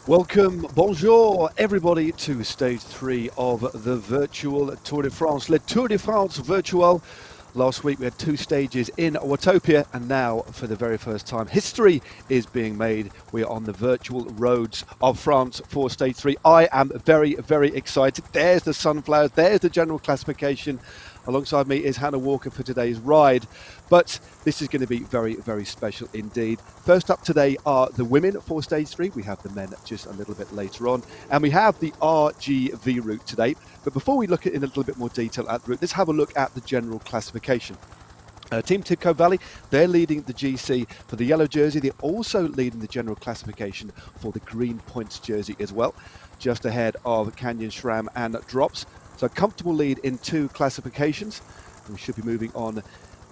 Welcome, bonjour, everybody, to stage 3 of the virtual Tour de France, Le Tour de France virtual. Last week we had 2 stages in Watopia, and now, for the very first time, history is being made. We are on the virtual roads of France for stage 3. I am very, very excited. There's the sunflowers, there's the general classification. Alongside me is Hannah Walker for today's ride. But this is going to be very, very special indeed. First up today are the women for stage 3. We have the men just a little bit later on. And we have the RGV route today. But before we look at in a little bit more detail at the route, let's have a look at the general classification. Team Tidco Valley, they're leading the GC for the yellow jersey. They're also leading the general classification for the green points jersey as well, just ahead of Canyon, SRAM and Drops. So a comfortable lead in 2 classifications. We should be moving on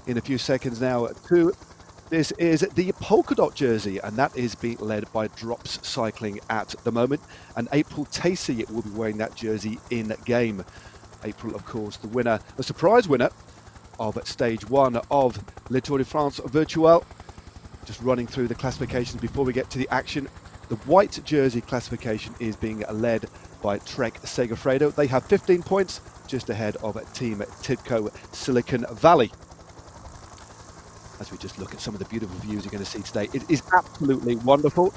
in a few seconds now to this is the polka dot jersey, and that is being led by Drops Cycling at the moment. And April Tacey will be wearing that jersey in game. April, of course, the winner, the surprise winner of stage 1 of Le Tour de France Virtual. Just running through the classifications before we get to the action. The white jersey classification is being led by Trek Segafredo. They have 15 points, just ahead of Team Tidco Silicon Valley. As we just look at some of the beautiful views you're going to see today, it is absolutely wonderful.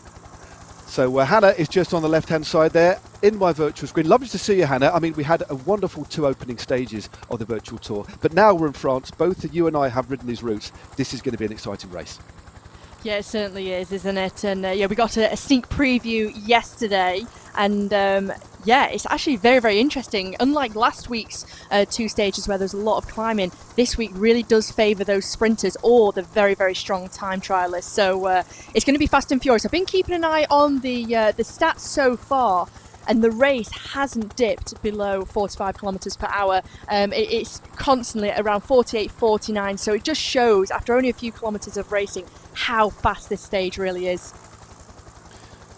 So Hannah is just on the left-hand side there in my virtual screen. Lovely to see you, Hannah. I mean, we had a wonderful 2 opening stages of the virtual tour, but now we're in France. Both you and I have ridden these routes. This is going to be an exciting race. Yeah, it certainly is, isn't it? And yeah, we got a sneak preview yesterday, and yeah, it's actually very, very interesting. Unlike last week's 2 stages where there's a lot of climbing, this week really does favour those sprinters or the very, very strong time trialists. So it's going to be fast and furious. I've been keeping an eye on the stats so far, and the race hasn't dipped below 45 kilometres per hour. It's constantly around 48, 49, so it just shows, after only a few kilometres of racing, how fast this stage really is.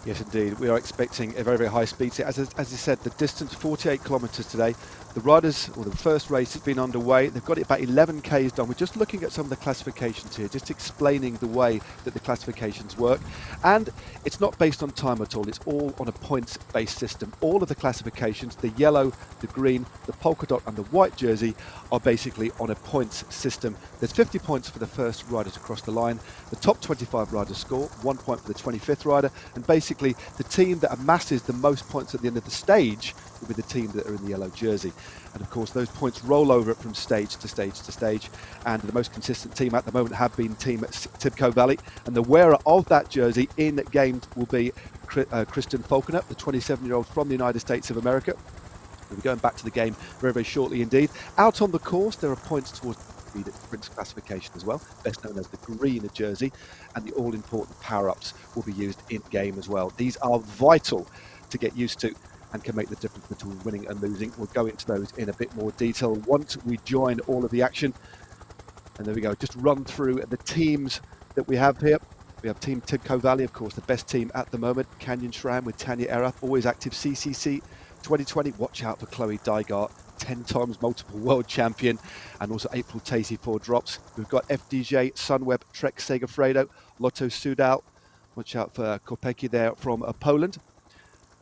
Yes, indeed. We are expecting a very, very high speed. As I said, the distance, 48 kilometres today. The riders, or the first race has been underway. They've got it about 11 Ks done. We're just looking at some of the classifications here, just explaining the way that the classifications work. And it's not based on time at all. It's all on a points-based system. All of the classifications, the yellow, the green, the polka dot and the white jersey, are basically on a points system. There's 50 points for the first riders across the line. The top 25 riders score 1 point for the 25th rider. And basically, the team that amasses the most points at the end of the stage will be the team that are in the yellow jersey. And of course, those points roll over from stage to stage to stage. And the most consistent team at the moment have been Team Tidco Valley. And the wearer of that jersey in game will be Kristen Falconer, the 27-year-old from the United States of America. We'll be going back to the game very, very shortly indeed. Out on the course, there are points towards the sprint classification as well, best known as the green jersey, and the all-important power-ups will be used in game as well. These are vital to get used to and can make the difference between winning and losing. We'll go into those in a bit more detail once we join all of the action. And there we go, just run through the teams that we have here. We have Team Tidco Valley, of course, the best team at the moment. Canyon SRAM with Tanya Era, always active. CCC 2020, watch out for Chloe Dygart, 10 times multiple world champion, and also April Tacey for Drops. We've got FDJ, Sunweb, Trek Segafredo, Lotto Sudal, watch out for Kopecki there from Poland.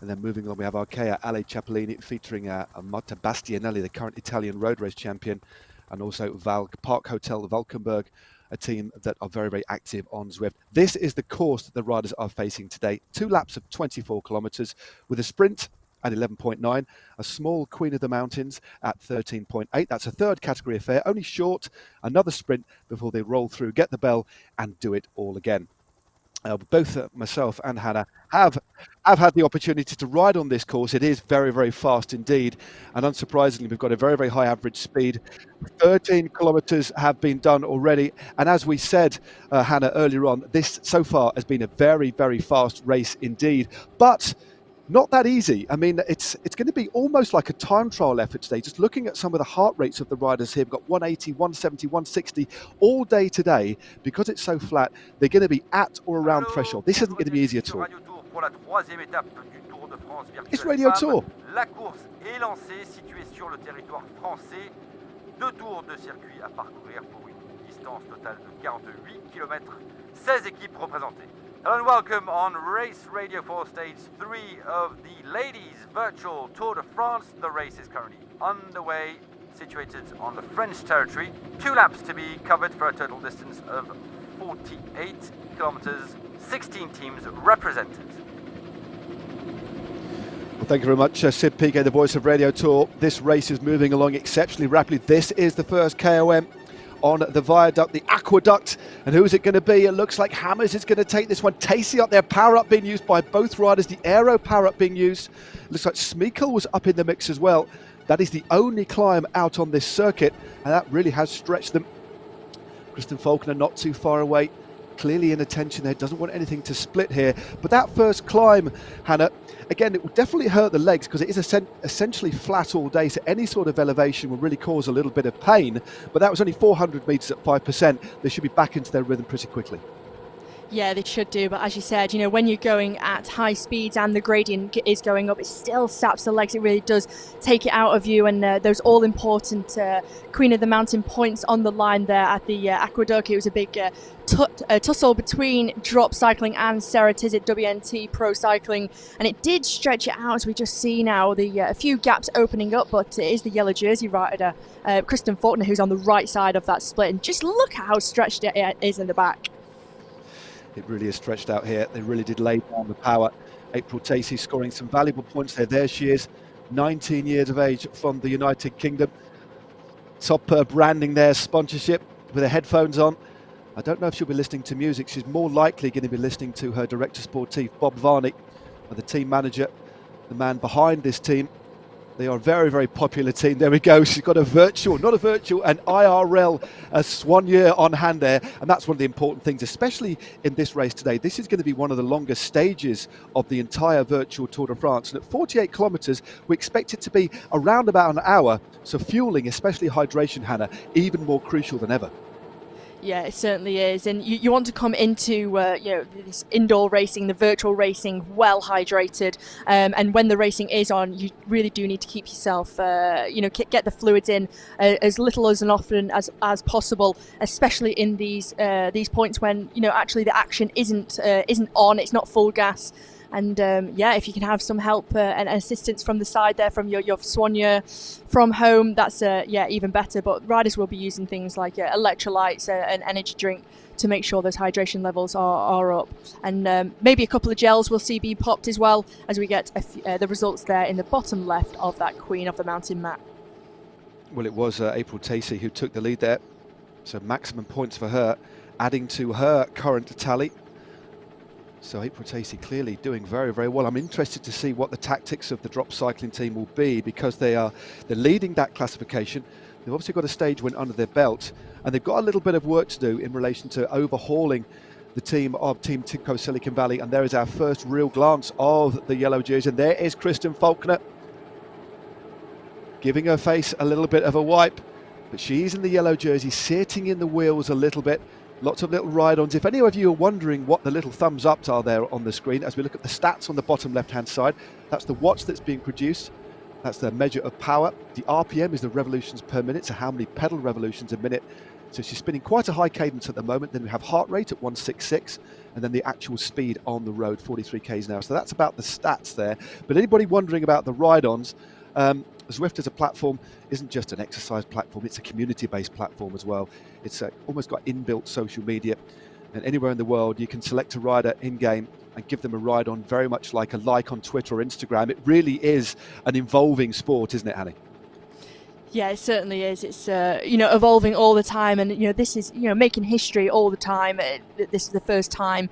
And then moving on, we have Arkea Ale Ciappellini featuring Marta Bastianelli, the current Italian road race champion, and also Park Hotel Valkenburg, a team that are very, very active on Zwift. This is the course that the riders are facing today. 2 laps of 24 kilometres with a sprint at 11.9, a small Queen of the Mountains at 13.8. That's a 3rd category affair, only short, another sprint before they roll through, get the bell and do it all again. Both myself and Hannah have had the opportunity to ride on this course. It is very, very fast indeed. And unsurprisingly, we've got a very, very high average speed. 13 kilometres have been done already. And as we said, Hannah, earlier on, this so far has been a very, very fast race indeed. But not that easy. I mean, it's going to be almost like a time trial effort today. Just looking at some of the heart rates of the riders here, we've got 180, 170, 160 all day today. Because it's so flat, they're going to be at or around threshold. This isn't going to be easy at all. It's Radio Tour. La course est lancée, située sur le territoire français. 2 tours de circuit à parcourir pour une distance totale de 48 km. 16 équipes représentées. Hello and welcome on Race Radio for Stage 3 of the Ladies Virtual Tour de France. The race is currently underway, situated on the French territory. 2 laps to be covered for a total distance of 48 kilometers, 16 teams represented. Well, thank you very much, Sid Piquet, the voice of Radio Tour. This race is moving along exceptionally rapidly. This is the first KOM on the viaduct, the aqueduct, and who is it going to be? It looks like Hammers is going to take this one. Tacey up there, power up being used by both riders, the aero power up being used. Looks like Smeagol was up in the mix as well. That is the only climb out on this circuit, and that really has stretched them. Kristen Faulkner not too far away, clearly in attention there, doesn't want anything to split here. But that first climb, Hannah, again, it will definitely hurt the legs because it is essentially flat all day, so any sort of elevation will really cause a little bit of pain. But that was only 400 metres at 5%. They should be back into their rhythm pretty quickly. Yeah, they should do, but as you said, you know, when you're going at high speeds and the gradient is going up, it still saps the legs. It really does take it out of you, and those all-important Queen of the Mountain points on the line there at the aqueduct. It was a big tussle between drop cycling and Sarah Tizet WNT Pro Cycling, and it did stretch it out, as we just see now, a few gaps opening up, but it is the yellow jersey rider, Kristen Faulkner, who's on the right side of that split, and just look at how stretched it is in the back. It really is stretched out here. They really did lay down the power. April Tacey scoring some valuable points there. There she is, 19 years of age from the United Kingdom. Top branding there, sponsorship with her headphones on. I don't know if she'll be listening to music. She's more likely going to be listening to her director sportif, Bob Varney, the team manager, the man behind this team. They are a very, very popular team. There we go. She's got an IRL soigneur on hand there. And that's one of the important things, especially in this race today. This is going to be one of the longest stages of the entire virtual Tour de France. And at 48 kilometres, we expect it to be around about an hour. So fueling, especially hydration, Hannah, even more crucial than ever. Yeah, it certainly is, and you want to come into this indoor racing, the virtual racing, well hydrated, and when the racing is on, you really do need to keep yourself, get the fluids in as little as and often as possible, especially in these points when actually the action isn't on, it's not full gas. And if you can have some help and assistance from the side there, from your soigneur from home, that's even better. But riders will be using things like electrolytes, an energy drink, to make sure those hydration levels are up. And maybe a couple of gels we'll see be popped as well, as we get the results there in the bottom left of that Queen of the Mountain map. Well, it was April Tacey who took the lead there. So maximum points for her, adding to her current tally. So April Tacey clearly doing very, very well. I'm interested to see what the tactics of the drop cycling team will be, because they're leading that classification. They've obviously got a stage win under their belt, and they've got a little bit of work to do in relation to overhauling the team of Team Timco Silicon Valley. And there is our first real glance of the yellow jersey. And there is Kristen Faulkner, giving her face a little bit of a wipe. But she's in the yellow jersey, sitting in the wheels a little bit. Lots of little ride-ons. If any of you are wondering what the little thumbs ups are there on the screen, as we look at the stats on the bottom left-hand side, that's the watts that's being produced. That's the measure of power. The RPM is the revolutions per minute, so how many pedal revolutions a minute. So she's spinning quite a high cadence at the moment. Then we have heart rate at 166, and then the actual speed on the road, 43 k's an hour. So that's about the stats there. But anybody wondering about the ride-ons, Zwift as a platform isn't just an exercise platform, it's a community-based platform as well. It's almost got inbuilt social media, and anywhere in the world you can select a rider in-game and give them a ride on, very much like a like on Twitter or Instagram. It really is an evolving sport, isn't it, Hanny? Yeah, it certainly is. It's evolving all the time, and this is making history all the time. This is the first time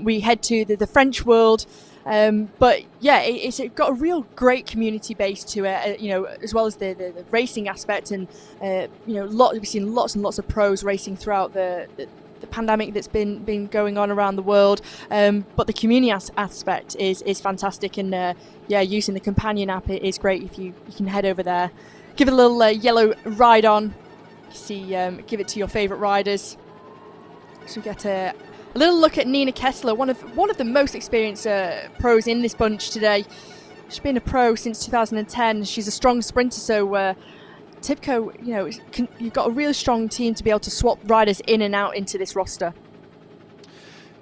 we head to the French world. But yeah, it's got a real great community base to it, as well as the racing aspect, and we've seen lots and lots of pros racing throughout the pandemic that's been going on around the world. But the community aspect is fantastic, and using the companion app is great. If you can head over there, give it a little yellow ride on, give it to your favourite riders. So we get a little look at Nina Kessler, one of the most experienced pros in this bunch today. She's been a pro since 2010. She's a strong sprinter, so Timco, you've got a really strong team to be able to swap riders in and out into this roster.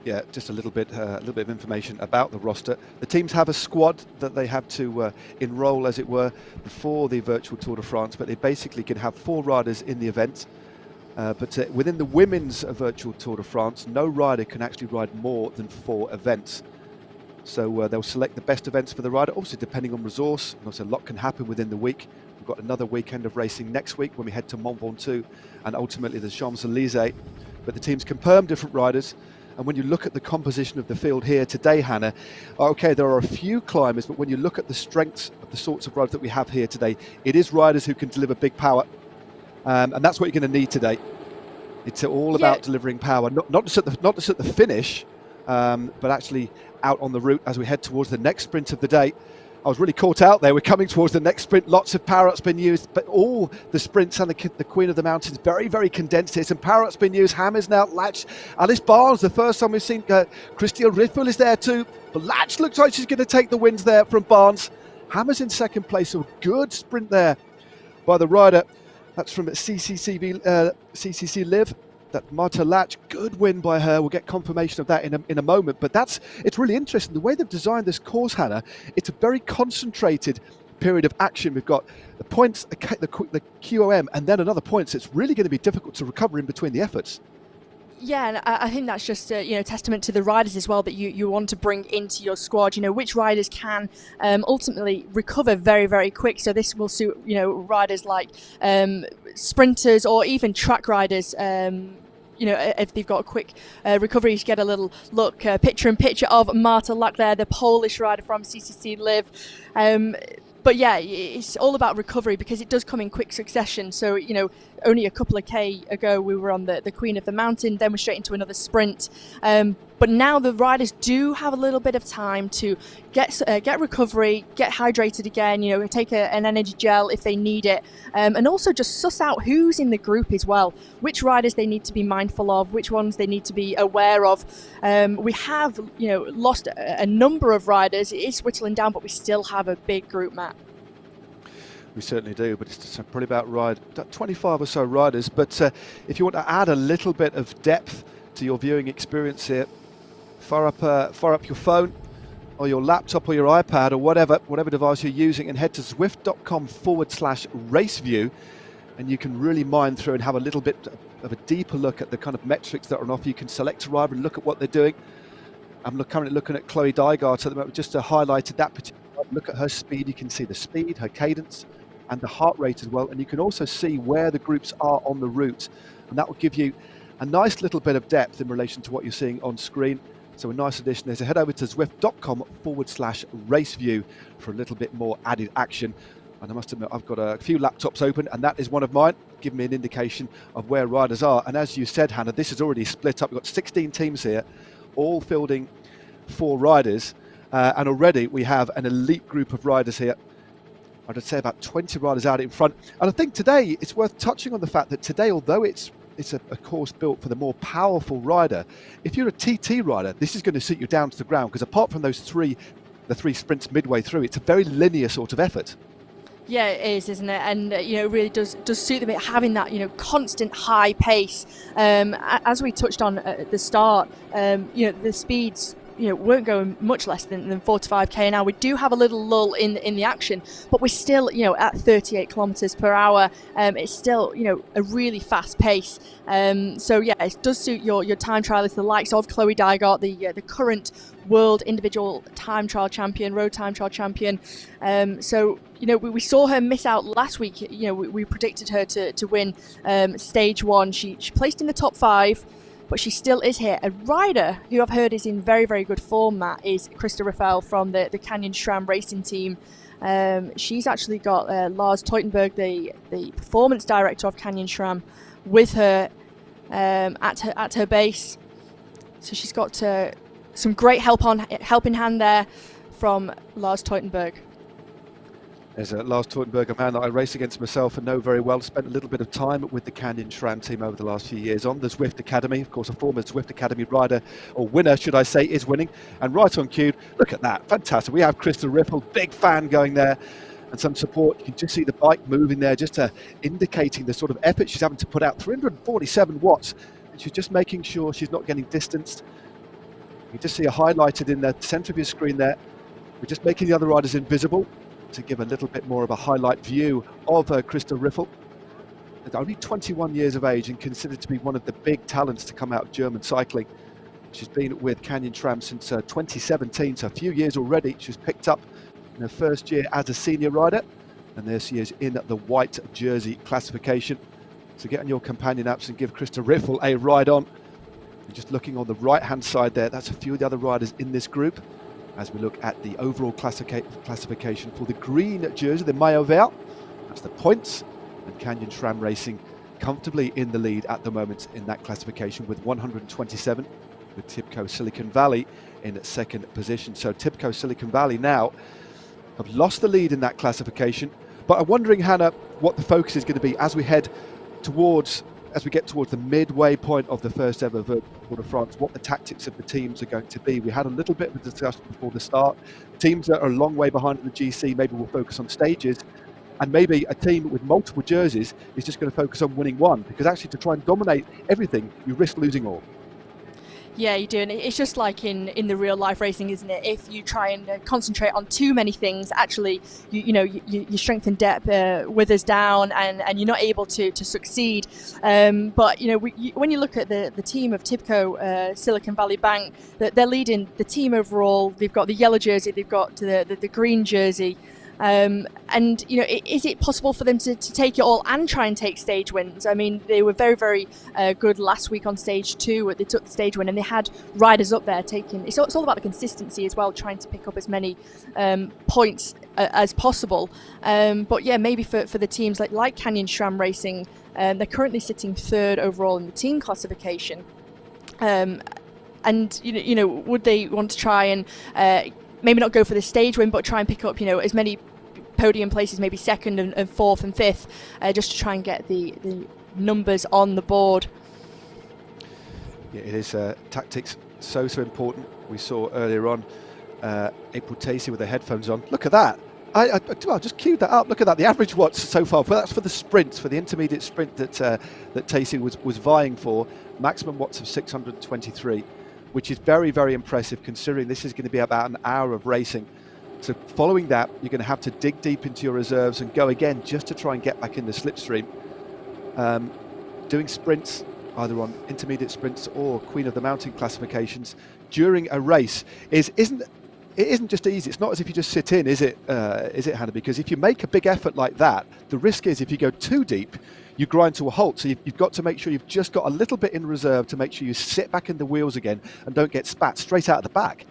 Yeah, just a little bit of information about the roster. The teams have a squad that they have to enrol, as it were, before the virtual Tour de France, but they basically can have 4 riders in the event. But within the women's virtual Tour de France, no rider can actually ride more than 4 events. So they'll select the best events for the rider, obviously depending on resource, and also a lot can happen within the week. We've got another weekend of racing next week when we head to Mont Ventoux and ultimately the Champs-Élysées. But the teams can perm different riders. And when you look at the composition of the field here today, Hannah, okay, there are a few climbers, but when you look at the strengths of the sorts of riders that we have here today, it is riders who can deliver big power. And that's what you're going to need today. It's all about delivering power, not just at the finish, but actually out on the route as we head towards the next sprint of the day. I was really caught out there. We're coming towards the next sprint. Lots of power-up's been used, but all the sprints and the Queen of the Mountains, very, very condensed here. Some power-up's been used. Hammers now, Latch. Alice Barnes, the first time we've seen Christian Riffel is there too. But Latch looks like she's going to take the wins there from Barnes. Hammers in second place, so a good sprint there by the rider. That's from CCC Live. That Marta Latch, good win by her. We'll get confirmation of that in a moment. But it's really interesting. The way they've designed this course, Hannah, it's a very concentrated period of action. We've got the points, the QOM, and then another point. So it's really going to be difficult to recover in between the efforts. Yeah, and I think that's just testament to the riders as well that you want to bring into your squad. Which riders can ultimately recover very, very quick. So this will suit riders like sprinters or even track riders. If they've got a quick recovery, you get a little look, picture in picture of Marta Lack there, the Polish rider from CCC Live. But yeah, it's all about recovery because it does come in quick succession. So, only a couple of K ago, we were on the Queen of the Mountain, then we're straight into another sprint. But now the riders do have a little bit of time to get recovery, get hydrated again, take an energy gel if they need it. And also just suss out who's in the group as well, which riders they need to be mindful of, which ones they need to be aware of. We have, lost a number of riders. It is whittling down, but we still have a big group, Matt. We certainly do, but it's probably about 25 or so riders. But if you want to add a little bit of depth to your viewing experience here, fire up your phone or your laptop or your iPad or whatever device you're using and head to Zwift.com/raceview, and you can really mine through and have a little bit of a deeper look at the kind of metrics that are on offer. You can select a rider and look at what they're doing. I'm currently looking at Chloe Dygart at the moment, just to highlight that particular. Look at her speed. You can see the speed, her cadence, and the heart rate as well. And you can also see where the groups are on the route. And that will give you a nice little bit of depth in relation to what you're seeing on screen. So a nice addition is to head over to Zwift.com/raceview for a little bit more added action. And I must admit, I've got a few laptops open, and that is one of mine, giving me an indication of where riders are. And as you said, Hannah, this is already split up. We've got 16 teams here, all fielding 4 riders. And already we have an elite group of riders here. I'd say about 20 riders out in front. And I think today it's worth touching on the fact that today, although it's a course built for the more powerful rider, if you're a TT rider, this is going to suit you down to the ground, because apart from the 3 sprints midway through, it's a very linear sort of effort. Yeah, it is, isn't it? And it really does suit them having that constant high pace. As we touched on at the start, the speeds weren't going much less than 4 to 5k an hour. We do have a little lull in the action, but we're still at 38 kilometers per hour. It's still a really fast pace. So yeah, it does suit your time trialists, the likes of Chloe Dygart, the current world individual time trial champion, road time trial champion. So we saw her miss out last week. We predicted her to win stage 1. She placed in the top 5. But she still is here. A rider who I've heard is in very, very good form, Matt, is Krista Raffel from the Canyon SRAM racing team. She's actually got Lars Teutenberg, the performance director of Canyon SRAM, with her at her base. So she's got some great help in hand there from Lars Teutenberg. There's Lars Teutenberg, a man that I race against myself and know very well. Spent a little bit of time with the Canyon SRAM team over the last few years on the Zwift Academy. Of course, a former Zwift Academy rider, or winner, should I say, is winning. And right on cue, look at that, fantastic. We have Krista Riffel, big fan going there, and some support. You can just see the bike moving there, just indicating the sort of effort she's having to put out. 347 watts, and she's just making sure she's not getting distanced. You just see it highlighted in the centre of your screen there. We're just making the other riders invisible to give a little bit more of a highlight view of Christa Riffel. Only 21 years of age and considered to be one of the big talents to come out of German cycling. She's been with Canyon SRAM since 2017, so a few years already. She's picked up in her first year as a senior rider, and there she is in the white jersey classification. So get on your companion apps and give Christa Riffel a ride on. And just looking on the right-hand side there, that's a few of the other riders in this group as we look at the overall classification for the green jersey, the Maillot Vert. That's the points, and Canyon SRAM Racing comfortably in the lead at the moment in that classification with 127, with Tibco Silicon Valley in second position. So Tibco Silicon Valley now have lost the lead in that classification, but I'm wondering, Hannah, what the focus is going to be as we get towards the midway point of the first ever Virtual Tour de France, what the tactics of the teams are going to be. We had a little bit of a discussion before the start. Teams that are a long way behind in the GC maybe will focus on stages, and maybe a team with multiple jerseys is just going to focus on winning one, because actually to try and dominate everything, you risk losing all. Yeah, you do, and it's just like in the real life racing, isn't it? If you try and concentrate on too many things, actually, your strength and depth withers down, and you're not able to succeed. But when you look at the team of Tibco Silicon Valley Bank, they're leading the team overall. They've got the yellow jersey, they've got the green jersey. And is it possible for them to take it all and try and take stage wins? I mean, they were very, very good last week on stage 2. They took the stage win, and they had riders up there taking. It's all about the consistency as well, trying to pick up as many points as possible. But yeah, maybe for the teams like Canyon SRAM Racing, they're currently sitting 3rd overall in the team classification. And would they want to try and maybe not go for the stage win, but try and pick up, as many podium places, maybe 2nd and 4th and 5th, just to try and get the numbers on the board. Yeah, it is tactics so important. We saw earlier on April Tacey with the headphones on. Look at that. I just queued that up. Look at that. The average watts so far, but that's for the sprints, for the intermediate sprint that Tacey was vying for. Maximum watts of 623. Which is very, very impressive considering this is going to be about an hour of racing. So following that, you're going to have to dig deep into your reserves and go again just to try and get back in the slipstream. Doing sprints, either on intermediate sprints or Queen of the Mountain classifications during a race isn't just easy. It's not as if you just sit in, is it, Hannah? Because if you make a big effort like that, the risk is if you go too deep, you grind to a halt. So you've got to make sure you've just got a little bit in reserve to make sure you sit back in the wheels again and don't get spat straight out of the back.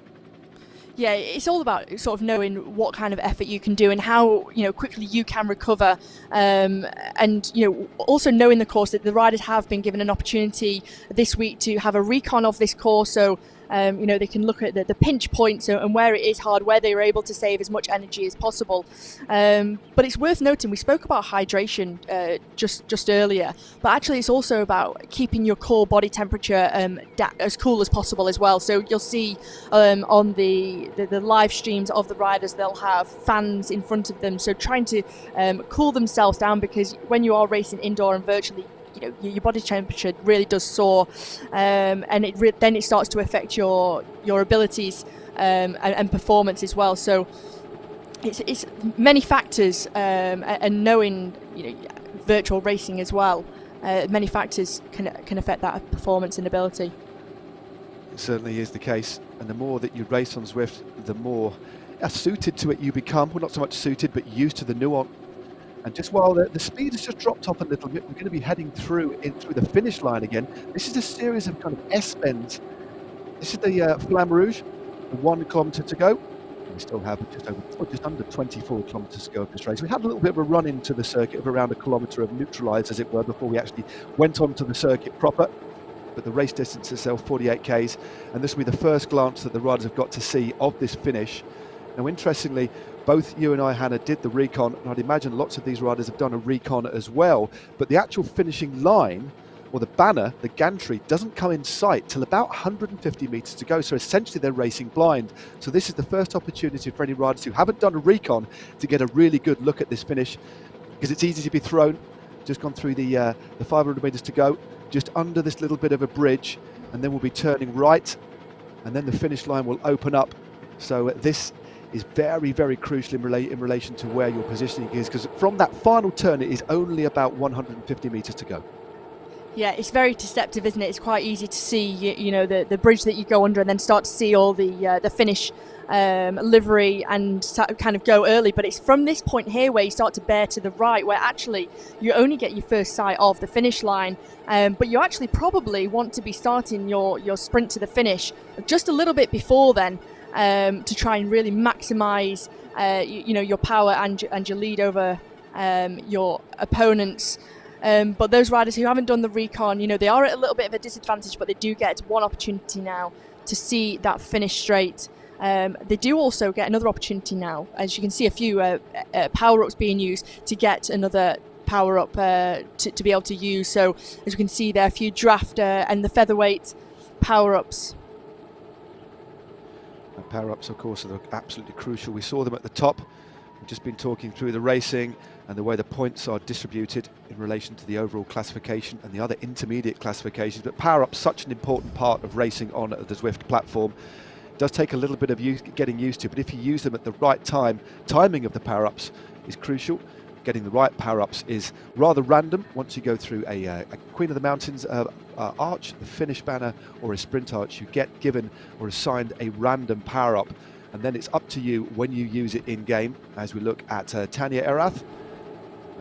Yeah, it's all about sort of knowing what kind of effort you can do and how quickly you can recover, and also knowing the course that the riders have been given an opportunity this week to have a recon of this course. So they can look at the pinch points and where it is hard, where they were able to save as much energy as possible. But it's worth noting, we spoke about hydration just earlier, but actually it's also about keeping your core body temperature as cool as possible as well. So you'll see on the live streams of the riders, they'll have fans in front of them, so trying to cool themselves down, because when you are racing indoor and virtually, your body temperature really does soar, and then it starts to affect your abilities and performance as well. So it's many factors, and knowing virtual racing as well, many factors can affect that performance and ability. It certainly is the case, and the more that you race on Zwift, the more suited to it you become. Well, not so much suited, but used to the nuance. And just while the speed has just dropped off a little bit, we're going to be heading through the finish line again. This is a series of kind of S-bends. This is the Flamme Rouge, 1 kilometre to go. We still have just under 24 kilometres to go of this race. We had a little bit of a run into the circuit of around 1 kilometre of neutralise, as it were, before we actually went onto the circuit proper. But the race distance itself, 48 Ks, and this will be the first glance that the riders have got to see of this finish. Now, interestingly, both you and I, Hannah, did the recon, and I'd imagine lots of these riders have done a recon as well, but the actual finishing line, or the banner, the gantry, doesn't come in sight till about 150 metres to go, so essentially they're racing blind. So this is the first opportunity for any riders who haven't done a recon to get a really good look at this finish, because it's easy to be thrown. Just gone through the 500 metres to go, just under this little bit of a bridge, and then we'll be turning right and then the finish line will open up. So this is very, very crucial in relation to where your positioning is, because from that final turn it is only about 150 metres to go. Yeah, it's very deceptive, isn't it? It's quite easy to see, you know, the bridge that you go under, and then start to see all the finish livery and kind of go early. But it's from this point here where you start to bear to the right, where actually you only get your first sight of the finish line. But you actually probably want to be starting your sprint to the finish just a little bit before then, to try and really maximise, you know, your power and your lead over your opponents. But those riders who haven't done the recon, you know, they are at a little bit of a disadvantage, but they do get one opportunity now to see that finish straight. They do also get another opportunity now, as you can see a few power-ups being used to get another power-up to be able to use. So as you can see there, a few draft and the featherweight power-ups. And power-ups, of course, are absolutely crucial. We saw them at the top. We've just been talking through the racing and the way the points are distributed in relation to the overall classification and the other intermediate classifications. But power-up's such an important part of racing on the Zwift platform. It does take a little bit of getting used to, but if you use them at the right time, timing of the power-ups is crucial. Getting the right power-ups is rather random. Once you go through a Queen of the Mountains arch, the finish banner, or a sprint arch, you get given or assigned a random power-up, and then it's up to you when you use it in-game. As we look at Tanya Erath,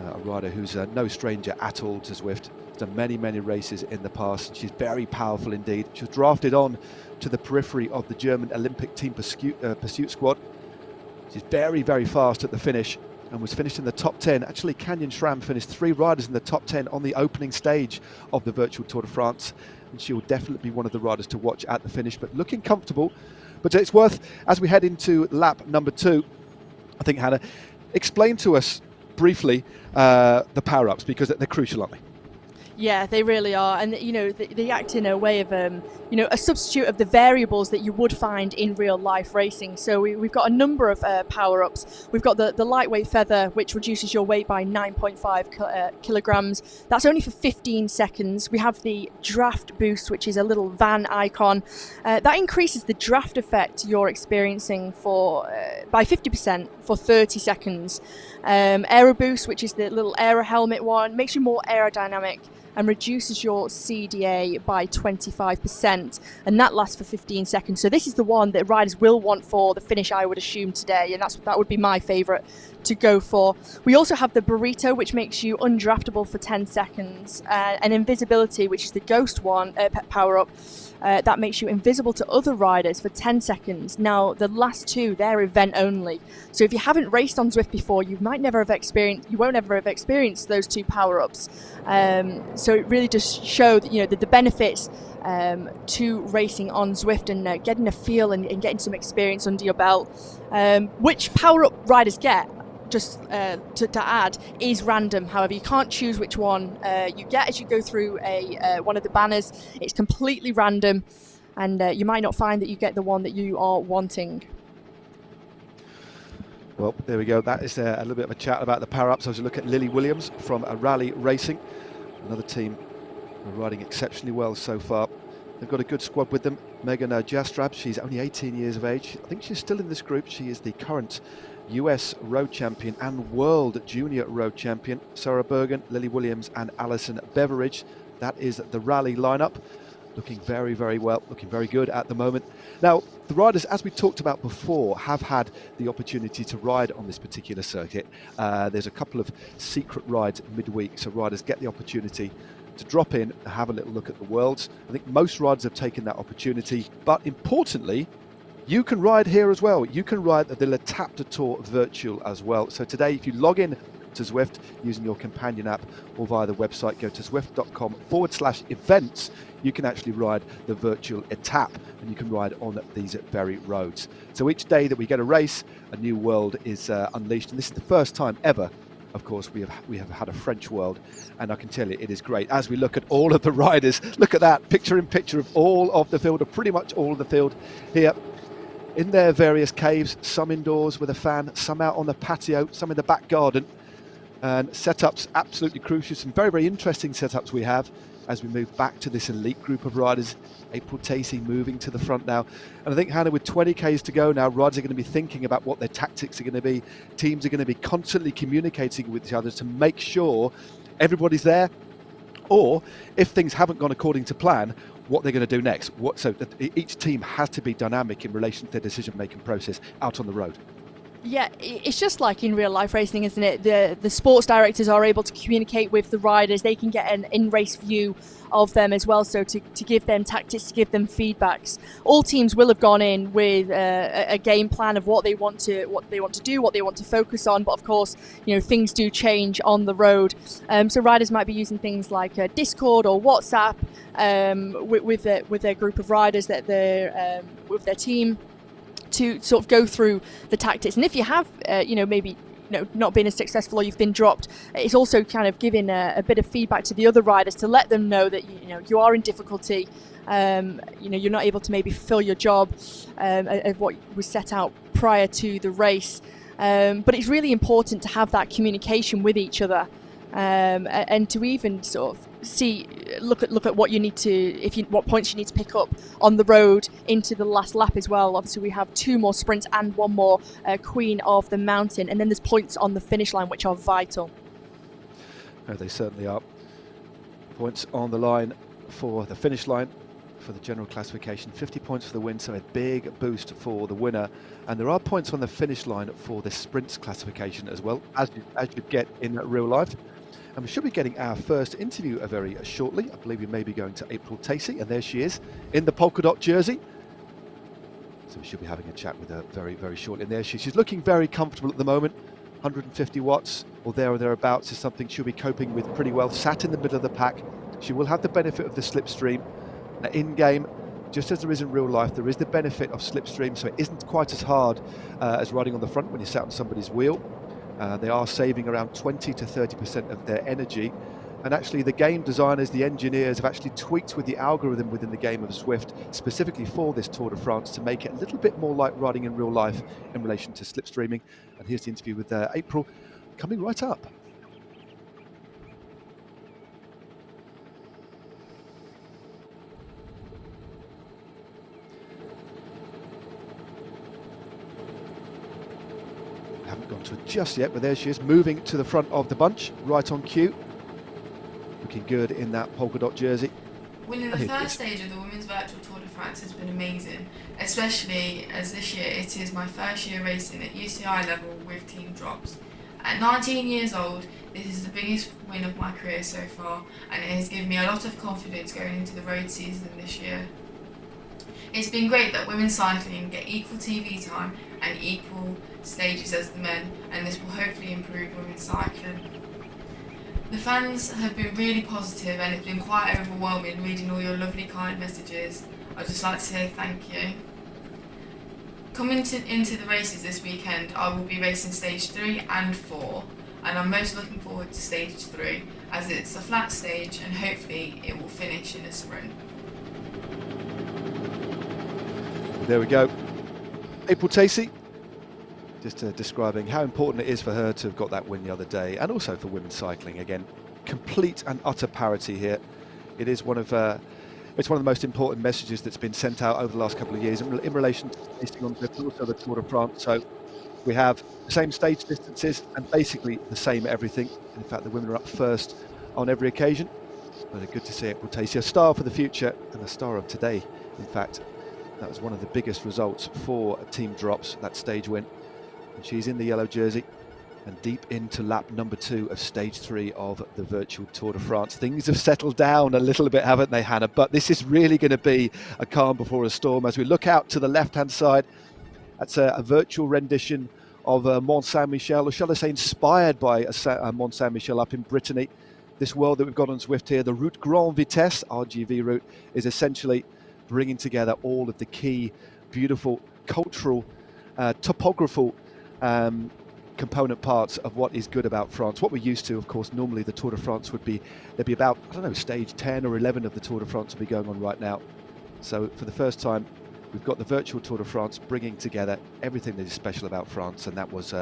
a rider who's no stranger at all to Zwift. She's done many, many races in the past. She's very powerful indeed. She was drafted on to the periphery of the German Olympic team pursuit squad. She's very, very fast at the finish and was finished in the top 10. Actually, Canyon Schramm finished 3 riders in the top 10 on the opening stage of the virtual Tour de France. And she will definitely be one of the riders to watch at the finish, but looking comfortable. But it's worth, as we head into lap number 2, I think, Hannah, explain to us briefly the power-ups, because they're crucial, aren't they? Yeah, they really are, and you know they act in a way of you know, a substitute of the variables that you would find in real life racing. So we've got a number of power-ups. We've got the lightweight feather, which reduces your weight by 9.5 kilograms. That's only for 15 seconds. We have the draft boost, which is a little van icon. That increases the draft effect you're experiencing for by 50% for 30 seconds. Aero boost, which is the little aero helmet one, makes you more aerodynamic and reduces your CDA by 25%, and that lasts for 15 seconds. So this is the one that riders will want for the finish, I would assume, today, and that would be my favourite to go for. We also have the burrito, which makes you undraftable for 10 seconds, and invisibility, which is the ghost one power-up, that makes you invisible to other riders for 10 seconds. Now, the last two, they're event only. So if you haven't raced on Zwift before, you won't ever have experienced those two power-ups. So it really does show that, you know, the benefits to racing on Zwift and getting a feel and getting some experience under your belt. Which power-up riders get, just to add, is random. However, you can't choose which one you get as you go through one of the banners. It's completely random, and you might not find that you get the one that you are wanting. Well, there we go. That is a little bit of a chat about the power-ups. As we look at Lily Williams from Rally Racing, another team riding exceptionally well so far. They've got a good squad with them. Megan Jastrab, she's only 18 years of age. I think she's still in this group. She is the current US road champion and world junior road champion. Sarah Bergen, Lily Williams and Alison Beveridge. That is the rally lineup. Looking very, very well, looking very good at the moment. Now, the riders, as we talked about before, have had the opportunity to ride on this particular circuit. There's a couple of secret rides midweek, so riders get the opportunity to drop in and have a little look at the worlds. I think most riders have taken that opportunity, but importantly, you can ride here as well. You can ride the L'Étape du Tour virtual as well. So today, if you log in to Zwift using your companion app or via the website, go to zwift.com/events, you can actually ride the virtual Étape, and you can ride on these very roads. So each day that we get a race, a new world is unleashed, and this is the first time ever, of course, we have had a French world, and I can tell you it is great. As we look at all of the riders, look at that, picture in picture of all of the field, or pretty much all of the field here in their various caves, some indoors with a fan, some out on the patio, some in the back garden. And setups absolutely crucial. Some very, very interesting setups we have. as we move back to this elite group of riders. April Tacey moving to the front now. And I think, Hannah, with 20 Ks to go now, riders are going to be thinking about what their tactics are going to be. Teams are going to be constantly communicating with each other to make sure everybody's there. Or if things haven't gone according to plan, what they're going to do next. So each team has to be dynamic in relation to their decision-making process out on the road. Yeah, it's just like in real life racing, isn't it? The sports directors are able to communicate with the riders. They can get an in-race view of them as well, so to give them tactics, to give them feedbacks. All teams will have gone in with a game plan of what they want to do, what they want to focus on. But of course, things do change on the road. So riders might be using things like Discord or WhatsApp with their group of riders that they're with their team, to sort of go through the tactics. And if you have, maybe not been as successful or you've been dropped, it's also kind of giving a bit of feedback to the other riders to let them know that you are in difficulty. You're not able to maybe fulfill your job of what was set out prior to the race. But it's really important to have that communication with each other, and to even sort of look at what you need to, what points you need to pick up on the road into the last lap as well. Obviously, we have 2 more sprints and 1 more Queen of the Mountain, and then there's points on the finish line which are vital. Oh, they certainly are. Points on the line for the finish line for the general classification, 50 points for the win, so a big boost for the winner. And there are points on the finish line for the sprints classification as well, as you get in real life. And we should be getting our first interview very shortly. I believe we may be going to April Tacey, and there she is in the polka dot jersey. So we should be having a chat with her very, very shortly. And there she's looking very comfortable at the moment. 150 watts or thereabouts is something she'll be coping with pretty well. Sat in the middle of the pack. She will have the benefit of the slipstream. Now, in game, just as there is in real life, there is the benefit of slipstream, so it isn't quite as hard as riding on the front when you're sat on somebody's wheel. They are saving around 20 to 30% of their energy. And actually the game designers, the engineers have actually tweaked with the algorithm within the game of Zwift specifically for this Tour de France to make it a little bit more like riding in real life in relation to slipstreaming. And here's the interview with April coming right up. Haven't got to it just yet, but there she is, moving to the front of the bunch, right on cue. Looking good in that polka dot jersey. Winning the first stage of the Women's Virtual Tour de France has been amazing, especially as this year it is my first year racing at UCI level with team drops. At 19 years old, this is the biggest win of my career so far, and it has given me a lot of confidence going into the road season this year. It's been great that women's cycling get equal TV time and equal stages as the men, and this will hopefully improve women's cycling. The fans have been really positive, and it's been quite overwhelming reading all your lovely kind messages. I'd just like to say thank you. Coming into the races this weekend, I will be racing stage 3 and 4, and I'm most looking forward to stage 3 as it's a flat stage and hopefully it will finish in a sprint. There we go. April Tacey, just describing how important it is for her to have got that win the other day, and also for women's cycling. Again, complete and utter parity here. It is one of the most important messages that's been sent out over the last couple of years in relation to racing on Zwift, also the Tour de France. So we have the same stage distances and basically the same everything. In fact, the women are up first on every occasion. But good to see April Tacey, a star for the future and a star of today. In fact, that was one of the biggest results for team drops, that stage win. And she's in the yellow jersey and deep into lap number 2 of stage 3 of the virtual Tour de France. Things have settled down a little bit, haven't they, Hannah? But this is really going to be a calm before a storm. As we look out to the left-hand side, that's a virtual rendition of Mont Saint-Michel, or shall I say inspired by Mont Saint-Michel up in Brittany. This world that we've got on Zwift here, the Route Grande Vitesse, RGV route, is essentially bringing together all of the key, beautiful, cultural, topographical component parts of what is good about France. What we're used to, of course, normally the Tour de France would be, there'd be about, I don't know, stage 10 or 11 of the Tour de France will be going on right now. So for the first time, we've got the virtual Tour de France bringing together everything that is special about France, and that was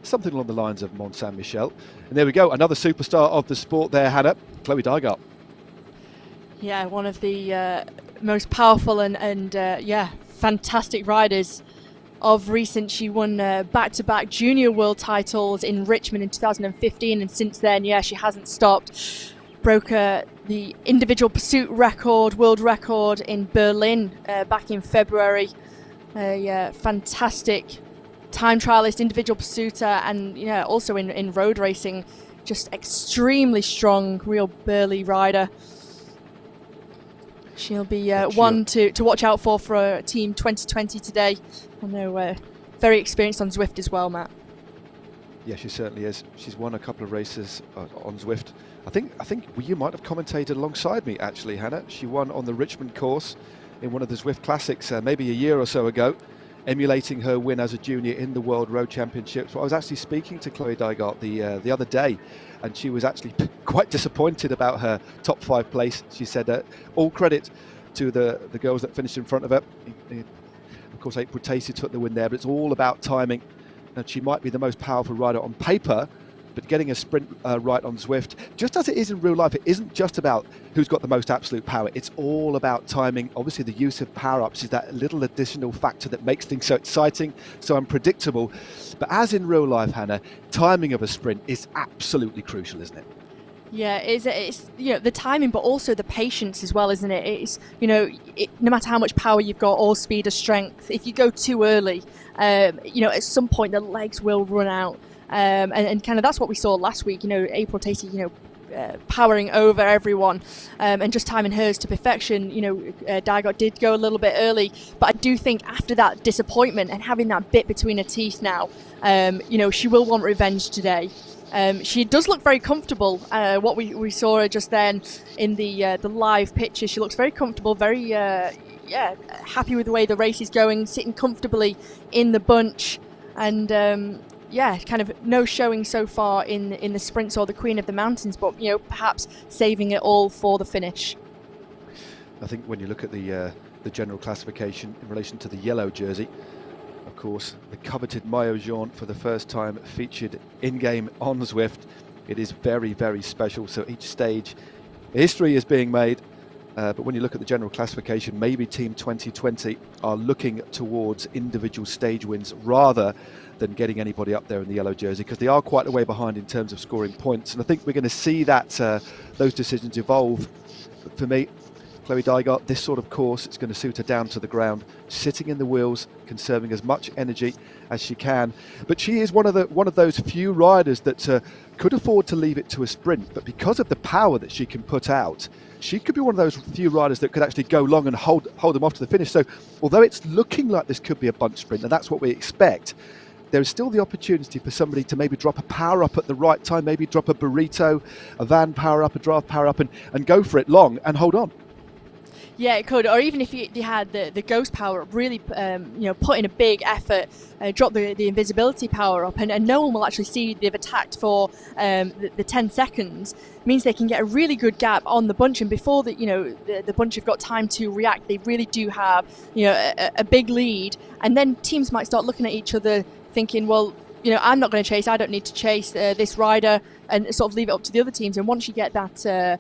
something along the lines of Mont Saint-Michel. And there we go, another superstar of the sport there, Hannah, Chloe Dygart. Yeah, one of the most powerful and fantastic riders of recent. She won back-to-back junior world titles in Richmond in 2015, and since then, she hasn't stopped. Broke the individual pursuit record, world record in Berlin back in February. A fantastic time trialist, individual pursuiter, and also in road racing. Just extremely strong, real burly rider. She'll be one to watch out for Team 2020 today. I know very experienced on Zwift as well, Matt. Yeah, she certainly is. She's won a couple of races on Zwift. I think you might have commentated alongside me, actually, Hannah. She won on the Richmond course in one of the Zwift Classics maybe a year or so ago, emulating her win as a junior in the World Road Championships. Well, I was actually speaking to Chloe Dygart the other day, and she was actually quite disappointed about her top 5 place. She said all credit to the girls that finished in front of her. Of course, April Tacey took the win there, but it's all about timing. And she might be the most powerful rider on paper, but getting a sprint right on Zwift, just as it is in real life, it isn't just about who's got the most absolute power. It's all about timing. Obviously, the use of power-ups is that little additional factor that makes things so exciting, so unpredictable. But as in real life, Hannah, timing of a sprint is absolutely crucial, isn't it? Yeah, it's the timing, but also the patience as well, isn't it? It's no matter how much power you've got or speed or strength, if you go too early, at some point the legs will run out. And kind of that's what we saw last week. April Tacey, powering over everyone and just timing hers to perfection. Dygart did go a little bit early, but I do think after that disappointment and having that bit between her teeth now, she will want revenge today. She does look very comfortable. What we saw her just then in the live picture, she looks very comfortable, very happy with the way the race is going, sitting comfortably in the bunch, and kind of no showing so far in the sprints or the Queen of the Mountains, but perhaps saving it all for the finish. I think when you look at the general classification in relation to the yellow jersey, of course, the coveted maillot jaune for the first time featured in-game on Zwift. It is very, very special. So each stage, history is being made. But when you look at the general classification, maybe Team 2020 are looking towards individual stage wins rather than getting anybody up there in the yellow jersey, because they are quite a way behind in terms of scoring points. And I think we're going to see that those decisions evolve. But for me, Chloe Dygart, this sort of course, it's going to suit her down to the ground, sitting in the wheels, conserving as much energy as she can. But she is one of those few riders that could afford to leave it to a sprint. But because of the power that she can put out, she could be one of those few riders that could actually go long and hold them off to the finish. So although it's looking like this could be a bunch sprint, and that's what we expect, there is still the opportunity for somebody to maybe drop a power up at the right time, maybe drop a burrito, a van power up, a draft power up, and go for it long and hold on. Yeah, it could, or even if you had the ghost power up, really put in a big effort, drop the invisibility power up, and no one will actually see they've attacked for the 10 seconds. Means they can get a really good gap on the bunch, and before the bunch have got time to react, they really do have a big lead. And then teams might start looking at each other thinking, well, I'm not going to chase, I don't need to chase this rider, and sort of leave it up to the other teams. And once you get that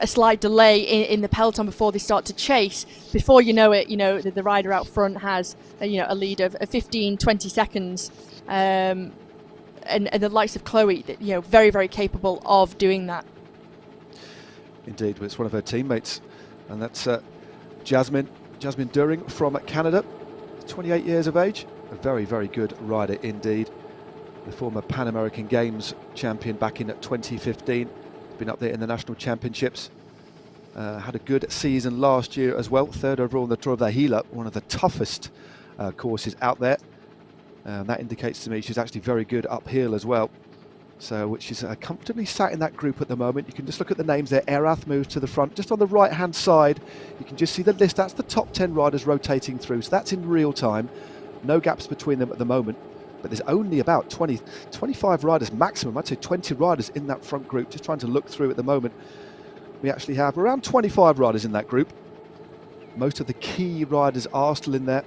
a slight delay in the peloton before they start to chase, before you know it, the rider out front has a lead of 15-20 seconds, and the likes of Chloe, very, very capable of doing that. Indeed, it's one of her teammates, and that's Jasmine During from Canada, 28 years of age, a very, very good rider indeed. The former Pan American Games champion back in 2015. Been up there in the national championships, had a good season last year as well, third overall in the Tour of the Gila, one of the toughest courses out there. That indicates to me she's actually very good uphill as well. So she's comfortably sat in that group at the moment. You can just look at the names there. Erath moves to the front, just on the right hand side. You can just see the list. That's the top 10 riders rotating through, so that's in real time. No gaps between them at the moment. But there's only about 25 riders maximum. I'd say 20 riders in that front group. Just trying to look through at the moment. We actually have around 25 riders in that group. Most of the key riders are still in there.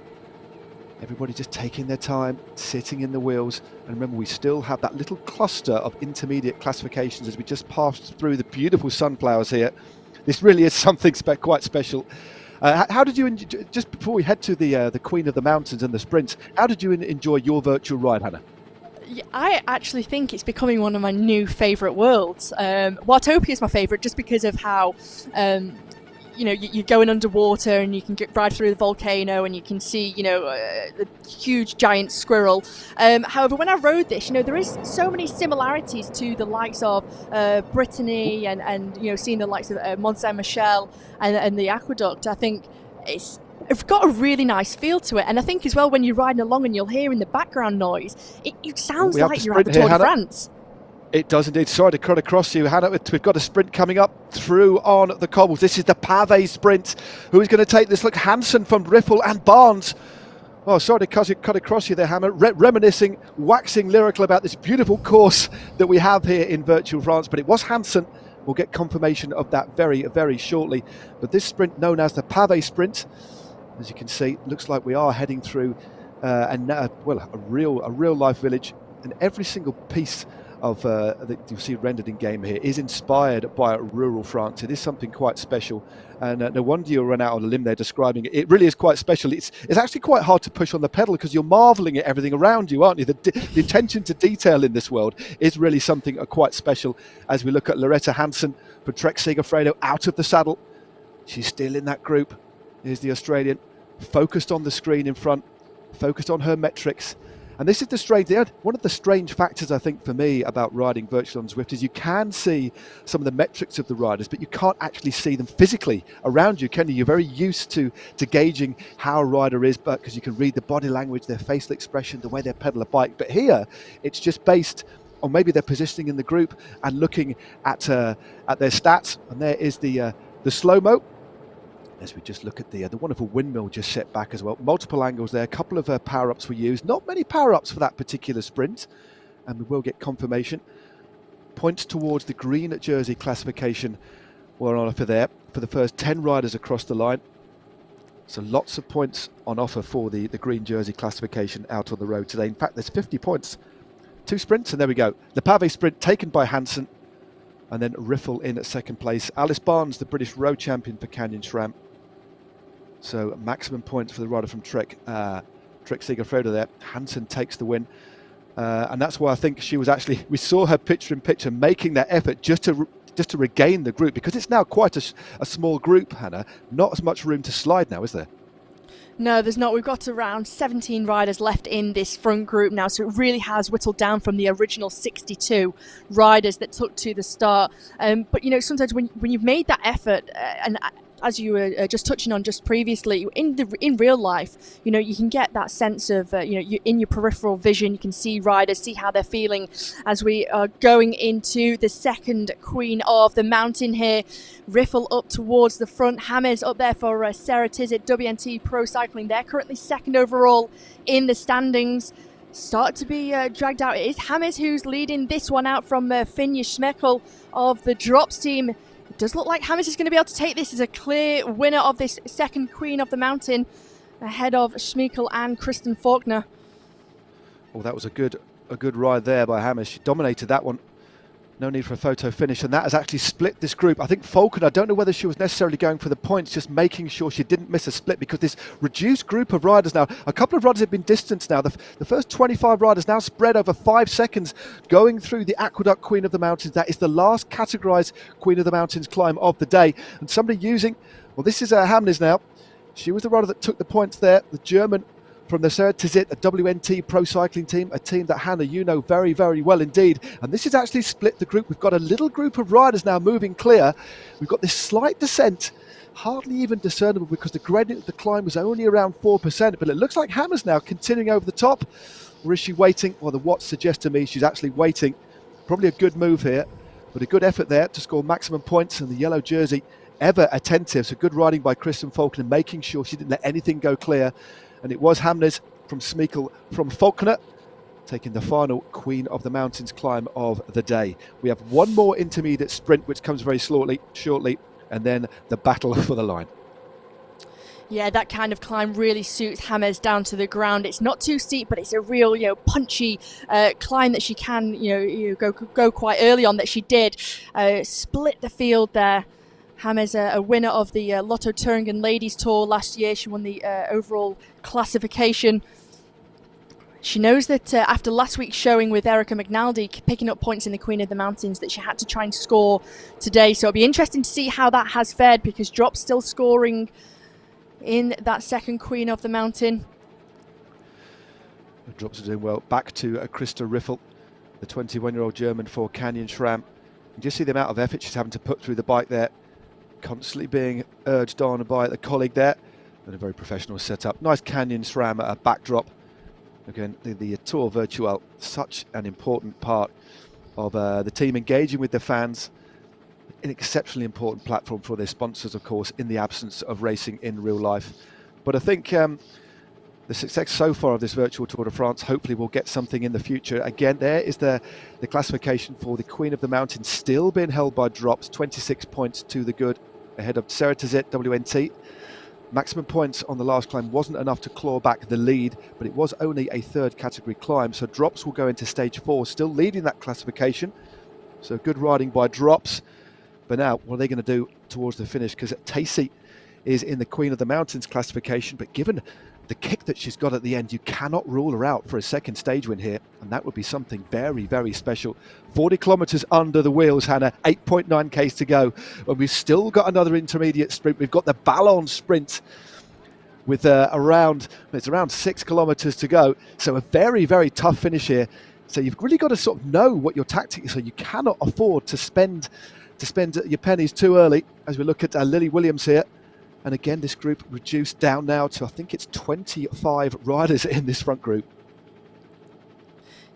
Everybody just taking their time, sitting in the wheels. And remember, we still have that little cluster of intermediate classifications as we just passed through the beautiful sunflowers here. This really is something quite special. How did you, just before we head to the Queen of the Mountains and the sprints, how did you enjoy your virtual ride, Hannah? I actually think it's becoming one of my new favourite worlds. Watopia is my favourite just because of how, you're going underwater and you can ride through the volcano and you can see, the huge giant squirrel. However, when I rode this, there is so many similarities to the likes of Brittany and seeing the likes of Mont Saint Michel and the aqueduct. I think it's got a really nice feel to it, and I think as well when you're riding along and you'll hear in the background noise, it sounds like you're at the Tour de France. It does indeed. Sorry to cut across you, Hannah. We've got a sprint coming up through on the cobbles. This is the pavé sprint. Who is going to take this? Look, Hansen from Riffle and Barnes. Oh, sorry to cut across you there, Hannah. Reminiscing, waxing lyrical about this beautiful course that we have here in virtual France, but it was Hansen. We'll get confirmation of that very, very shortly. But this sprint, known as the pavé sprint, as you can see, looks like we are heading through a real life village, and every single piece of that you see rendered in game here is inspired by rural France. It is something quite special, and no wonder you'll run out on a limb there describing it. It really is quite special. It's actually quite hard to push on the pedal because you're marvelling at everything around you, aren't you? The attention to detail in this world is really something quite special. As we look at Loretta Hansen for Trek Segafredo out of the saddle, she's still in that group. Here's the Australian, focused on the screen in front, focused on her metrics. And this is one of the strange factors, I think, for me about riding virtual on Zwift is you can see some of the metrics of the riders, but you can't actually see them physically around you, can you? You're very used to gauging how a rider is, but because you can read the body language, their facial expression, the way they pedal a bike. But here, it's just based on maybe their positioning in the group and looking at their stats. And there is the slow-mo. As we just look at the wonderful windmill just set back as well. Multiple angles there, a couple of power-ups were used. Not many power-ups for that particular sprint, and we will get confirmation. Points towards the green jersey classification were on offer there for the first 10 riders across the line. So lots of points on offer for the green jersey classification out on the road today. In fact, there's 50 points. 2 sprints, and there we go. The pavé sprint taken by Hansen, and then Riffle in at second place. Alice Barnes, the British road champion for Canyon SRAM. So maximum points for the rider from Trek Segafredo there. Hansen takes the win. And that's why I think she was we saw her picture-in-picture making that effort just to regain the group, because it's now quite a small group, Hannah. Not as much room to slide now, is there? No, there's not. We've got around 17 riders left in this front group now, so it really has whittled down from the original 62 riders that took to the start. But sometimes when you've made that effort, and as you were just touching on just previously, in real life, you can get that sense of, you in your peripheral vision, you can see riders, see how they're feeling as we are going into the second Queen of the Mountain here. Riffle up towards the front, Hammers up there for Sarah Tizet, WNT Pro Cycling. They're currently second overall in the standings. Start to be dragged out. It is Hammers who's leading this one out from Finja Schmeckel of the Drops team. It does look like Hammers is going to be able to take this as a clear winner of this second Queen of the Mountain, ahead of Schmeichel and Kristen Faulkner. Well, that was a good ride there by Hammers. She dominated that one. No need for a photo finish, and that has actually split this group. I think Faulkner, I don't know whether she was necessarily going for the points, just making sure she didn't miss a split, because this reduced group of riders now, a couple of riders have been distanced now. The first 25 riders now spread over 5 seconds going through the Aqueduct Queen of the Mountains. That is the last categorised Queen of the Mountains climb of the day. And somebody this is Hamnes now. She was the rider that took the points there, the German from the Sarah Tizet, a WNT Pro Cycling team, a team that, Hannah, you know very, very well indeed. And this has actually split the group. We've got a little group of riders now moving clear. We've got this slight descent, hardly even discernible because the gradient of the climb was only around 4%. But it looks like Hammers now continuing over the top. Or is she waiting? Well, the watch suggests to me she's actually waiting. Probably a good move here, but a good effort there to score maximum points. And the yellow jersey, ever attentive. So good riding by Kristen Faulkner, making sure she didn't let anything go clear. And it was Hamnes from Schmeichel from Faulkner taking the final Queen of the Mountains climb of the day. We have one more intermediate sprint which comes very shortly, and then the battle for the line. Yeah, that kind of climb really suits Hammers down to the ground. It's not too steep, but it's a real, punchy climb that she can, go quite early on. That she did split the field there. Hammers, a winner of the Lotto Thüringen Ladies Tour last year. She won the overall classification. She knows that after last week's showing with Erica McNaldy picking up points in the Queen of the Mountains, that she had to try and score today. So it'll be interesting to see how that has fared, because Drop's still scoring in that second Queen of the Mountain. The Drops are doing well. Back to Christa Riffel, the 21-year-old German for Canyon SRAM. You just see the amount of effort she's having to put through the bike there, constantly being urged on by the colleague there, and a very professional setup. Nice Canyon SRAM backdrop. Again, the Tour Virtual, such an important part of the team engaging with the fans. An exceptionally important platform for their sponsors, of course, in the absence of racing in real life. But I think the success so far of this virtual Tour de France, hopefully we'll get something in the future. Again, there is the classification for the Queen of the Mountain, still being held by Drops, 26 points to the good, ahead of Ceratizet WNT. Maximum points on the last climb wasn't enough to claw back the lead, but it was only a third category climb, so Drops will go into stage 4, still leading that classification. So good riding by Drops. But now, what are they going to do towards the finish? Because Tacey is in the Queen of the Mountains classification, but given the kick that she's got at the end, you cannot rule her out for a second stage win here, and that would be something very, very special. 40 kilometres under the wheels, Hannah, 8.9 k's to go, and we've still got another intermediate sprint. We've got the Ballon sprint with around 6 kilometres to go, so a very, very tough finish here. So you've really got to sort of know what your tactic is, so you cannot afford to spend your pennies too early, as we look at Lily Williams here. And again, this group reduced down now to, I think it's 25 riders in this front group.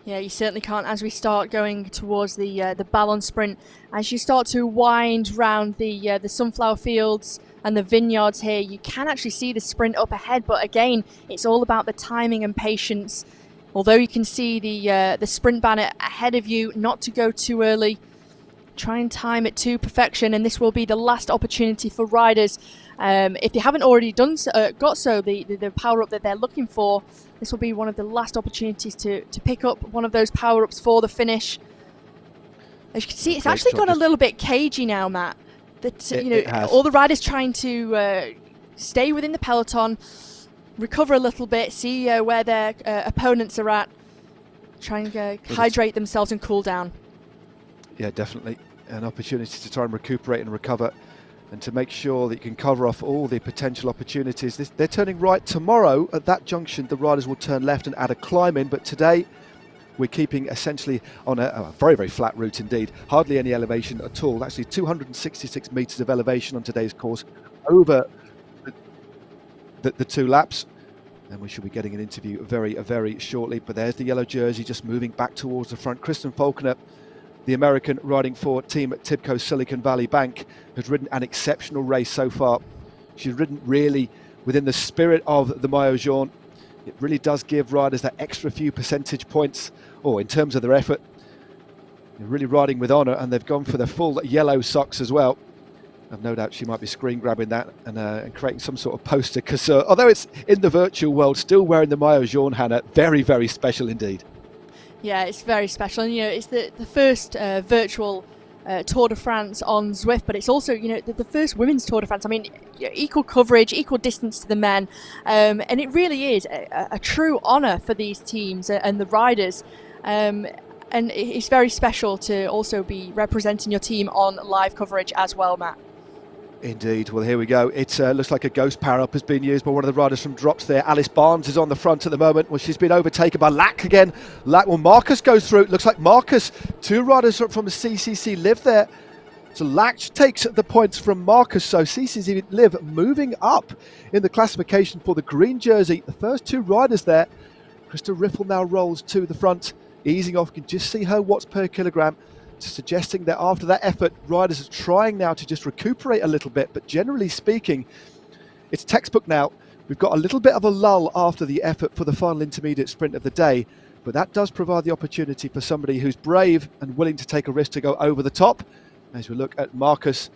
Yeah, you certainly can't. As we start going towards the Ballon sprint, as you start to wind round the sunflower fields and the vineyards here, you can actually see the sprint up ahead. But again, it's all about the timing and patience. Although you can see the sprint banner ahead of you, not to go too early. Try and time it to perfection, and this will be the last opportunity for riders. If they haven't already got the power up that they're looking for, this will be one of the last opportunities to pick up one of those power ups for the finish. As you can see, it's actually got a little bit cagey now, Matt. That all the riders trying to stay within the peloton, recover a little bit, see where their opponents are at, try and hydrate themselves and cool down. Yeah, definitely an opportunity to try and recuperate and recover, and to make sure that you can cover off all the potential opportunities. They're turning right. Tomorrow at that junction, the riders will turn left and add a climb in, but today we're keeping essentially on a very, very flat route indeed. Hardly any elevation at all. Actually 266 metres of elevation on today's course over the 2 laps. And we should be getting an interview very, very shortly. But there's the yellow jersey just moving back towards the front. Kristen Faulkner, the American riding for Team Tibco Silicon Valley Bank, has ridden an exceptional race so far. She's ridden really within the spirit of the Maillot Jaune. It really does give riders that extra few percentage points, or in terms of their effort. They're really riding with honour, and they've gone for the full yellow socks as well. I've no doubt she might be screen grabbing that and creating some sort of poster, because although it's in the virtual world, still wearing the Maillot Jaune, Hannah, very, very special indeed. Yeah, it's very special, and it's the first virtual Tour de France on Zwift, but it's also the first women's Tour de France. I mean, equal coverage, equal distance to the men, and it really is a true honour for these teams and the riders. And it's very special to also be representing your team on live coverage as well, Matt. Indeed. Well, here we go. It looks like a ghost power-up has been used by one of the riders from Drops there. Alice Barnes is on the front at the moment. Well, she's been overtaken by Lack again. Marcus goes through. It looks like Marcus, 2 riders from the CCC Live there. So Lack takes the points from Marcus. So CCC Live moving up in the classification for the green jersey. The first 2 riders there. Krista Riffel now rolls to the front, easing off. You can just see her watts per kilogram, suggesting that after that effort, riders are trying now to just recuperate a little bit. But generally speaking, it's textbook now. We've got a little bit of a lull after the effort for the final intermediate sprint of the day, but that does provide the opportunity for somebody who's brave and willing to take a risk to go over the top. As we look at Marcus,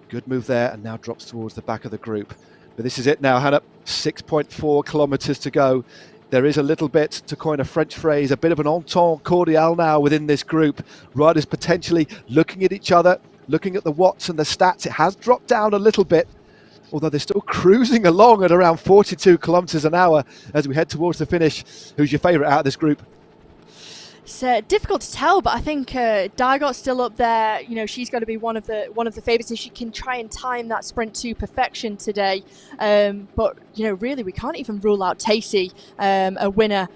good move there, and now drops towards the back of the group. But this is it now, Hannah. 6.4 kilometres to go. There is a little bit, to coin a French phrase, a bit of an entente cordiale now within this group. Riders potentially looking at each other, looking at the watts and the stats. It has dropped down a little bit, although they're still cruising along at around 42 kilometres an hour as we head towards the finish. Who's your favourite out of this group? It's difficult to tell, but I think Dygot's still up there. You know, she's going to be one of the favourites if she can try and time that sprint to perfection today. But you know, really, we can't even rule out Tacey, a winner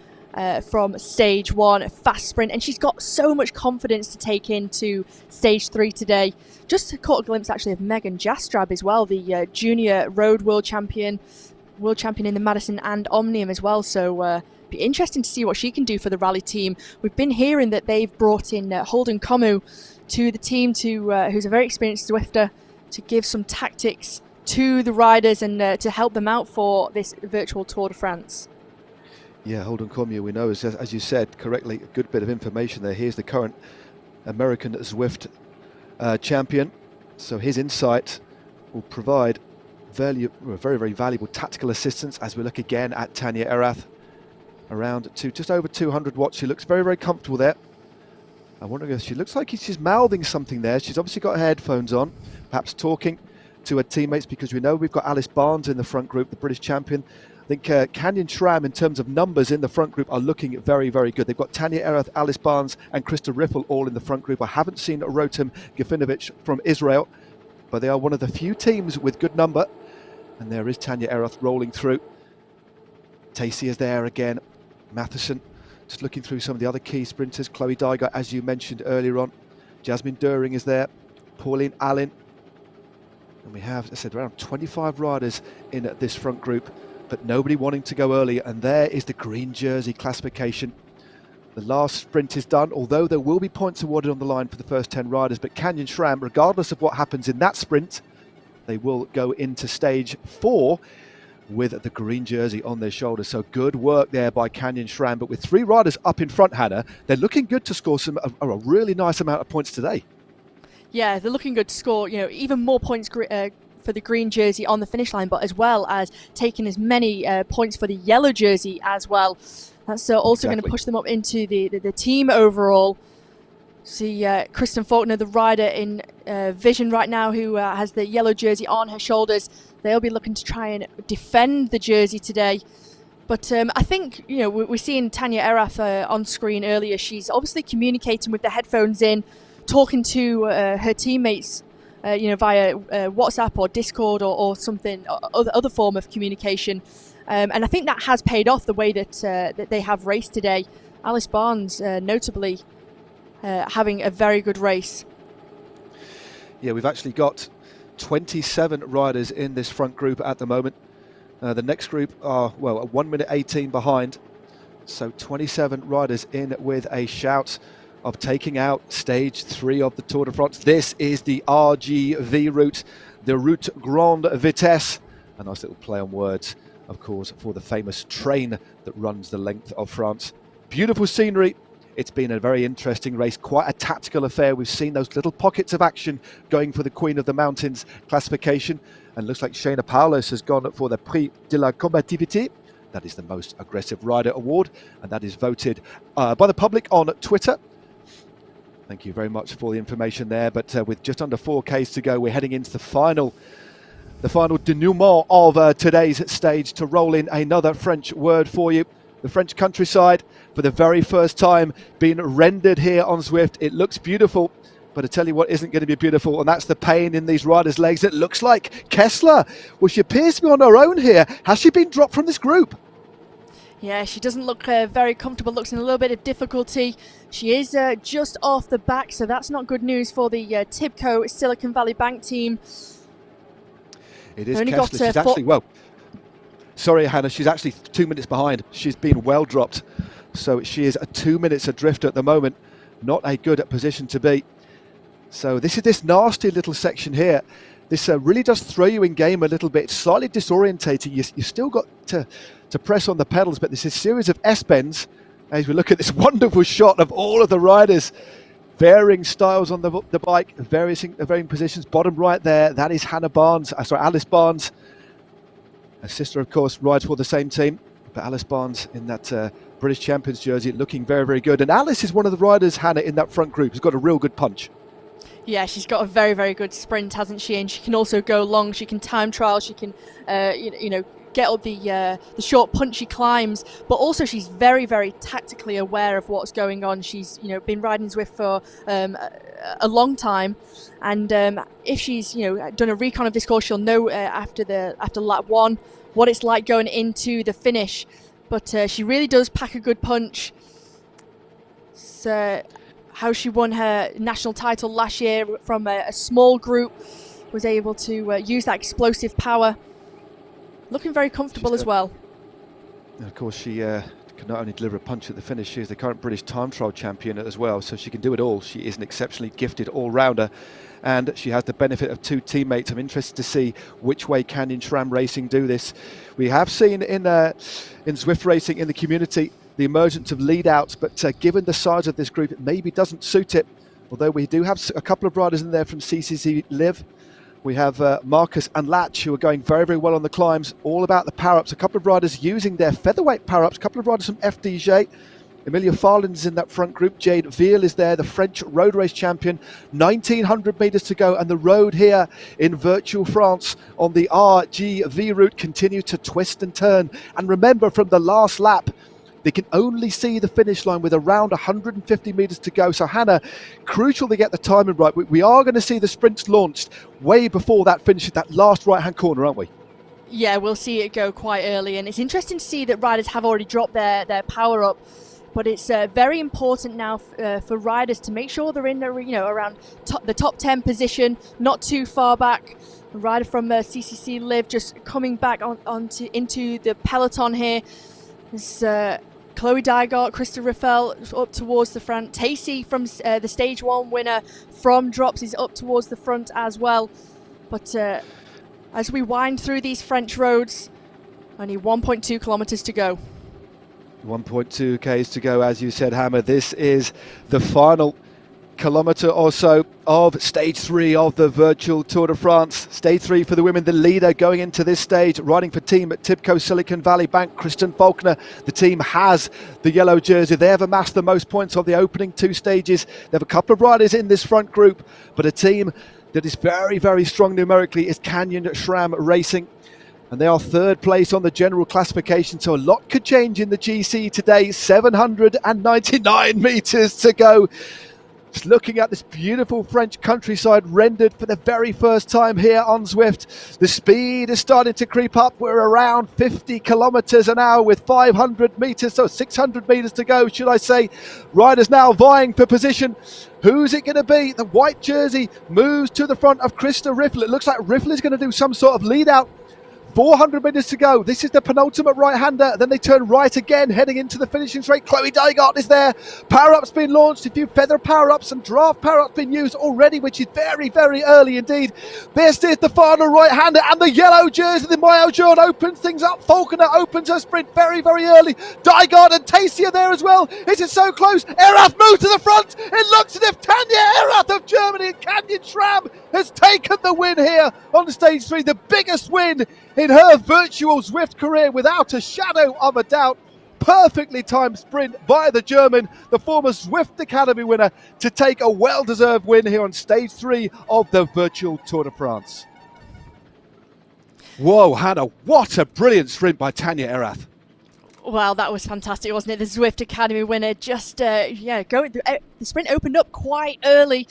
from stage 1 fast sprint, and she's got so much confidence to take into stage 3 today. Just caught a glimpse actually of Megan Jastrab as well, the junior road world champion in the Madison and Omnium as well. So. Be interesting to see what she can do for the rally team. We've been hearing that they've brought in Holden Comu to the team, who's a very experienced Zwifter, to give some tactics to the riders and to help them out for this virtual Tour de France. Yeah, Holden Comu, we know, as you said correctly, a good bit of information there. Here's the current American Zwift champion. So his insight will provide very, very valuable tactical assistance as we look again at Tanja Erath. Around to just over 200 watts. She looks very, very comfortable there. I'm wondering if she looks like she's mouthing something there. She's obviously got her headphones on, perhaps talking to her teammates, because we know we've got Alice Barnes in the front group, the British champion. I think Canyon Schramm, in terms of numbers in the front group, are looking very, very good. They've got Tanja Erath, Alice Barnes and Krista Riffel all in the front group. I haven't seen Rotem Gafinovic from Israel, but they are one of the few teams with good number. And there is Tanja Erath rolling through. Tacey is there again. Matheson, just looking through some of the other key sprinters. Chloe Dyger, as you mentioned earlier on. Jasmine Doering is there. Pauline Allen. And we have, as I said, around 25 riders in this front group, but nobody wanting to go early. And there is the green jersey classification. The last sprint is done, although there will be points awarded on the line for the first 10 riders. But Canyon Schramm, regardless of what happens in that sprint, they will go into stage 4 with the green jersey on their shoulders. So good work there by Canyon Schramm. But with 3 riders up in front, Hannah, they're looking good to score a really nice amount of points today. Yeah, they're looking good to score, you know, even more points for the green jersey on the finish line, but as well as taking as many points for the yellow jersey as well. That's also going to push them up into the team overall. See Kristen Faulkner, the rider in Vision right now, who has the yellow jersey on her shoulders. They'll be looking to try and defend the jersey today. But I think, you know, we're seeing Tanja Erath on screen earlier. She's obviously communicating with the headphones in, talking to her teammates, you know, via WhatsApp or Discord or something, other form of communication. And I think that has paid off the way that they have raced today. Alice Barnes, notably, having a very good race. Yeah, we've actually got 27 riders in this front group at the moment. The next group are, well, 1 minute 18 behind. So 27 riders in with a shout of taking out stage 3 of the Tour de France. This is the RGV route, the Route Grande Vitesse. A nice little play on words, of course, for the famous train that runs the length of France. Beautiful scenery. It's been a very interesting race, quite a tactical affair. We've seen those little pockets of action going for the Queen of the Mountains classification. And looks like Shayna Paulos has gone for the Prix de la Combativité. That is the most aggressive rider award, and that is voted by the public on Twitter. Thank you very much for the information there. But with just under 4Ks to go, we're heading into the final denouement of today's stage to roll in another French word for you. The French countryside, for the very first time, being rendered here on Zwift. It looks beautiful, but I tell you what isn't going to be beautiful, and that's the pain in these riders' legs. It looks like Kessler, well, she appears to be on her own here. Has she been dropped from this group? Yeah, she doesn't look very comfortable, looks in a little bit of difficulty. She is just off the back, so that's not good news for the Tibco Silicon Valley Bank team. It is Kessler. She's actually, well, sorry, Hannah, she's actually 2 minutes behind. She's been well dropped. So she is 2 minutes adrift at the moment. Not a good position to be. So this is this nasty little section here. This really does throw you in game a little bit. It's slightly disorientating. You still got to press on the pedals, but this is a series of S-bends as we look at this wonderful shot of all of the riders. Varying styles on the bike, varying positions. Bottom right there, that is Alice Barnes. Her sister, of course, rides for the same team, but Alice Barnes in that British Champions jersey looking very, very good. And Alice is one of the riders, Hannah, in that front group who's got a real good punch. Yeah, she's got a very, very good sprint, hasn't she? And she can also go long. She can time trial. She can, get up the short, punchy climbs. But also, she's very, very tactically aware of what's going on. She's, been riding Zwift for a long time, and if she's, done a recon of this course, she'll know after lap one what it's like going into the finish. But she really does pack a good punch. So, how she won her national title last year from a small group, was able to use that explosive power. Looking very comfortable as well. And of course, she can not only deliver a punch at the finish, she is the current British time trial champion as well, so she can do it all. She is an exceptionally gifted all-rounder, and she has the benefit of two teammates. I'm interested to see which way Canyon SRAM Racing do this. We have seen in Zwift racing in the community the emergence of lead-outs, but given the size of this group, it maybe doesn't suit it. Although we do have a couple of riders in there from CCC Live. We have Marcus and Latch, who are going very, very well on the climbs, all about the power-ups. A couple of riders using their featherweight power-ups, a couple of riders from FDJ. Emilia Farland is in that front group. Jade Veal is there, the French road race champion. 1,900 metres to go, and the road here in virtual France on the RGV route continues to twist and turn. And remember, from the last lap, they can only see the finish line with around 150 metres to go. So, Hannah, crucial to get the timing right. We are going to see the sprints launched way before that finish at that last right-hand corner, aren't we? Yeah, we'll see it go quite early. And it's interesting to see that riders have already dropped their power up. But it's very important now for riders to make sure they're in around the top 10 position, not too far back. A rider from CCC Live just coming back into the peloton here. There's Chloe Dygart, Krista Raffel up towards the front. Tacey from the Stage 1 winner from Drops is up towards the front as well. But as we wind through these French roads, only 1.2 kilometres to go. 1.2 Ks to go, as you said, Hammer. This is the final kilometre or so of stage 3 of the virtual Tour de France. Stage 3 for the women, the leader going into this stage, riding for team at Tibco Silicon Valley Bank, Kristen Faulkner. The team has the yellow jersey. They have amassed the most points of the opening 2 stages. They have a couple of riders in this front group, but a team that is very, very strong numerically is Canyon SRAM Racing. And they are 3rd place on the general classification, so a lot could change in the GC today. 799 metres to go. Just looking at this beautiful French countryside rendered for the very first time here on Zwift. The speed is starting to creep up. We're around 50 kilometres an hour with 500 metres, so 600 metres to go, should I say. Riders now vying for position. Who's it going to be? The white jersey moves to the front of Krista Riffle. It looks like Riffle is going to do some sort of lead out. 400 metres to go. This is the penultimate right-hander. Then they turn right again, heading into the finishing straight. Chloe Dygart is there. Power-ups been launched. A few feather power-ups and draft power-ups been used already, which is very, very early indeed. This is the final right-hander, and the yellow jersey, the Maillot Jaune, opens things up. Faulkner opens her sprint very, very early. Dygart and Tacey are there as well. This is so close. Erath moved to the front. It looks as if Tanya Erath of Germany and Canyon SRAM has taken the win here on stage 3. The biggest win in her virtual Zwift career, without a shadow of a doubt. Perfectly timed sprint by the German, the former Zwift Academy winner, to take a well-deserved win here on stage 3 of the virtual Tour de France. Whoa, Hannah, what a brilliant sprint by Tanya Erath. Well, that was fantastic, wasn't it? The Zwift Academy winner just, the sprint opened up quite early.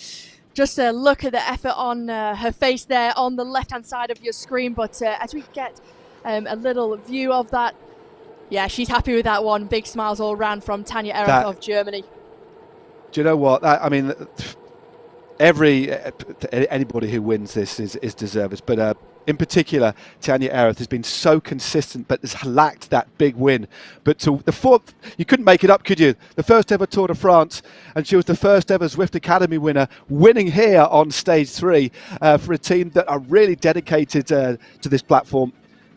Just look at the effort on her face there on the left-hand side of your screen. But as we get a little view of that, yeah, she's happy with that one. Big smiles all around from Tanya Erath of Germany. Do you know what? I mean, anybody who wins this is deserved. But in particular, Tanya Erath has been so consistent, but has lacked that big win. But to the fourth, you couldn't make it up, could you? The first ever Tour de France, and she was the first ever Zwift Academy winner, winning here on stage 3 for a team that are really dedicated to this platform.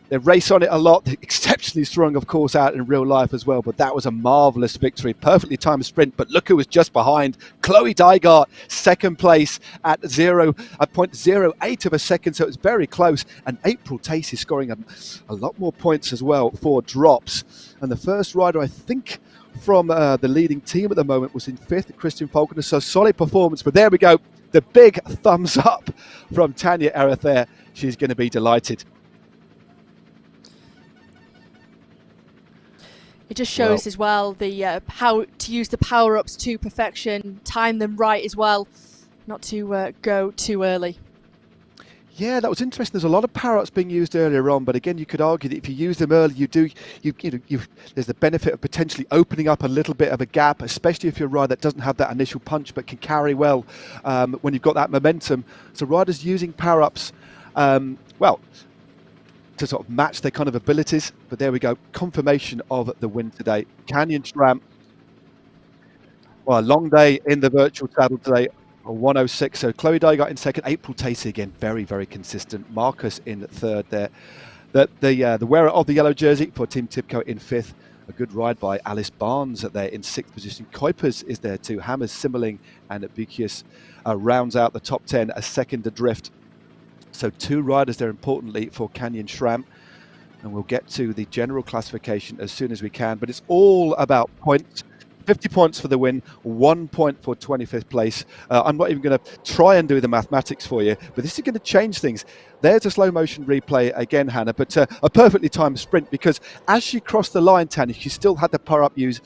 They race on it a lot. They're exceptionally strong, of course, out in real life as well. But that was a marvellous victory. Perfectly timed sprint. But look who was just behind. Chloe Dygart, second place at 0.08 of a second. So it's very close. And April Tace is scoring a lot more points as well for drops. And the first rider, I think, from the leading team at the moment was in fifth, Christian Falconer. So solid performance. But there we go. The big thumbs up from Tanya Ereth there. She's going to be delighted. It just shows as well the how to use the power-ups to perfection, time them right as well, not to go too early. Yeah, that was interesting. There's a lot of power-ups being used earlier on, but again, you could argue that if you use them early, there's the benefit of potentially opening up a little bit of a gap, especially if you're a rider that doesn't have that initial punch but can carry well when you've got that momentum. So riders using power-ups, to sort of match their kind of abilities. But there we go, confirmation of the win today. Canyon SRAM, well, a long day in the virtual saddle today, a 106. So Chloe Dygart in second, April Tacey again, very, very consistent. Marcus in third there. The wearer of the yellow jersey for Team Tibco in fifth. A good ride by Alice Barnes there in sixth position. Kuipers is there too. Hammers, Simmerling and Bukius rounds out the top 10, a second adrift. So two riders there importantly for Canyon SRAM, and we'll get to the general classification as soon as we can, but it's all about points. 50 points for the win, 1 point for 25th place. I'm not even going to try and do the mathematics for you, but this is going to change things. There's a slow motion replay again, Hannah, but a perfectly timed sprint, because as she crossed the line, Tanya, she still had the power up use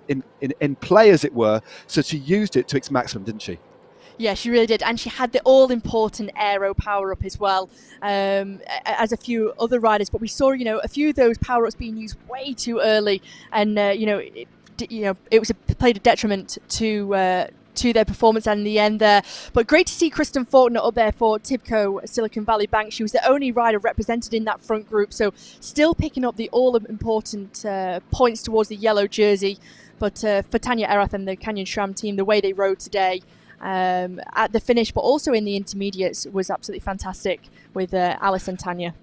in play, as it were, so she used it to its maximum, didn't she? Yeah, she really did, and she had the all-important aero power-up as well, as a few other riders. But we saw, a few of those power-ups being used way too early, and it played a detriment to their performance and in the end there. But great to see Kristen Faulkner up there for Tibco Silicon Valley Bank. She was the only rider represented in that front group, so still picking up the all-important points towards the yellow jersey. But for Tanya Ereth and the Canyon SRAM team, the way they rode today, at the finish, but also in the intermediates, was absolutely fantastic with Alice and Tanya.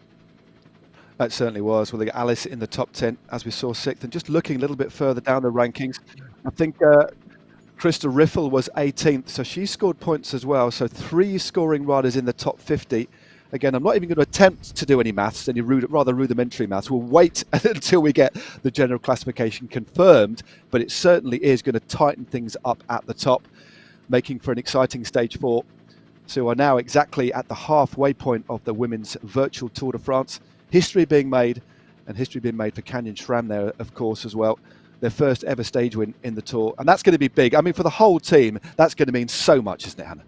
That certainly was. Well, they got Alice in the top 10, as we saw, sixth. And just looking a little bit further down the rankings, I think Krista Riffle was 18th, so she scored points as well. So three scoring riders in the top 50. Again, I'm not even going to attempt to do any maths, any rather rudimentary maths. We'll wait until we get the general classification confirmed, but it certainly is going to tighten things up at the top, making for an exciting stage 4. So we're now exactly at the halfway point of the women's virtual Tour de France. History being made, and history being made for Canyon SRAM there, of course, as well. Their first ever stage win in the Tour. And that's going to be big. I mean, for the whole team, that's going to mean so much, isn't it, Hannah?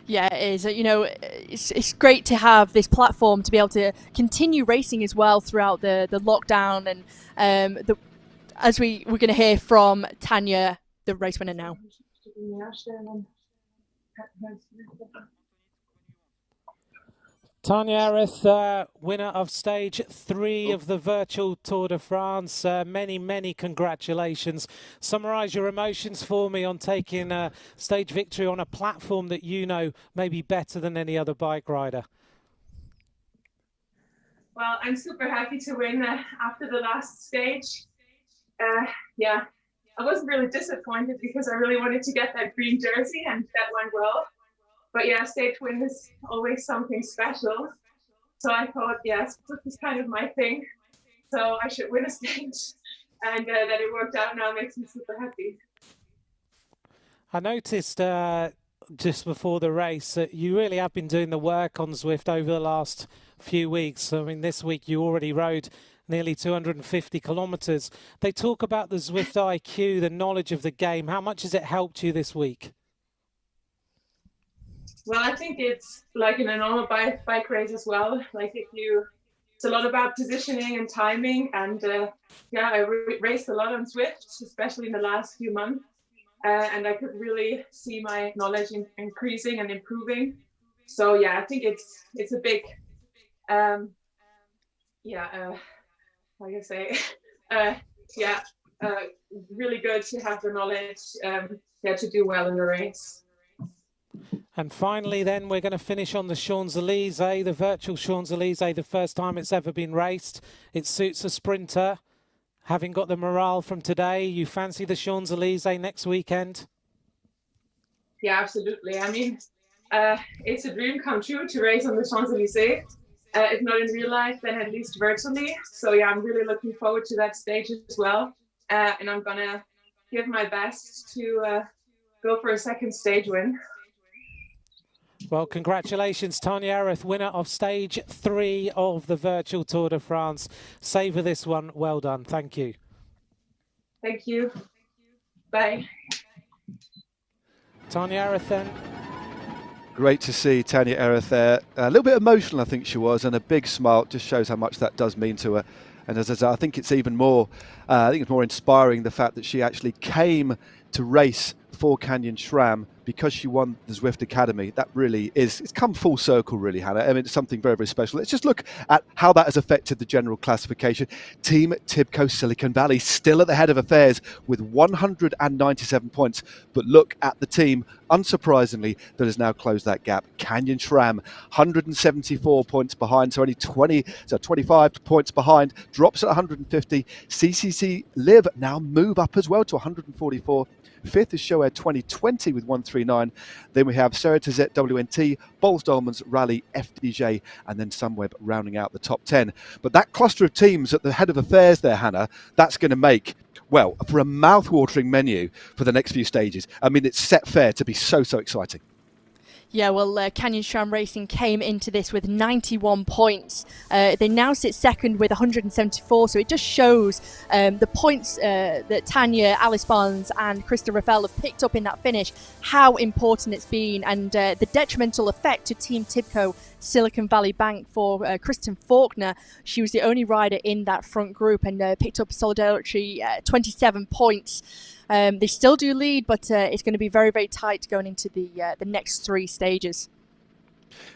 Yeah, it is. It's great to have this platform to be able to continue racing as well throughout the lockdown. And as we're going to hear from Tanya, the race winner now. Tanya Ereth, winner of stage 3 of the virtual Tour de France. Many congratulations. Summarise your emotions for me on taking a stage victory on a platform that you know may be better than any other bike rider. Well, I'm super happy to win after the last stage. Yeah, I wasn't really disappointed because I really wanted to get that green jersey, and that went well. But yeah, stage win is always something special. So I thought, yes, this is kind of my thing. So I should win a stage. And that it worked out now makes me super happy. I noticed just before the race that you really have been doing the work on Zwift over the last few weeks. I mean, this week you already rode nearly 250 kilometres. They talk about the Zwift IQ, the knowledge of the game. How much has it helped you this week? Well, I think it's like in a normal bike race as well. Like it's a lot about positioning and timing. And yeah, I raced a lot on Zwift, especially in the last few months. And I could really see my knowledge increasing and improving. So yeah, I think it's a big, like I say, really good to have the knowledge, to do well in the race. And finally then, we're going to finish on the Champs-Élysées, the virtual Champs-Élysées, the first time it's ever been raced. It suits a sprinter. Having got the morale from today, you fancy the Champs-Élysées next weekend? Yeah, absolutely. I mean, it's a dream come true to race on the Champs-Élysées. If not in real life, then at least virtually. So yeah, I'm really looking forward to that stage as well. And I'm going to give my best to go for a second stage win. Well, congratulations, Tanya Areth, winner of stage 3 of the virtual Tour de France. Savour this one. Well done. Thank you. Thank you. Bye. Tanya Areth then. Great to see Tanya Areth there. A little bit emotional, I think she was, and a big smile. Just shows how much that does mean to her. And as I think it's even more, I think it's more inspiring the fact that she actually came to race for Canyon SRAM because she won the Zwift Academy. That really is, it's come full circle really, Hannah. I mean, it's something very, very special. Let's just look at how that has affected the general classification. Team Tibco Silicon Valley still at the head of affairs with 197 points. But look at the team, unsurprisingly, that has now closed that gap. Canyon SRAM, 174 points behind, so only 25 points behind, drops at 150. CCC Live now move up as well to 144. Fifth is Shoair 2020 with 139. Then we have Ceratizet WNT, Bols Dolmans, Rally, FDJ, and then Sunweb rounding out the top 10. But that cluster of teams at the head of affairs there, Hannah, that's going to make, well, for a mouth-watering menu for the next few stages. I mean, it's set fair to be so, so exciting. Yeah, well, Canyon SRAM Racing came into this with 91 points. They now sit second with 174, so it just shows the points that Tanya, Alice Barnes and Krista Raffel have picked up in that finish, how important it's been, and the detrimental effect to Team Tibco Silicon Valley Bank for Kristen Faulkner. She was the only rider in that front group and picked up solidarity 27 points. They still do lead, but it's going to be very, very tight going into the next 3 stages.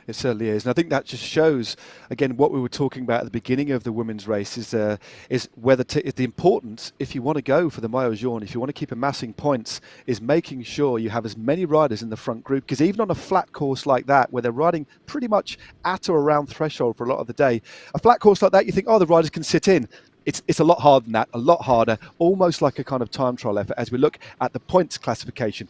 It certainly is, and I think that just shows again what we were talking about at the beginning of the women's race is whether the importance, if you want to go for the Maillot Jaune, if you want to keep amassing points, is making sure you have as many riders in the front group, because even on a flat course like that, where they're riding pretty much at or around threshold for a lot of the day, a flat course like that, you think, oh, the riders can sit in. It's a lot harder than that, a lot harder, almost like a kind of time trial effort as we look at the points classification.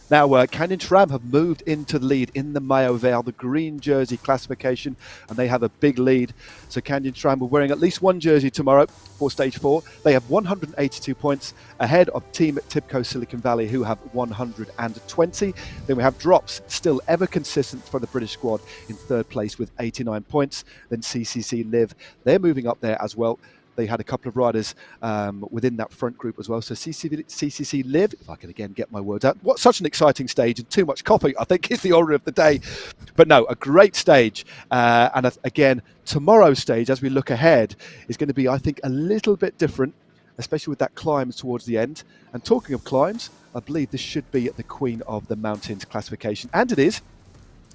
Now, Canyon SRAM have moved into the lead in the Maillot Vert, the green jersey classification, and they have a big lead. So Canyon SRAM are wearing at least one jersey tomorrow for stage 4. They have 182 points ahead of Team Tibco Silicon Valley, who have 120. Then we have Drops, still ever consistent for the British squad, in third place with 89 points. Then CCC Live, they're moving up there as well. They had a couple of riders within that front group as well. So CCC Live, if I can again get my words out. What such an exciting stage, and too much coffee, I think, is the order of the day. But no, a great stage. And again, tomorrow's stage, as we look ahead, is going to be, I think, a little bit different, especially with that climbs towards the end. And talking of climbs, I believe this should be the Queen of the Mountains classification. And it is.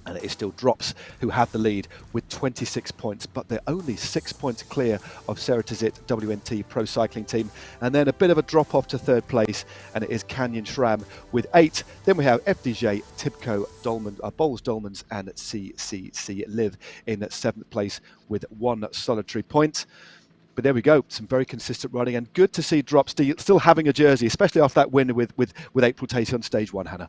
And it is still Drops who have the lead with 26 points, but they're only 6 points clear of Ceratizet WNT Pro Cycling Team. And then a bit of a drop off to third place, and it is Canyon SRAM with 8. Then we have FDJ, Tibco, Bols Dolmans, and CCC Live in 7th place with 1 solitary point. But there we go, some very consistent riding, and good to see Drops still having a jersey, especially after that win with April Tacey on stage 1, Hannah.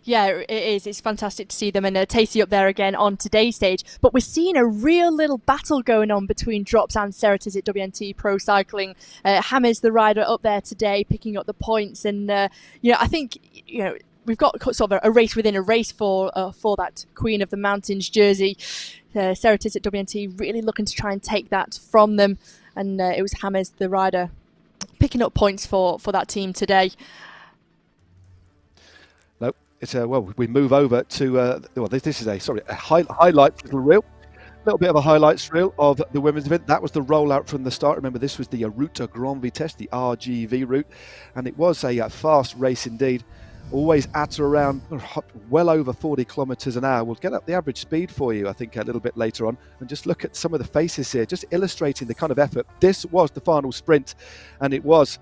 Yeah, it is. It's fantastic to see them, and Tacey up there again on today's stage. But we're seeing a real little battle going on between Drops and Ceratizet WNT Pro Cycling. Hammer's the rider up there today, picking up the points, and I think we've got sort of a race within a race for that Queen of the Mountains jersey. Ceratizet WNT really looking to try and take that from them, and it was Hammer's the rider picking up points for that team today. It's we move over to this is a highlight little reel, a little bit of a highlights reel of the women's event. That was the rollout from the start. Remember, this was the Route Grand Vitesse, the RGV route, and it was a fast race indeed. Always at or around well over 40 kilometers an hour. We'll get up the average speed for you, I think, a little bit later on, and just look at some of the faces here, just illustrating the kind of effort. This was the final sprint, and it was,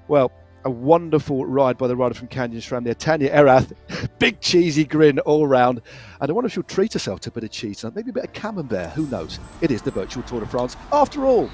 well, a wonderful ride by the rider from Canyon SRAM there, Tanya Erath. Big cheesy grin all round. And I wonder if she'll treat herself to a bit of cheese tonight, maybe a bit of camembert, who knows. It is the virtual Tour de France after all.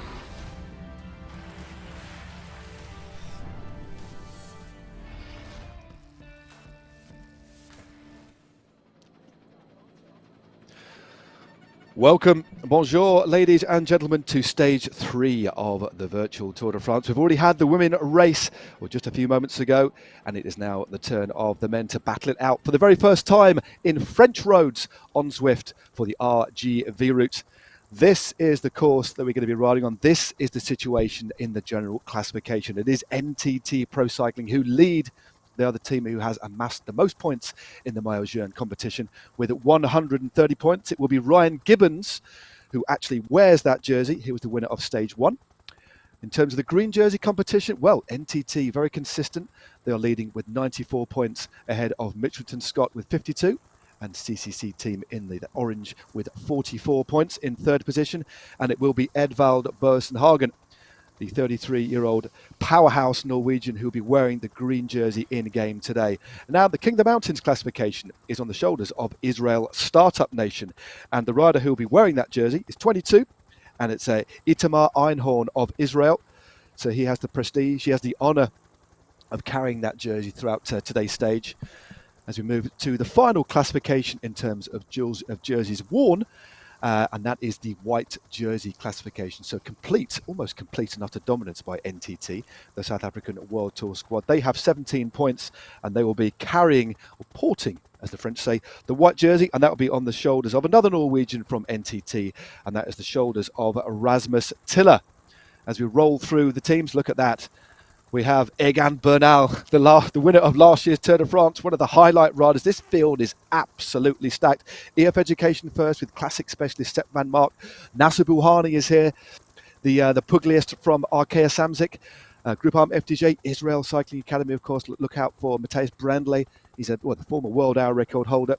Welcome, bonjour, ladies and gentlemen, to stage 3 of the virtual Tour de France. We've already had the women race just a few moments ago, and it is now the turn of the men to battle it out for the very first time in French roads on Zwift for the RGV route. This is the course that we're going to be riding on. This is the situation in the general classification. It is NTT Pro Cycling who lead. They are the team who has amassed the most points in the Maillot Jaune competition with 130 points. It will be Ryan Gibbons who actually wears that jersey. He was the winner of stage 1. In terms of the green jersey competition, well, NTT very consistent. They are leading with 94 points ahead of Mitchelton Scott with 52. And CCC team in the orange with 44 points in third position. And it will be Edvald Børsenhagen, the 33-year-old powerhouse Norwegian who will be wearing the green jersey in game today. Now the King of the Mountains classification is on the shoulders of Israel Startup Nation, and the rider who will be wearing that jersey is 22, and it's Itamar Einhorn of Israel. So he has the prestige, he has the honor of carrying that jersey throughout today's stage. As we move to the final classification in terms of jerseys worn, and that is the white jersey classification. So complete, almost complete and utter dominance by NTT, the South African World Tour squad. They have 17 points and they will be carrying, or porting, as the French say, the white jersey, and that will be on the shoulders of another Norwegian from NTT, and that is the shoulders of Rasmus Tiller. As we roll through the teams, look at that. We have Egan Bernal, the winner of last year's Tour de France, one of the highlight riders. This field is absolutely stacked. EF Education first with classic specialist Stepman Mark. Nasser Bouhani is here, the Pugliest from Arkea Samsic. Groupama FDJ, Israel Cycling Academy, of course. Look out for Matthias Brandley. He's the former world hour record holder.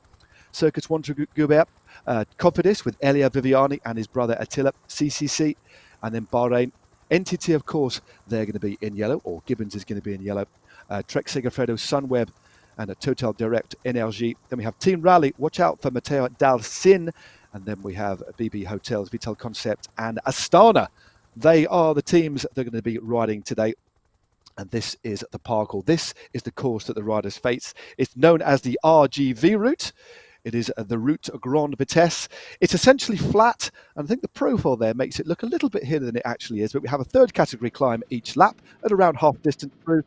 Circus Wanter Gubert, Cofidis with Elia Viviani and his brother Attila. CCC, and then Bahrain. NTT, of course, they're going to be in yellow, or Gibbons is going to be in yellow. Trek Segafredo, Sunweb, and a Total Direct Energy. Then we have Team Rally. Watch out for Matteo Dalcin. And then we have BB Hotels, Vital Concept, and Astana. They are the teams that are going to be riding today. And this is the parcours. This is the course that the riders face. It's known as the RGV route. It is the Route Grande Vitesse. It's essentially flat, and I think the profile there makes it look a little bit hidden than it actually is, but we have a third category climb each lap at around half distance through,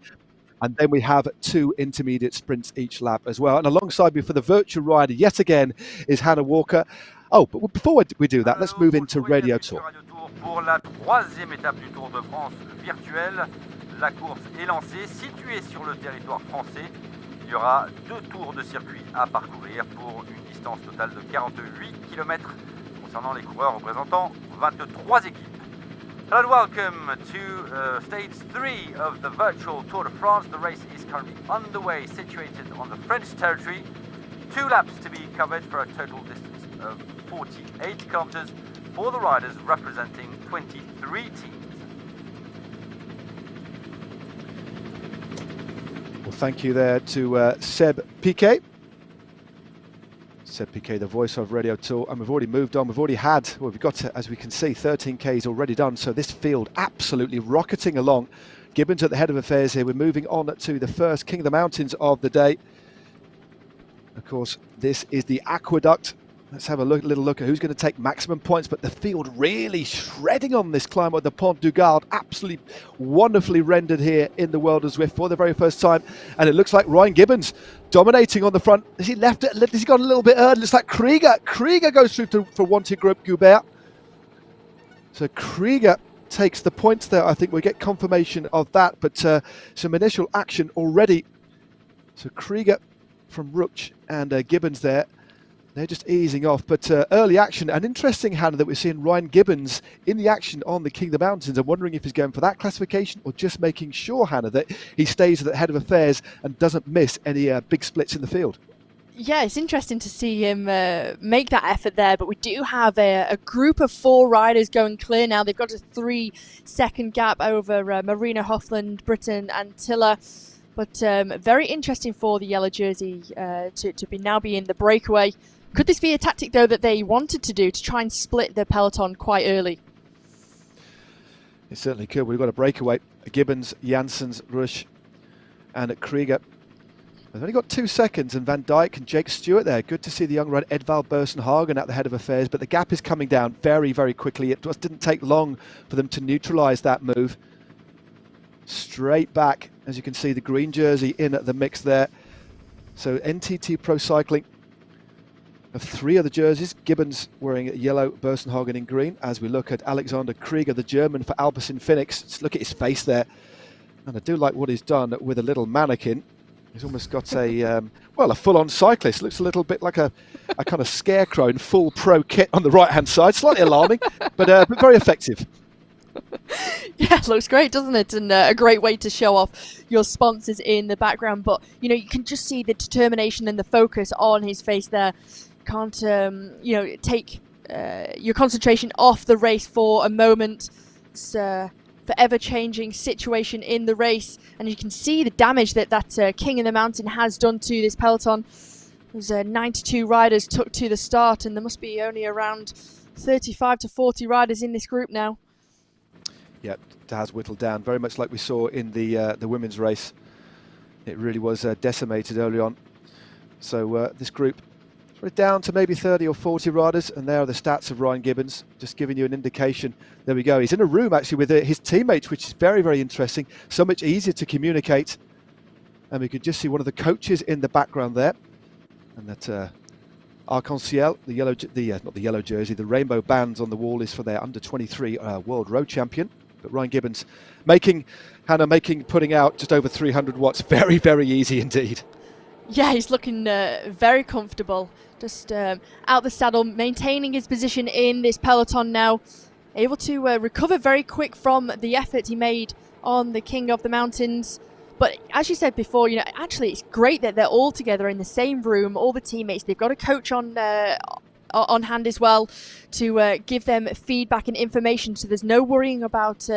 and then we have 2 intermediate sprints each lap as well. And alongside me for the virtual rider yet again is Hannah Walker. Oh, but before we do that, let's move into Radio Tour. Pour la 3e étape du Tour de France virtuel, la course est lancée, située sur le territoire français. Il y aura 2 tours de circuit à parcourir pour une distance totale de 48 km concernant les coureurs représentant 23 équipes. Hello and welcome to stage 3 of the virtual Tour de France. The race is currently underway, situated on the French territory. 2 laps to be covered for a total distance of 48 kilometers for the riders representing 23 teams. Well, thank you there to Seb Piquet. Seb Piquet, the voice of Radio Tour, and we've already moved on. We've already had, well, we've got, as we can see, 13Ks already done. So this field absolutely rocketing along. Gibbons at the head of affairs here. We're moving on to the first King of the Mountains of the day. Of course, this is the Aqueduct. Let's have a little look at who's going to take maximum points, but the field really shredding on this climb at the Pont du Gard. Absolutely wonderfully rendered here in the world of Zwift for the very first time. And it looks like Ryan Gibbons dominating on the front. Has he left it? Has he gone a little bit early? Looks like Krieger goes through for Wanty Group Gubert. So Krieger takes the points there. I think we'll get confirmation of that, but some initial action already. So Krieger from Ruch and Gibbons there. They're just easing off, but early action. And interesting, Hannah, that we're seeing Ryan Gibbons in the action on the King of the Mountains. I'm wondering if he's going for that classification or just making sure, Hannah, that he stays at the head of affairs and doesn't miss any big splits in the field. Yeah, it's interesting to see him make that effort there, but we do have a group of 4 riders going clear now. They've got a 3-second gap over Marina Hofland, Britton and Tiller. But very interesting for the yellow jersey to be in the breakaway. Could this be a tactic, though, that they wanted to do to try and split the peloton quite early? It certainly could. We've got a breakaway. Gibbons, Janssens, Rush and Krieger. They've only got 2 seconds, and Van Dijk and Jake Stewart there. Good to see the young rider Edvald Boasson-Hagen at the head of affairs, but the gap is coming down very, very quickly. It just didn't take long for them to neutralise that move. Straight back, as you can see, the green jersey in the mix there. So NTT Pro Cycling of 3 of the jerseys. Gibbons wearing yellow, Boasson-Hagen in green. As we look at Alexander Krieger, the German for Alpecin Phoenix. Just look at his face there. And I do like what he's done with a little mannequin. He's almost got a full-on cyclist. Looks a little bit like a kind of scarecrow in full pro kit on the right-hand side. Slightly alarming, but very effective. Yeah, looks great, doesn't it? And a great way to show off your sponsors in the background. But, you know, you can just see the determination and the focus on his face there. Can't, take your concentration off the race for a moment. It's forever changing situation in the race, and you can see the damage that King in the Mountain has done to this peloton. There's 92 riders took to the start, and there must be only around 35 to 40 riders in this group now. Yeah, it has whittled down, very much like we saw in the women's race. It really was decimated early on. So this group is down to maybe 30 or 40 riders, and there are the stats of Ryan Gibbons, just giving you an indication. There we go. He's in a room actually with his teammates, which is very, very interesting. So much easier to communicate. And we could just see one of the coaches in the background there. And that Arc-en-Ciel, not the yellow jersey, the rainbow bands on the wall is for their under-23 world road champion. But Ryan Gibbons putting out just over 300 watts. Very, very easy indeed. Yeah, he's looking very comfortable. Just out the saddle, maintaining his position in this peloton now. Able to recover very quick from the effort he made on the King of the Mountains. But as you said before, you know, actually it's great that they're all together in the same room, all the teammates. They've got a coach on hand as well to give them feedback and information. So there's no worrying about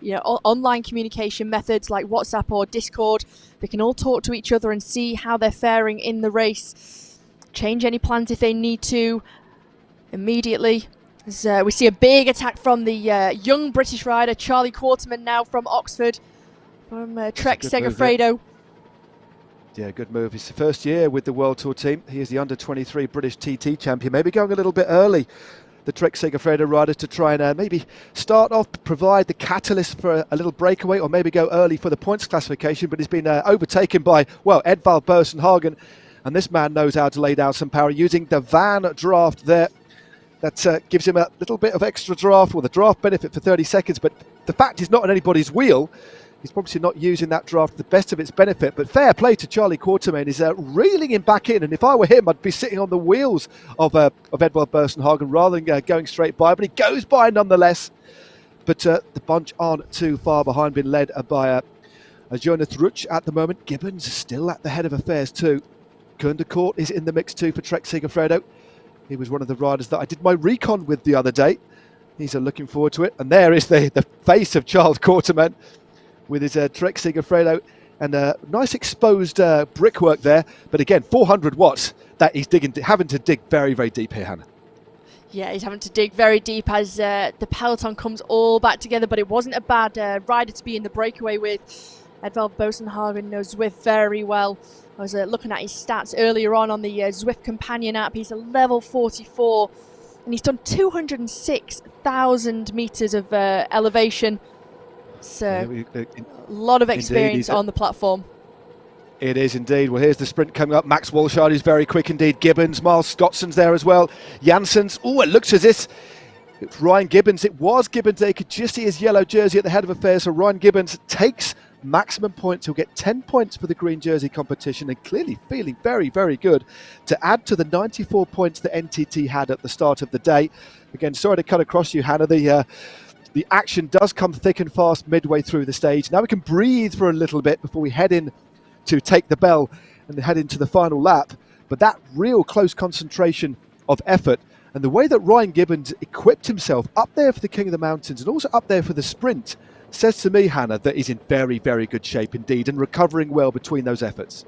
online communication methods like WhatsApp or Discord. They can all talk to each other and see how they're faring in the race. Change any plans if they need to immediately. As, we see a big attack from the young British rider Charlie Quarterman now from Oxford, from Trek Segafredo. Yeah, good move. It's the first year with the World Tour team. He is the under-23 British TT champion. Maybe going a little bit early, the Trek Segafredo riders, to try and maybe start off, provide the catalyst for a little breakaway, or maybe go early for the points classification. But he's been overtaken by, Edvald Boasson-Hagen. And this man knows how to lay down some power using the van draft there. That gives him a little bit of extra draft, or the draft benefit for 30 seconds. But the fact he's not on anybody's wheel, he's probably not using that draft to the best of its benefit. But fair play to Charlie Quartermain. He's reeling him back in. And if I were him, I'd be sitting on the wheels of Edvald Boasson-Hagen rather than going straight by. But he goes by nonetheless. But the bunch aren't too far behind, being led by Jonas Rutsch at the moment. Gibbons is still at the head of affairs too. Kundercourt is in the mix too for Trek Segafredo. He was one of the riders that I did my recon with the other day. He's looking forward to it. And there is the face of Charles Quarterman with his Trek Segafredo and nice exposed brickwork there. But again, 400 watts that he's having to dig very, very deep here, Hannah. Yeah, he's having to dig very deep as the peloton comes all back together. But it wasn't a bad rider to be in the breakaway with. Edvald Boasson-Hagen knows Zwift very well. I was looking at his stats earlier on the Zwift companion app. He's a level 44 and he's done 206,000 meters of elevation. So a lot of experience on the platform. It is indeed. Well, here's the sprint coming up. Max Walshard is very quick indeed. Gibbons, Miles Scottson's there as well. Janssens. Oh, it looks as if it's Ryan Gibbons. It was Gibbons. They could just see his yellow jersey at the head of affairs. So Ryan Gibbons takes maximum points. He'll get 10 points for the green jersey competition, and clearly feeling very, very good to add to the 94 points that NTT had at the start of the day. Again, sorry to cut across you, Hannah. The action does come thick and fast midway through the stage. Now we can breathe for a little bit before we head in to take the bell and head into the final lap. But that real close concentration of effort and the way that Ryan Gibbons equipped himself up there for the King of the Mountains and also up there for the sprint says to me, Hannah, that he's in very, very good shape indeed and recovering well between those efforts.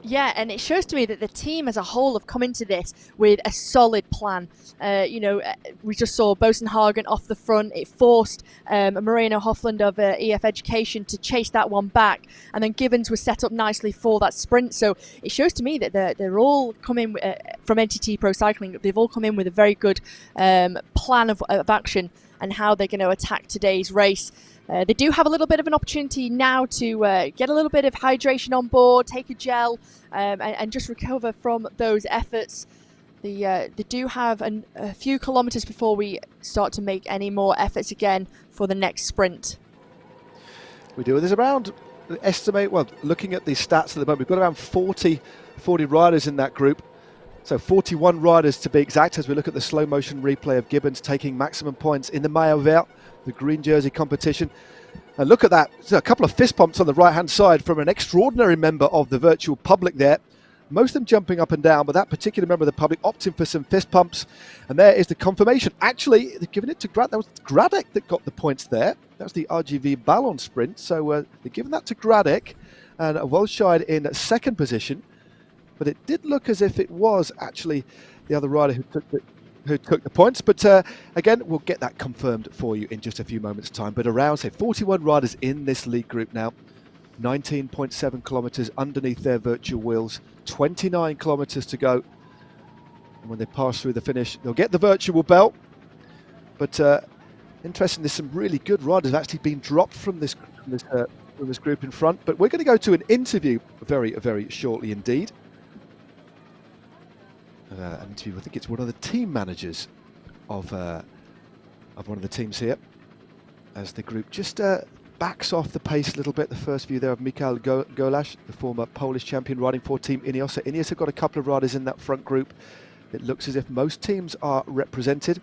Yeah, and it shows to me that the team as a whole have come into this with a solid plan. We just saw Bosenhagen off the front. It forced Moreno Hofland of EF Education to chase that one back. And then Gibbons was set up nicely for that sprint. So it shows to me that they're all coming from NTT Pro Cycling. They've all come in with a very good plan of action and how they're going to attack today's race. They do have a little bit of an opportunity now to get a little bit of hydration on board, take a gel, and just recover from those efforts. They do have a few kilometres before we start to make any more efforts again for the next sprint. We do. There's around, looking at the stats at the moment, we've got around 40 riders in that group. So 41 riders to be exact, as we look at the slow motion replay of Gibbons taking maximum points in the Maillot Vert, the green jersey competition. And look at that, so a couple of fist pumps on the right hand side from an extraordinary member of the virtual public there. Most of them jumping up and down, but that particular member of the public opting for some fist pumps. And there is the confirmation. Actually, they're giving it to Gradek. That was Gradek that got the points there. That was the RGV Ballon sprint. So they're giving that to Gradek, and Wolscheid in second position. But it did look as if it was actually the other rider who took the points. But again, we'll get that confirmed for you in just a few moments' time. But around, say, 41 riders in this league group now. 19.7 kilometres underneath their virtual wheels. 29 kilometres to go. And when they pass through the finish, they'll get the virtual belt. But interesting, there's some really good riders actually been dropped from this group in front. But we're going to go to an interview very, very shortly indeed. An interview, I think it's one of the team managers of one of the teams here, as the group just backs off the pace a little bit. The first view there of Michał Golasz, the former Polish champion riding for Team Ineos. So Ineos have got a couple of riders in that front group. It looks as if most teams are represented.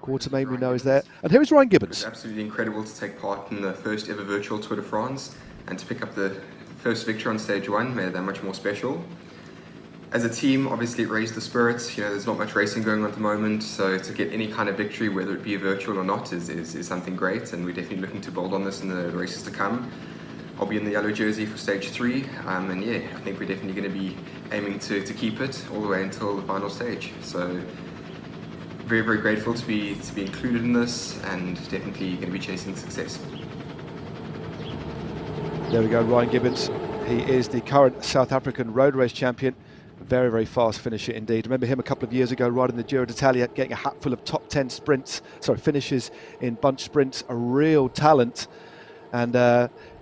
Quartermain we know is there. And here is Ryan Gibbons. It's absolutely incredible to take part in the first ever virtual Tour de France and to pick up the first victory on stage one made that much more special. As a team, obviously it raised the spirits. There's not much racing going on at the moment, so to get any kind of victory, whether it be a virtual or not, is something great, and we're definitely looking to build on this in the races to come. I'll be in the yellow jersey for stage 3, and yeah, I think we're definitely going to be aiming to keep it all the way until the final stage. So very, very grateful to be included in this, and definitely going to be chasing success. There we go, Ryan Gibbons. He is the current South African road race champion. Very, very fast finisher indeed. Remember him a couple of years ago riding the Giro d'Italia, getting a hatful of top 10 finishes in bunch sprints. A real talent. And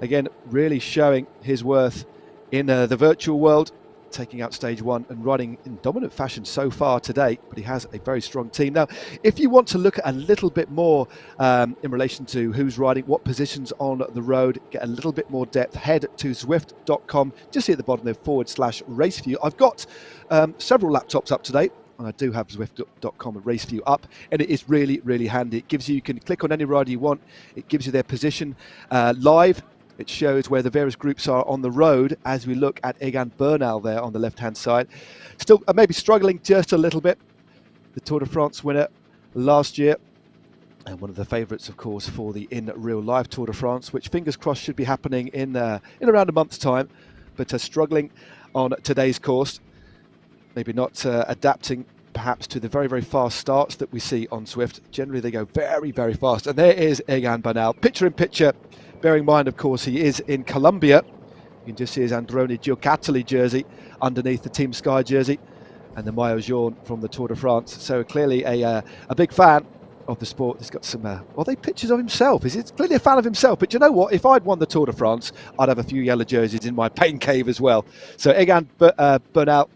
again, really showing his worth in the virtual world, taking out stage 1 and riding in dominant fashion so far today. But he has a very strong team. Now, if you want to look at a little bit more in relation to who's riding, what positions on the road, get a little bit more depth, head to Zwift.com. Just see at the bottom there, /race view. I've got several laptops up to date. And I do have Zwift.com and Race View up, and it is really, really handy. It gives you can click on any rider you want. It gives you their position live. It shows where the various groups are on the road as we look at Egan Bernal there on the left-hand side. Still maybe struggling just a little bit. The Tour de France winner last year, and one of the favourites, of course, for the in real life Tour de France, which fingers crossed should be happening in around a month's time, but struggling on today's course. Maybe not adapting perhaps to the very, very fast starts that we see on Zwift. Generally they go very, very fast. And there is Egan Bernal, picture in picture. Bearing in mind, of course, he is in Colombia. You can just see his Androni Giocattoli jersey underneath the Team Sky jersey and the Maillot Jaune from the Tour de France. So clearly a big fan of the sport. He's got some, they pictures of himself. He's clearly a fan of himself. But you know what? If I'd won the Tour de France, I'd have a few yellow jerseys in my pain cave as well. So Egan Bernal,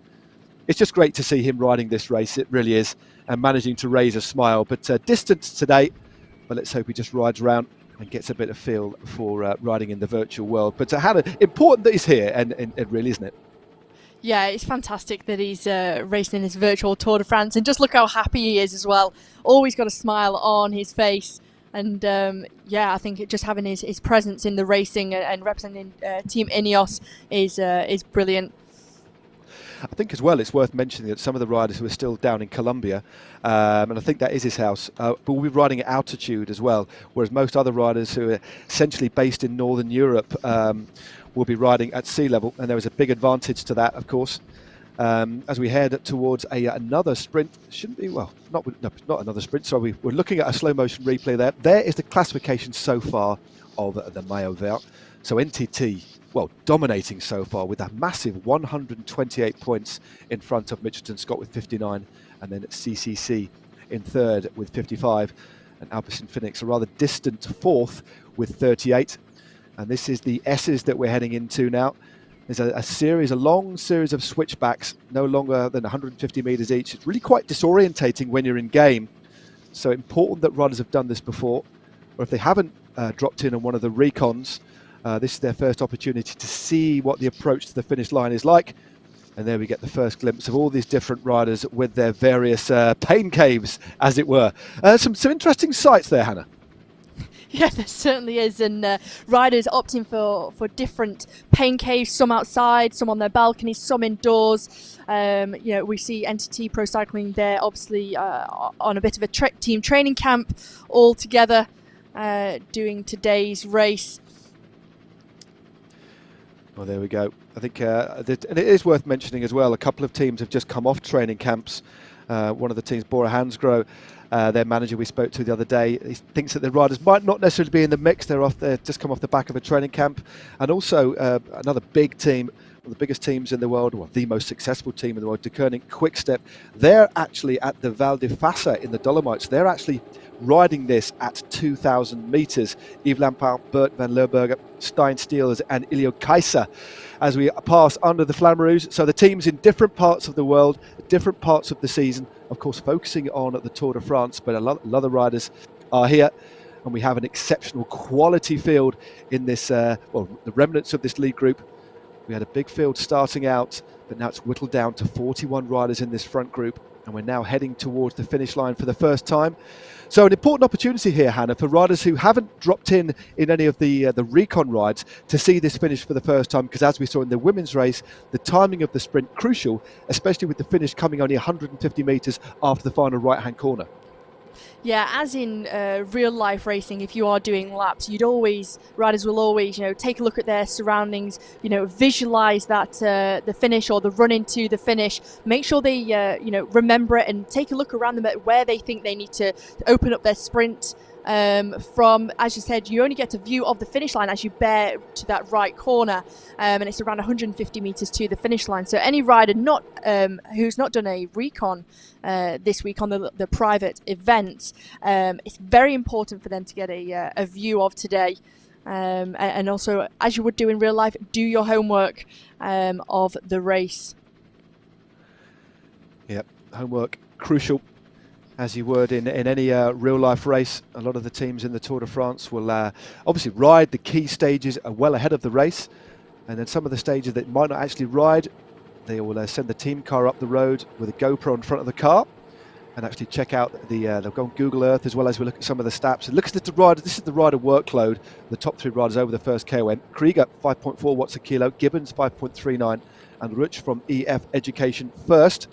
it's just great to see him riding this race. It really is. And managing to raise a smile. But distance today, but let's hope he just rides around and gets a bit of feel for riding in the virtual world. But Hannah, important that he's here, and it really, isn't it? Yeah, it's fantastic that he's racing in his virtual Tour de France, and just look how happy he is as well. Always got a smile on his face, and I think just having his presence in the racing and representing Team Ineos is brilliant. I think as well it's worth mentioning that some of the riders who are still down in Colombia, and I think that is his house, but will be riding at altitude as well, whereas most other riders who are essentially based in Northern Europe will be riding at sea level, and there is a big advantage to that, of course. As we head towards another sprint, shouldn't be, well, not another sprint, sorry, we're looking at a slow motion replay there. There is the classification so far of the Maillot Vert. So NTT, well, dominating so far with a massive 128 points in front of Mitchelton Scott with 59, and then CCC in third with 55, and Alpecin Phoenix a rather distant fourth with 38. And this is the S's that we're heading into now. There's a long series of switchbacks, no longer than 150 meters each. It's really quite disorientating when you're in game. So important that riders have done this before, or if they haven't dropped in on one of the recons, this is their first opportunity to see what the approach to the finish line is like. And there we get the first glimpse of all these different riders with their various pain caves, as it were. Some interesting sights there, Hannah. Yeah, there certainly is, and riders opting for different pain caves, some outside, some on their balconies, some indoors. We see NTT Pro Cycling there, obviously on a bit of a team training camp all together, doing today's race. Well, there we go. I think, and it is worth mentioning as well, a couple of teams have just come off training camps. One of the teams, Bora Hansgrohe, their manager we spoke to the other day, he thinks that the riders might not necessarily be in the mix. They're just come off the back of a training camp. And also another big team, one of the biggest teams in the world, well, the most successful team in the world, De Koning Quickstep. They're actually at the Val di Fassa in the Dolomites. They're actually riding this at 2,000 meters. Yves Lampard, Bert van Lerberger, Stein Steels and Ilio Kaiser as we pass under the Flammeroos. So the teams in different parts of the world, different parts of the season, of course focusing on the Tour de France, but a lot of riders are here, and we have an exceptional quality field in this, the remnants of this lead group. We had a big field starting out, but now it's whittled down to 41 riders in this front group, and we're now heading towards the finish line for the first time. So an important opportunity here, Hannah, for riders who haven't dropped in any of the recon rides to see this finish for the first time, because as we saw in the women's race, the timing of the sprint crucial, especially with the finish coming only 150 metres after the final right-hand corner. Yeah, as in real life racing, if you are doing laps, riders will always, take a look at their surroundings, visualize that the finish or the run into the finish. Make sure they, remember it and take a look around them at where they think they need to open up their sprint. From, as you said, you only get a view of the finish line as you bear to that right corner, and it's around 150 meters to the finish line. So any rider who's not done a recon this week on the private events, it's very important for them to get a view of today. And also, as you would do in real life, do your homework of the race. Yep, homework crucial. As you would in any real life race. A lot of the teams in the Tour de France will obviously ride the key stages well ahead of the race, and then some of the stages that might not actually ride, they will send the team car up the road with a GoPro in front of the car and actually check out they'll go on Google Earth as well as we look at some of the stats. It looks at the rider. This is the rider workload. The top three riders over the first KOM. Krieger 5.4 watts a kilo, Gibbons 5.39, and Rutsch from EF Education first.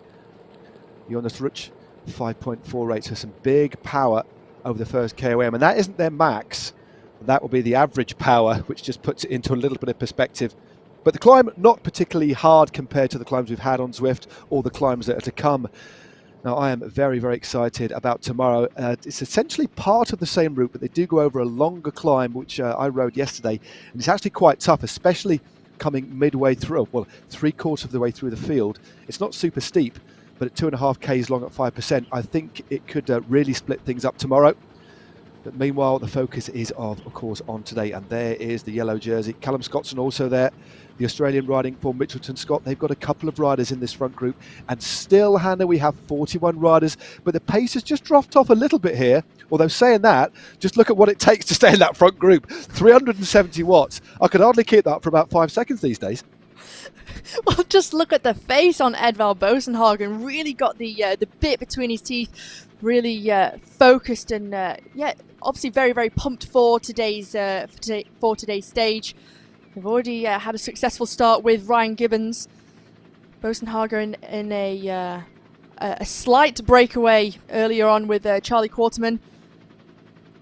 Jonas Rutsch 5.48, so some big power over the first KOM, and that isn't their max. That will be the average power, which just puts it into a little bit of perspective. But the climb not particularly hard compared to the climbs we've had on Zwift or the climbs that are to come. Now I am very, very excited about tomorrow. It's essentially part of the same route, but they do go over a longer climb, which I rode yesterday, and it's actually quite tough, especially coming midway through, well, 3/4 of the way through the field. It's not super steep, but at 2.5 Ks long at 5%, I think it could really split things up tomorrow. But meanwhile, the focus is of course, on today, and there is the yellow jersey. Callum Scottson also there, the Australian riding for Mitchelton Scott. They've got a couple of riders in this front group, and still, Hannah, we have 41 riders, but the pace has just dropped off a little bit here. Although saying that, just look at what it takes to stay in that front group. 370 watts. I could hardly keep that for about 5 seconds these days. Well, just look at the face on Edvald Bosenhagen. Really got the bit between his teeth. Really focused and obviously very, very pumped for today's stage. They've already had a successful start with Ryan Gibbons, Bosenhager in a slight breakaway earlier on with Charlie Quarterman.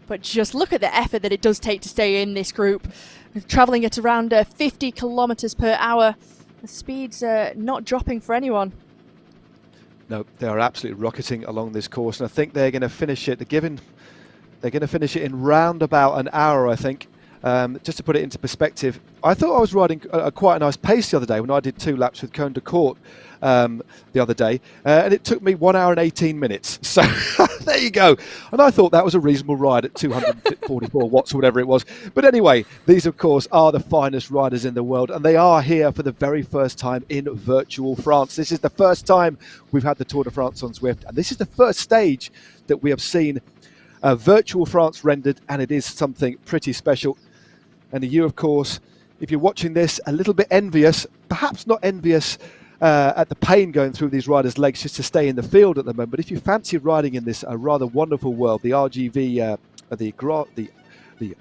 But just look at the effort that it does take to stay in this group. Travelling at around 50 kilometres per hour. The speed's not dropping for anyone. No, they are absolutely rocketing along this course, and I think they're going to finish it. They're going to finish it in round about an hour, I think. Just to put it into perspective, I thought I was riding quite a nice pace the other day when I did 2 laps with Cône de Court the other day, and it took me 1 hour and 18 minutes. So there you go. And I thought that was a reasonable ride at 244 watts or whatever it was. But anyway, these of course are the finest riders in the world, and they are here for the very first time in virtual France. This is the first time we've had the Tour de France on Zwift, and this is the first stage that we have seen virtual France rendered, and it is something pretty special. And you, of course, if you're watching this, a little bit envious, perhaps not envious at the pain going through these riders' legs just to stay in the field at the moment. But if you fancy riding in this rather wonderful world, the RGV, the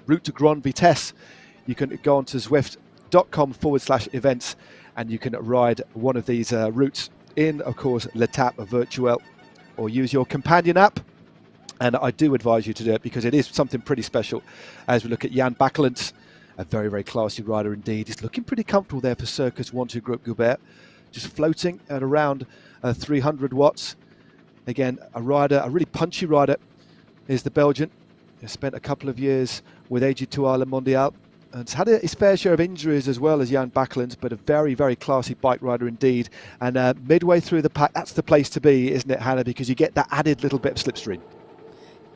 Route de Grande Vitesse, you can go on to Zwift.com/events, and you can ride one of these routes in, of course, L'Etape Virtuelle, or use your companion app. And I do advise you to do it because it is something pretty special. As we look at Jan Bakelants, a very, very classy rider indeed. He's looking pretty comfortable there for Circus 1-2 Group Goubert, just floating at around 300 watts. Again, a really punchy rider is the Belgian. He spent a couple of years with AG2R Le Mondial and has had his fair share of injuries as well as Jan Bakelants, but a very, very classy bike rider indeed. And midway through the pack, that's the place to be, isn't it, Hannah? Because you get that added little bit of slipstream.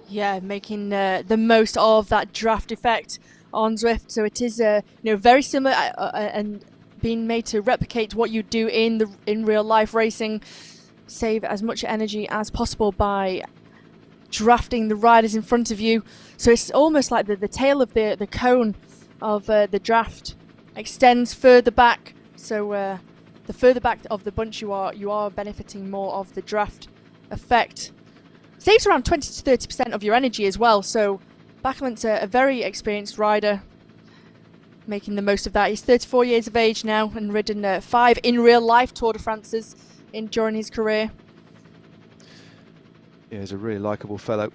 Yeah, making the most of that draft effect on Zwift. So it is very similar and being made to replicate what you do in real life racing. Save as much energy as possible by drafting the riders in front of you. So it's almost like the tail of the cone of the draft extends further back. So the further back of the bunch you are benefiting more of the draft effect. Saves around 20 to 30% of your energy as well. So Bakelant's a very experienced rider, making the most of that. He's 34 years of age now and ridden 5 in real life Tour de France's during his career. Yeah, he's a really likeable fellow.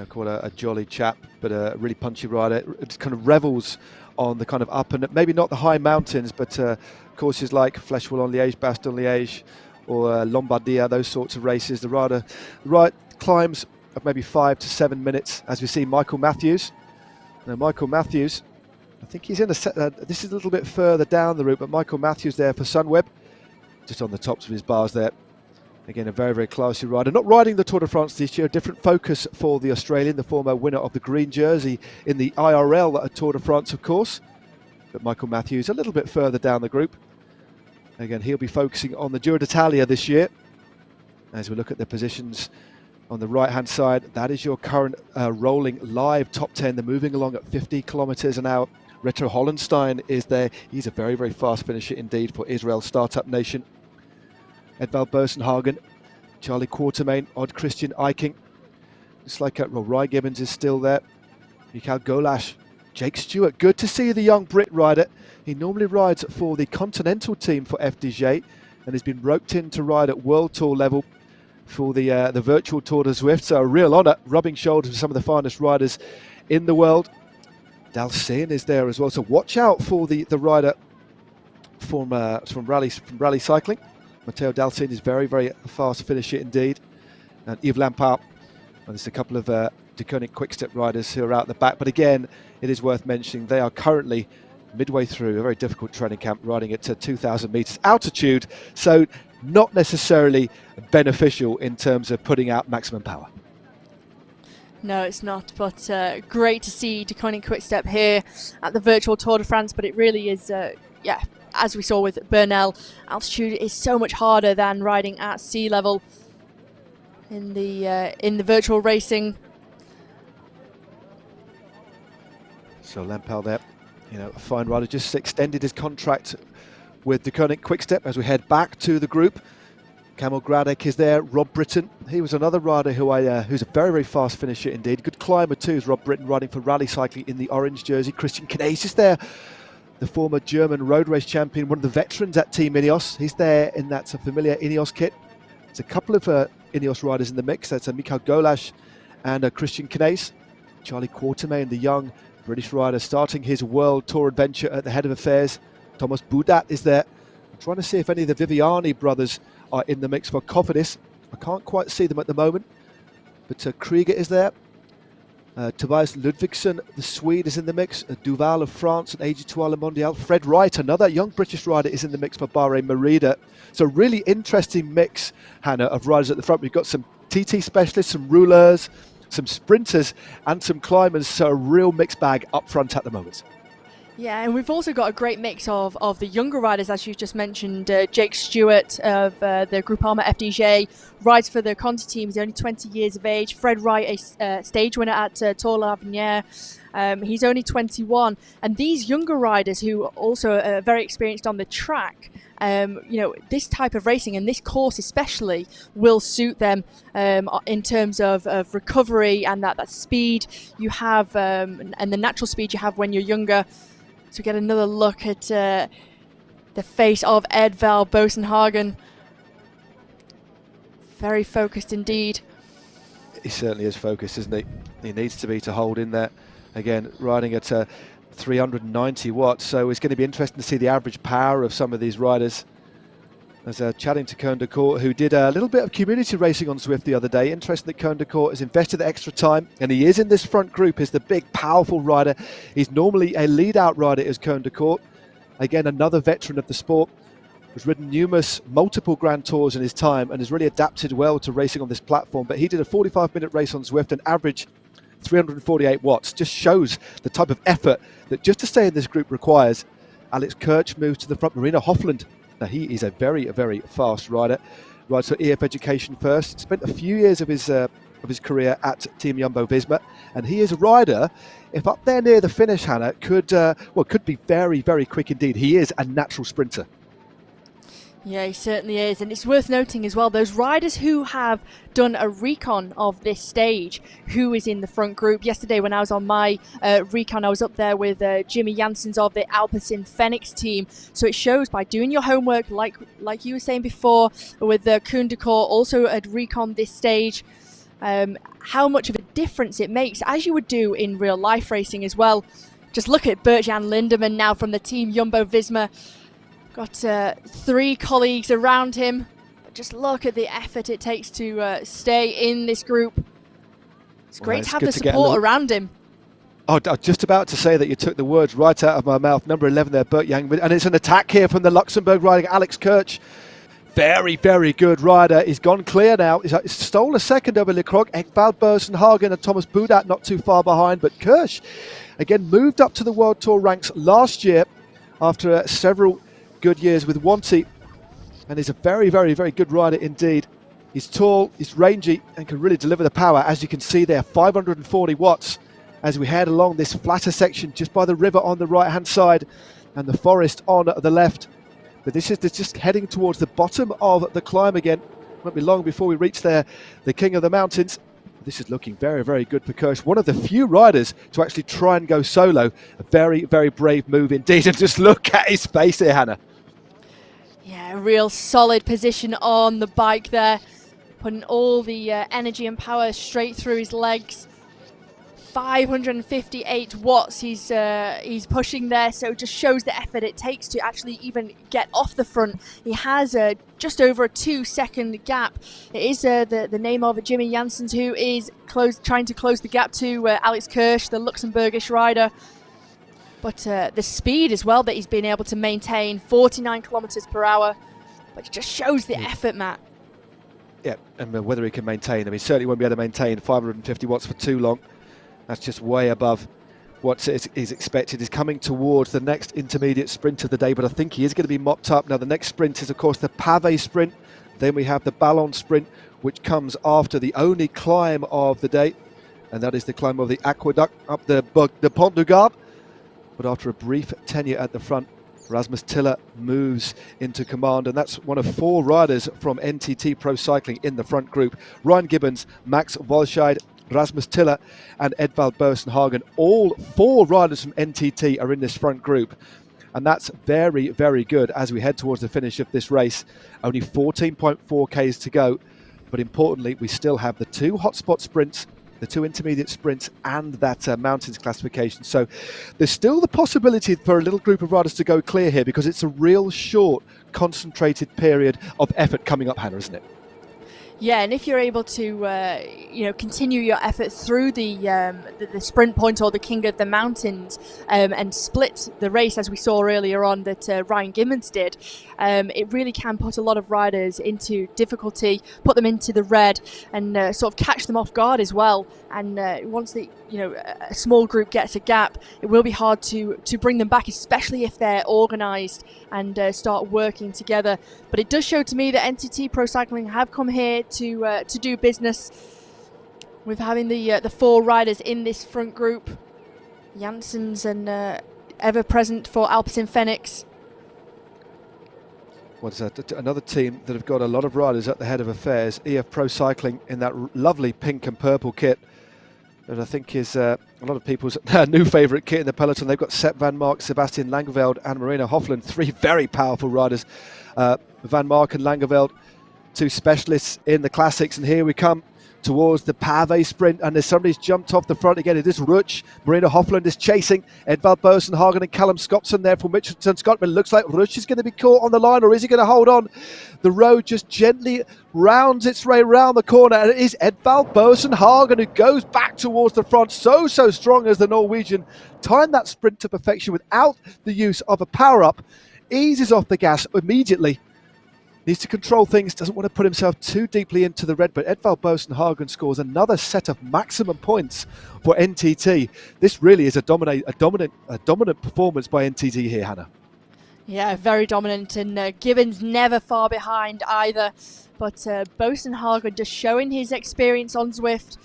Quite a jolly chap, but a really punchy rider. It kind of revels on the kind of up and maybe not the high mountains, but courses like Flèche-Wallonne-Liège, Bastogne-Liège, or Lombardia, those sorts of races. The rider climbs of maybe 5 to 7 minutes, as we see Michael Matthews. Now, Michael Matthews, I think he's in this is a little bit further down the route, but Michael Matthews there for Sunweb, just on the tops of his bars there. Again, a very, very classy rider. Not riding the Tour de France this year, a different focus for the Australian, the former winner of the green jersey in the IRL Tour de France, of course. But Michael Matthews a little bit further down the group. Again, he'll be focusing on the Giro d'Italia this year. As we look at the positions on the right-hand side, that is your current rolling live top 10. They're moving along at 50 kilometers an hour. Reto Hollenstein is there. He's a very, very fast finisher indeed for Israel's startup nation. Edvald Bosenhagen, Charlie Quartermain, Odd Christian Eiking. It's like Ry Gibbons is still there. Mikhail Golash, Jake Stewart. Good to see the young Brit rider. He normally rides for the continental team for FDJ and has been roped in to ride at World Tour level for the virtual Tour de Zwift. So a real honour, rubbing shoulders with some of the finest riders in the world. Dalcin is there as well. So watch out for the rider from rally cycling. Matteo Dalcin is very, very fast finisher indeed. And Yves Lampard. And there's a couple of De Koning Quick-Step riders who are out the back. But again, it is worth mentioning they are currently midway through a very difficult training camp, riding at 2,000 meters altitude. So not necessarily beneficial in terms of putting out maximum power. No, it's not, but great to see De Koning Quick-Step here at the virtual Tour de France. But it really is, as we saw with Bernal, altitude is so much harder than riding at sea level in the virtual racing. So Lampard there, a fine rider, just extended his contract with De Koning Quick-Step as we head back to the group. Kamil Gradek is there, Rob Britton. He was another rider who's a very, very fast finisher indeed. Good climber too is Rob Britton, riding for rally cycling in the orange jersey. Christian Knaes is there. the former German road race champion, one of the veterans at Team Ineos. He's there in that familiar Ineos kit. There's a couple of Ineos riders in the mix. That's Michael Golash and Christian Knaes. Charlie Quatermain, the young British rider, starting his World Tour adventure at the head of affairs. Thomas Boudat is there. I'm trying to see if any of the Viviani brothers are in the mix for Cofidis. I can't quite see them at the moment, but Krieger is there. Tobias Ludvigsson, the Swede, is in the mix. Duval of France and AG2 Mondial. Fred Wright, another young British rider, is in the mix for Bahrain Merida. So really interesting mix, Hannah, of riders at the front. We've got some TT specialists, some rouleurs, some sprinters and some climbers. So a real mixed bag up front at the moment. Yeah, and we've also got a great mix of the younger riders, as you just mentioned. Jake Stewart of the Groupama FDJ rides for the Conti team. He's only 20 years of age. Fred Wright, a stage winner at Tour l'Avenir. He's only 21. And these younger riders who also are very experienced on the track, this type of racing and this course especially will suit them in terms of recovery and that speed you have and the natural speed you have when you're younger. So we get another look at the face of Edvald Boasson-Hagen. Very focused indeed. He certainly is focused, isn't he? He needs to be to hold in there. Again, riding at 390 watts, so it's going to be interesting to see the average power of some of these riders. As chatting to Koen de Court, who did a little bit of community racing on Zwift the other day. Interesting that Koen de Court has invested the extra time, and he is in this front group as the big, powerful rider. He's normally a lead-out rider, is Koen de Court. Again, another veteran of the sport. Has ridden multiple Grand Tours in his time and has really adapted well to racing on this platform. But he did a 45-minute race on Zwift and averaged 348 watts. Just shows the type of effort that just to stay in this group requires. Alex Kirch moves to the front. Marina Hofland. Now he is a very, very fast rider. Rides for EF Education first. Spent a few years of his career at Team Jumbo-Visma, and he is a rider. If up there near the finish, Hannah, could be very, very quick indeed. He is a natural sprinter. Yeah, he certainly is. And it's worth noting as well, those riders who have done a recon of this stage, who is in the front group. Yesterday when I was on my recon, I was up there with Jimmy Janssens of the Alpecin Phoenix team. So it shows by doing your homework, like you were saying before, with Koen de Court also had recon this stage, how much of a difference it makes, as you would do in real life racing as well. Just look at Bert-Jan Lindemann now from the team Jumbo-Visma. Got 3 colleagues around him. But just look at the effort it takes to stay in this group. It's great to have the support around him. Oh, I was just about to say that you took the words right out of my mouth. Number 11 there, Bert-Jan. And it's an attack here from the Luxembourg riding Alex Kirch. Very, very good rider. He's gone clear now. He stole a second over Lecroc. Edvald Boasson-Hagen and Thomas Boudat not too far behind. But Kirch, again, moved up to the World Tour ranks last year after several good years with Wanty, and is a very, very, very good rider indeed. He's tall, he's rangy, and can really deliver the power. As you can see there, 540 watts as we head along this flatter section just by the river on the right hand side and the forest on the left. But this is just heading towards the bottom of the climb again. Won't be long before we reach there, the king of the mountains. This is looking very, very good for Kirch. One of the few riders to actually try and go solo. A very, very brave move indeed. And just look at his face here, Hannah. Yeah, a real solid position on the bike there. Putting all the energy and power straight through his legs. 558 watts he's pushing there, so it just shows the effort it takes to actually even get off the front. He has just over a 2-second gap. It is the name of Jimmy Janssens, who is trying to close the gap to Alex Kirch, the Luxembourgish rider. But the speed as well that he's been able to maintain, 49 kilometers per hour. But it just shows the effort, Matt. Yeah, and whether he can maintain them, he certainly won't be able to maintain 550 watts for too long. That's just way above what is expected. He's coming towards the next intermediate sprint of the day, but I think he is going to be mopped up. Now, the next sprint is, of course, the Pavé sprint. Then we have the Ballon sprint, which comes after the only climb of the day, and that is the climb of the Aqueduct up the Pont du Gard. But after a brief tenure at the front, Rasmus Tiller moves into command, and that's one of 4 riders from NTT Pro Cycling in the front group. Ryan Gibbons, Max Volscheid, Rasmus Tiller and Edvald Boasson-Hagen. All 4 riders from NTT are in this front group. And that's very, very good as we head towards the finish of this race. Only 14.4 Ks to go. But importantly, we still have the 2 hotspot sprints, the 2 intermediate sprints, and that mountains classification. So there's still the possibility for a little group of riders to go clear here, because it's a real short, concentrated period of effort coming up, Hannah, isn't it? Yeah, and if you're able to, continue your effort through the sprint point or the King of the Mountains, and split the race as we saw earlier on that Ryan Gibbons did, it really can put a lot of riders into difficulty, put them into the red, and sort of catch them off guard as well. And once a small group gets a gap, it will be hard to bring them back, especially if they're organised and start working together. But it does show to me that NTT Pro Cycling have come here to do business with having the 4 riders in this front group. Janssens and ever present for Alpecin Fenix. What's that? Another team that have got a lot of riders at the head of affairs. EF Pro Cycling in that lovely pink and purple kit that I think is a lot of people's new favourite kit in the peloton. They've got Sepp van Mark, Sebastian Langeveld and Marina Hofland, 3 very powerful riders. Van Mark and Langeveld, 2 specialists in the classics, and here we come towards the pavé sprint, and there's somebody's jumped off the front again. It is Rutsch. Marina Hofland is chasing. Edvald Bosenhagen and Callum Scotson there from Mitchelton, Scotland. Looks like Rutsch is going to be caught on the line, or is he going to hold on? The road just gently rounds its way round the corner, and it is Edvald Bosenhagen who goes back towards the front. So strong as the Norwegian. Timed that sprint to perfection without the use of a power-up. Eases off the gas immediately. Needs to control things, doesn't want to put himself too deeply into the red, but Edvald Bosenhagen scores another set of maximum points for NTT. This really is a dominant performance by NTT here, Hannah. Yeah, very dominant, and Gibbons never far behind either. But Bosenhagen just showing his experience on Zwift.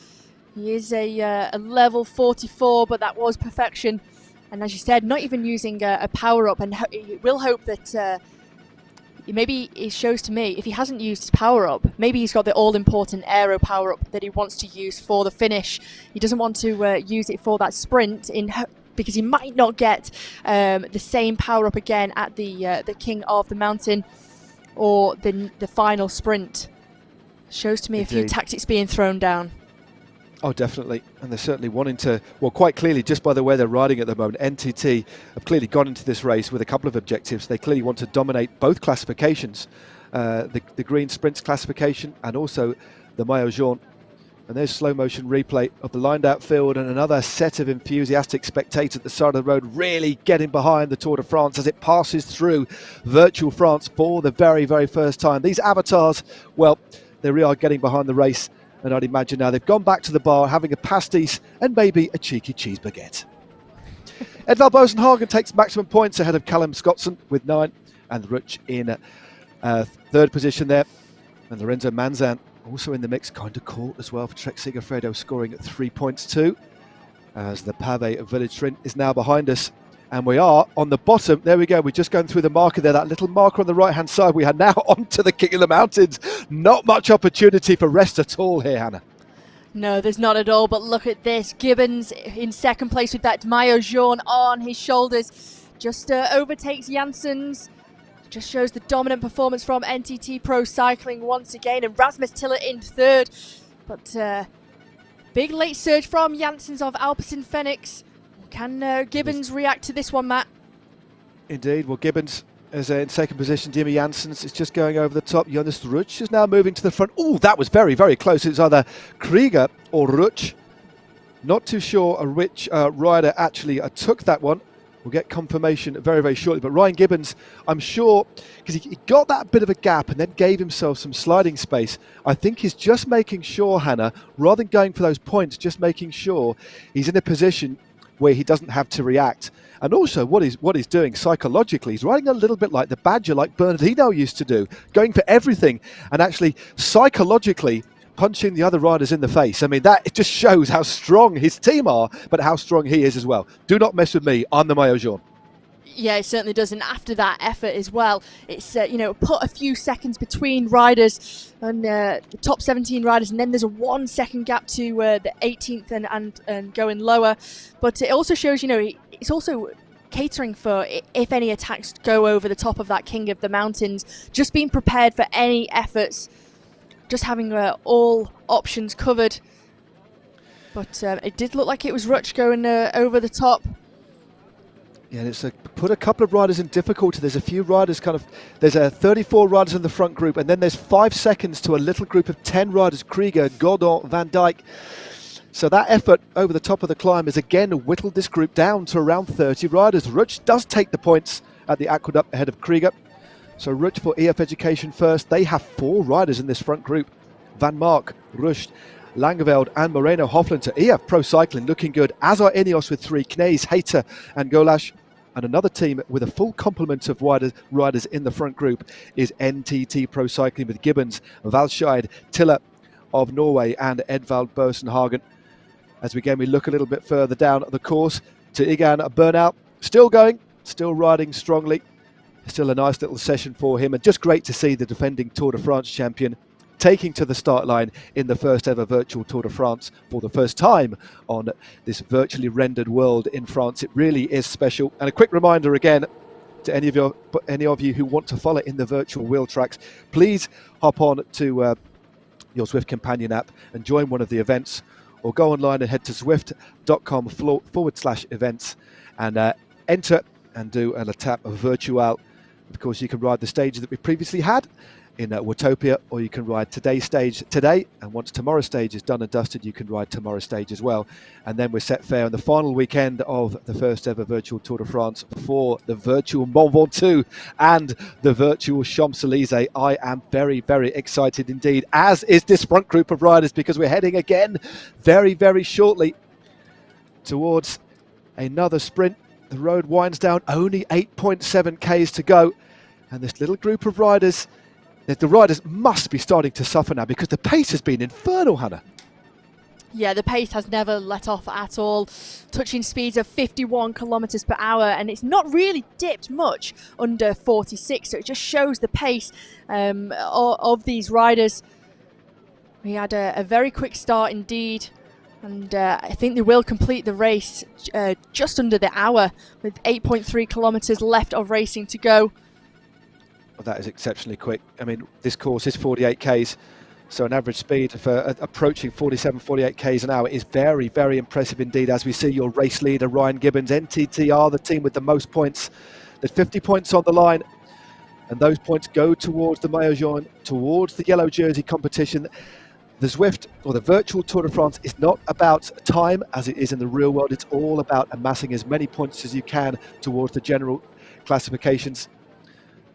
He is a level 44, but that was perfection. And as you said, not even using a power-up, and we'll hope that... maybe it shows to me, if he hasn't used his power-up, maybe he's got the all-important aero power-up that he wants to use for the finish. He doesn't want to use it for that sprint because he might not get the same power-up again at the King of the Mountain or the final sprint. Shows to me Indeed. A few tactics being thrown down. Oh, definitely. And they're certainly wanting to, well, quite clearly, just by the way they're riding at the moment, NTT have clearly gone into this race with a couple of objectives. They clearly want to dominate both classifications, the green sprints classification and also the Maillot Jaune. And there's slow motion replay of the lined out field, and another set of enthusiastic spectators at the side of the road really getting behind the Tour de France as it passes through virtual France for the very, very first time. These avatars, well, they really are getting behind the race. And I'd imagine now they've gone back to the bar having a pastis and maybe a cheeky cheese baguette. Edvald Bosenhagen takes maximum points ahead of Callum Scotson with 9, and Rutsch in 3rd position there. And Lorenzo Manzan also in the mix, kind of caught as well for Trek Segafredo, scoring at 3 points too, as the Pavé Village Sprint is now behind us. And we are on the bottom. There we go. We're just going through the marker there. That little marker on the right-hand side. We are now onto the King of the Mountains. Not much opportunity for rest at all here, Hannah. No, there's not at all. But look at this. Gibbons in 2nd place with that Maillot Jaune on his shoulders. Just overtakes Janssens. Just shows the dominant performance from NTT Pro Cycling once again. And Rasmus Tiller in 3rd. But big late surge from Janssens of Alpecin Fenix. Can Gibbons react to this one, Matt? Indeed. Well, Gibbons is in 2nd position. Jimmy Janssens is just going over the top. Jonas Rutsch is now moving to the front. Oh, that was very, very close. It's either Krieger or Rutsch. Not too sure which rider actually took that one. We'll get confirmation very, very shortly. But Ryan Gibbons, I'm sure, because he got that bit of a gap and then gave himself some sliding space. I think he's just making sure, Hannah, rather than going for those points, just making sure he's in a position where he doesn't have to react. And also what he's doing psychologically, he's riding a little bit like the Badger, like Bernardino used to do, going for everything and actually psychologically punching the other riders in the face. I mean, that it just shows how strong his team are, but how strong he is as well. Do not mess with me, I'm the Maillot Jaune. Yeah, it certainly does. And after that effort as well, it's, put a few seconds between riders and the top 17 riders. And then there's a 1 second gap to the 18th and going lower. But it also shows, it's also catering for if any attacks go over the top of that king of the mountains, just being prepared for any efforts, just having all options covered. But it did look like it was Rutsch going over the top. Yeah, it's put a couple of riders in difficulty. There's a few riders there's 34 riders in the front group, and then there's 5 seconds to a little group of 10 riders, Krieger, Godon, Van Dijk. So that effort over the top of the climb has again whittled this group down to around 30 riders. Rutsch does take the points at the aqueduct ahead of Krieger. So Rutsch for EF Education first. They have 4 riders in this front group. Van Mark, Rust, Langeveld and Moreno Hofland to EF Pro Cycling looking good, as are Ineos with 3, Knees, Hayter and Golash. And another team with a full complement of riders in the front group is NTT Pro Cycling with Gibbons, Valscheid, Tiller of Norway and Edvald Bosenhagen. As we look a little bit further down the course to Egan Burnout, still going, still riding strongly. Still a nice little session for him, and just great to see the defending Tour de France champion taking to the start line in the first ever virtual Tour de France for the first time on this virtually rendered world in France. It really is special. And a quick reminder again to any of you who want to follow in the virtual wheel tracks, please hop on to your Zwift companion app and join one of the events, or go online and head to zwift.com/events and enter and do a tap of virtual. Of course, you can ride the stage that we previously had in Watopia, or you can ride today's stage today, and once tomorrow's stage is done and dusted, you can ride tomorrow's stage as well. And then we're set fair on the final weekend of the first ever virtual Tour de France for the virtual Mont Ventoux and the virtual Champs-Élysées. I am very, very excited indeed, as is this front group of riders, because we're heading again very, very shortly towards another sprint. The road winds down, only 8.7 Ks to go, and this little group of riders, the riders must be starting to suffer now, because the pace has been infernal, Hannah. Yeah, the pace has never let off at all, touching speeds of 51 kilometres per hour, and it's not really dipped much under 46, so it just shows the pace of these riders. We had a very quick start indeed, and I think they will complete the race just under the hour, with 8.3 kilometres left of racing to go. Well, that is exceptionally quick. I mean, this course is 48 Ks, so an average speed of approaching 47, 48 Ks an hour is very, very impressive indeed. As we see your race leader, Ryan Gibbons, NTT are the team with the most points. There's 50 points on the line, and those points go towards the Maillot Jaune, towards the yellow jersey competition. The Zwift, or the virtual Tour de France, is not about time as it is in the real world. It's all about amassing as many points as you can towards the general classifications.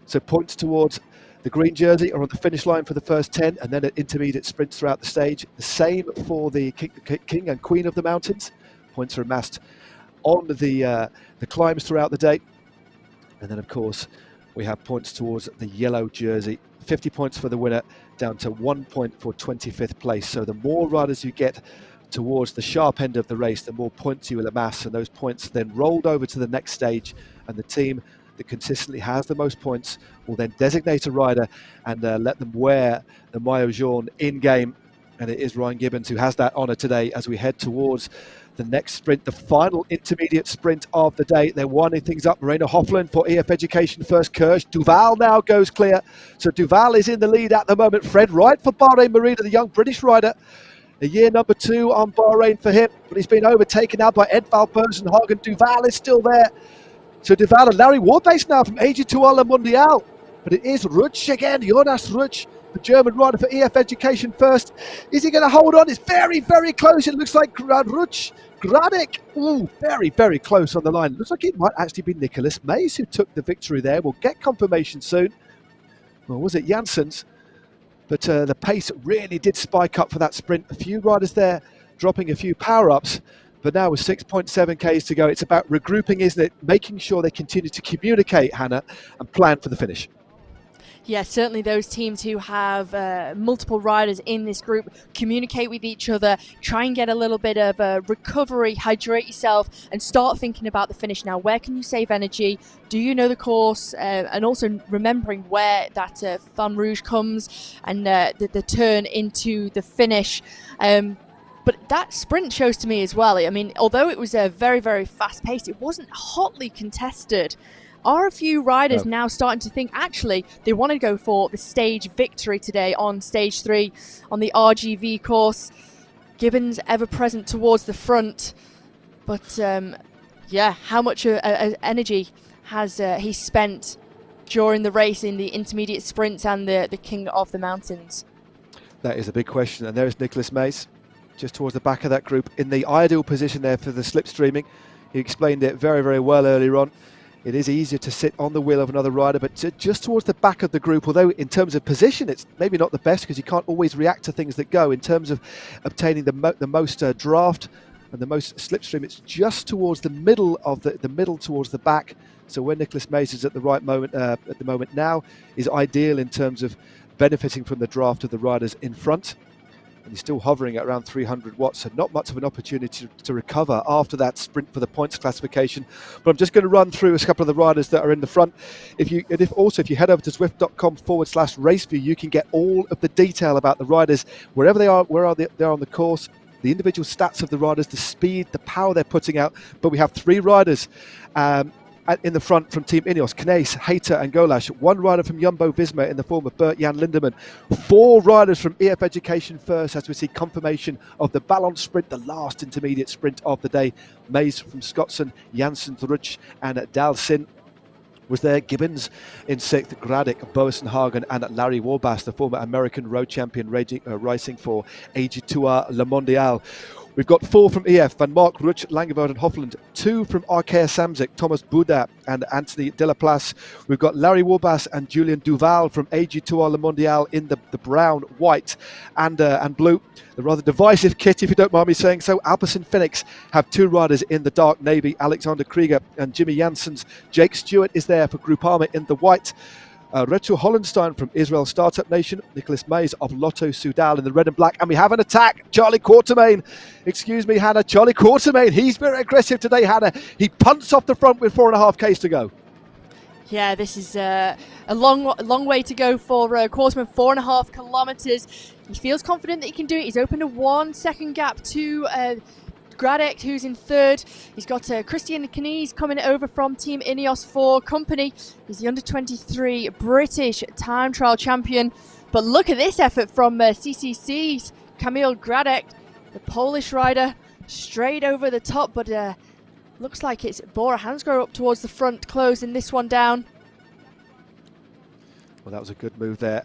So points towards the green jersey are on the finish line for the first 10, and then at intermediate sprints throughout the stage. The same for the king and queen of the mountains. Points are amassed on the climbs throughout the day. And then, of course, we have points towards the yellow jersey. 50 points for the winner, down to 1 point for 25th place. So the more riders you get towards the sharp end of the race, the more points you will amass, and those points then rolled over to the next stage, and the team that consistently has the most points will then designate a rider and let them wear the Maillot Jaune in game. And it is Ryan Gibbons who has that honour today as we head towards the next sprint, the final intermediate sprint of the day. They're winding things up. Moreno Hofland for EF Education first. Kirsch. Duval now goes clear. So Duval is in the lead at the moment. Fred Wright for Bahrain Merida, the young British rider. A year number 2 on Bahrain for him, but he's been overtaken now by Edvald Bosenhagen. Duval is still there. So Duval and Larry Warpace now from AG2 Mondial. But it is Rutsch again, Jonas Rutsch, the German rider for EF Education first. Is he going to hold on? It's very, very close. It looks like Rutsch, Granik. Ooh, very, very close on the line. Looks like it might actually be Nicholas Mays who took the victory there. We'll get confirmation soon. Or was it Janssens? But the pace really did spike up for that sprint. A few riders there dropping a few power-ups. But now with 6.7 Ks to go, it's about regrouping, isn't it? Making sure they continue to communicate, Hannah, and plan for the finish. Yeah, certainly those teams who have multiple riders in this group communicate with each other, try and get a little bit of a recovery, hydrate yourself, and start thinking about the finish now. Where can you save energy? Do you know the course? And also remembering where that Fan Rouge comes and the turn into the finish. But that sprint shows to me as well, I mean, although it was very, very fast-paced, it wasn't hotly contested. Are a few riders now starting to think, actually, they want to go for the stage victory today on stage 3 on the RGV course? Gibbons ever present towards the front. But, how much energy has he spent during the race in the intermediate sprints and the King of the Mountains? That is a big question. And there's Nicholas Mays, just towards the back of that group, in the ideal position there for the slipstreaming. He explained it very, very well earlier on. It is easier to sit on the wheel of another rider, but just towards the back of the group, although in terms of position, it's maybe not the best because you can't always react to things that go. In terms of obtaining the most draft and the most slipstream, it's just towards the middle of the middle towards the back. So where Nicholas Mays is at the right moment, at the moment now, is ideal in terms of benefiting from the draft of the riders in front. And he's still hovering at around 300 watts, so not much of an opportunity to recover after that sprint for the points classification. But I'm just going to run through a couple of the riders that are in the front. If you head over to Zwift.com/raceview, you can get all of the detail about the riders, wherever they are, they're on the course, the individual stats of the riders, the speed, the power they're putting out. But we have 3 riders in the front from Team Ineos: Knees, Hayter and Golash. 1 rider from Jumbo-Visma in the form of Bert-Jan Lindemann. 4 riders from EF Education First as we see confirmation of the Ballon Sprint, the last intermediate sprint of the day. Mays from Skotson, Janssen, Ruch and Dalsin was there. Gibbons in 6th, Gradek, Boasson-Hagen and Larry Warbass, the former American road champion racing for AG2R Le Mondial. We've got 4 from EF, Van Mark, Ruch, Langeveld and Hofland. 2 from Arkea Samsic, Thomas Buda and Anthony Delaplace. We've got Larry Warbass and Julian Duval from AG2R Le Mondial in the brown, white and blue. The rather divisive kit, if you don't mind me saying so. Alpecin Phoenix have 2 riders in the dark navy, Alexander Krieger and Jimmy Janssens. Jake Stewart is there for Groupama in the white. Rachel Hollenstein from Israel Startup Nation, Nicholas Mays of Lotto Soudal in the red and black, and we have an attack. Charlie Quatermain, excuse me, Hannah. Charlie Quatermain, he's very aggressive today, Hannah. He punts off the front with 4.5 Ks to go. Yeah, this is a long way to go for Quatermain, 4.5 kilometres. He feels confident that he can do it. He's opened a 1 second gap to Gradek, who's in 3rd. He's got Christian Knees coming over from Team Ineos for company. He's the under-23 British time trial champion. But look at this effort from CCC's Kamil Gradek, the Polish rider, straight over the top. But looks like it's Bora Hansgrohe up towards the front, closing this one down. Well, that was a good move there.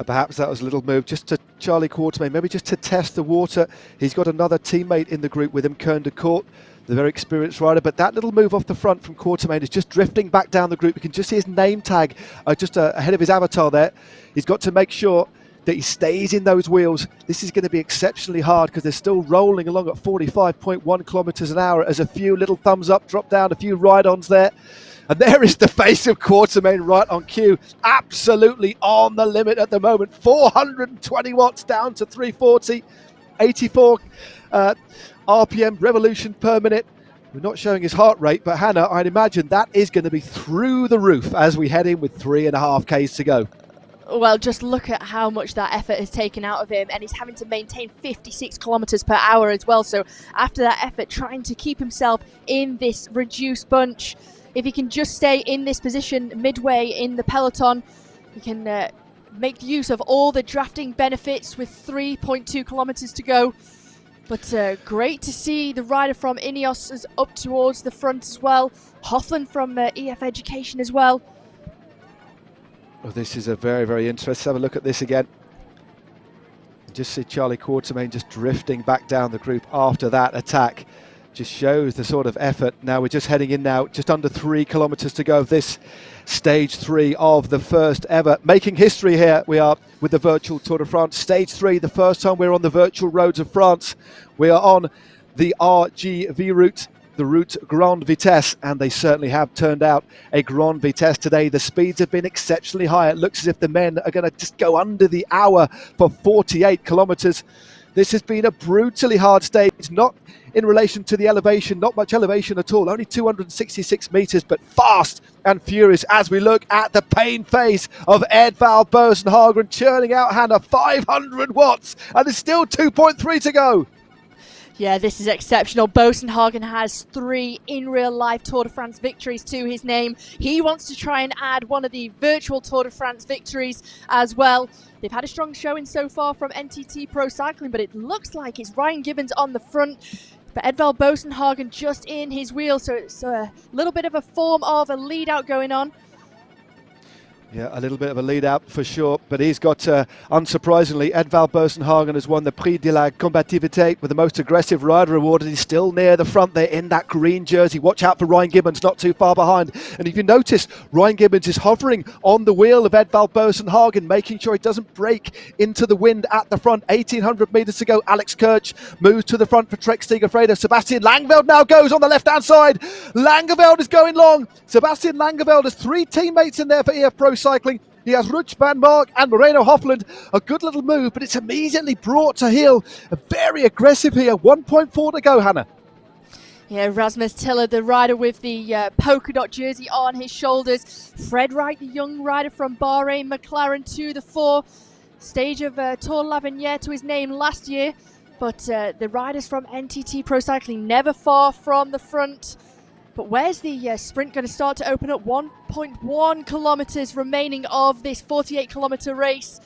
Perhaps that was a little move just to Charlie Quatermain, maybe just to test the water. He's got another teammate in the group with him, Koen de Court, the very experienced rider. But that little move off the front from Quatermain is just drifting back down the group. You can just see his name tag just ahead of his avatar there. He's got to make sure that he stays in those wheels. This is going to be exceptionally hard because they're still rolling along at 45.1 kilometres an hour as a few little thumbs up, drop down, a few ride-ons there. And there is the face of Quatermain right on cue. Absolutely on the limit at the moment. 420 watts down to 340. 84 RPM revolution per minute. We're not showing his heart rate, but Hannah, I'd imagine that is going to be through the roof as we head in with 3.5 Ks to go. Well, just look at how much that effort has taken out of him, and he's having to maintain 56 kilometres per hour as well. So after that effort, trying to keep himself in this reduced bunch. If he can just stay in this position midway in the peloton, he can make use of all the drafting benefits with 3.2 kilometres to go. But great to see the rider from Ineos is up towards the front as well. Hofland from EF Education as well. Well, this is a very, very interesting. Let's have a look at this again. Just see Charlie Quatermain just drifting back down the group after that attack. Just shows the sort of effort. Now we're just heading in now, just under 3 kilometres to go of this stage 3 of the first ever. Making history here we are with the virtual Tour de France. Stage 3, the first time we're on the virtual roads of France. We are on the RGV route, the route Grande Vitesse, and they certainly have turned out a Grande Vitesse today. The speeds have been exceptionally high. It looks as if the men are going to just go under the hour for 48 kilometres. This has been a brutally hard stage, not in relation to the elevation, not much elevation at all, only 266 metres, but fast and furious as we look at the pain face of Edvald Boasson-Hagen churning out, Hannah, 500 watts, and there's still 2.3 to go. Yeah, this is exceptional. Bosenhagen has 3 in real life Tour de France victories to his name. He wants to try and add one of the virtual Tour de France victories as well. They've had a strong showing so far from NTT Pro Cycling, but it looks like it's Ryan Gibbons on the front. But Edvald Bosenhagen just in his wheel, so it's a little bit of a form of a lead out going on. Yeah, a little bit of a lead out for sure, but he's got, unsurprisingly, Edvald Bosenhagen has won the Prix de la Combativité with the most aggressive rider award, and he's still near the front there in that green jersey. Watch out for Ryan Gibbons, not too far behind. And if you notice, Ryan Gibbons is hovering on the wheel of Edvald Bosenhagen, making sure he doesn't break into the wind at the front. 1,800 metres to go. Alex Kirch moves to the front for Trek Stigafredo. Sebastian Langeveld now goes on the left-hand side. Langeveld is going long. Sebastian Langeveld has 3 teammates in there for EF Pro Cycling. He has Rutsch van Mark and Moreno Hofland. A good little move, but it's immediately brought to heel. Very aggressive here. 1.4 to go, Hannah. Yeah, Rasmus Tiller, the rider with the polka dot jersey on his shoulders. Fred Wright, the young rider from Bahrain, McLaren to the fore. Stage of Tour l'Avenir to his name last year. But the riders from NTT Pro Cycling never far from the front. But where's the sprint going to start to open up? 1.1 kilometres remaining of this 48-kilometre race.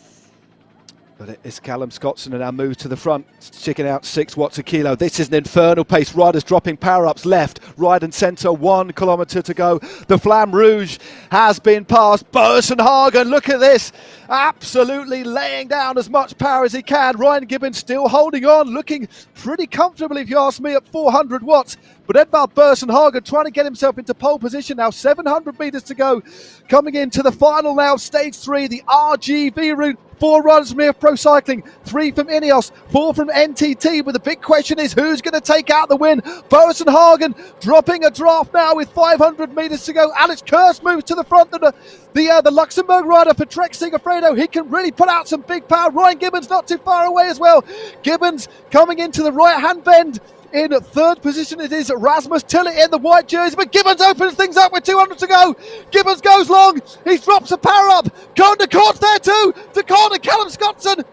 But it's Callum Scottson and now moves to the front, checking out 6 watts a kilo. This is an infernal pace. Riders dropping power-ups left, right and centre. 1 kilometre to go. The Flamme Rouge has been passed. Bosenhagen, look at this. Absolutely laying down as much power as he can. Ryan Gibbons still holding on, looking pretty comfortably, if you ask me, at 400 watts. But Edvald Bosenhagen trying to get himself into pole position now. 700 metres to go. Coming into the final now, stage 3, the RGV route. 4 riders from EF Pro Cycling, 3 from Ineos, 4 from NTT. But the big question is who's going to take out the win? Bosenhagen dropping a draft now with 500 metres to go. Alex Kirch moves to the front. The Luxembourg rider for Trek Segafredo, he can really put out some big power. Ryan Gibbons not too far away as well. Gibbons coming into the right-hand bend. In 3rd position it is Rasmus Tiller in the white jersey, but Gibbons opens things up with 200 to go. Gibbons goes long, he drops a power up. Going to court there too, to corner Callum Scottson.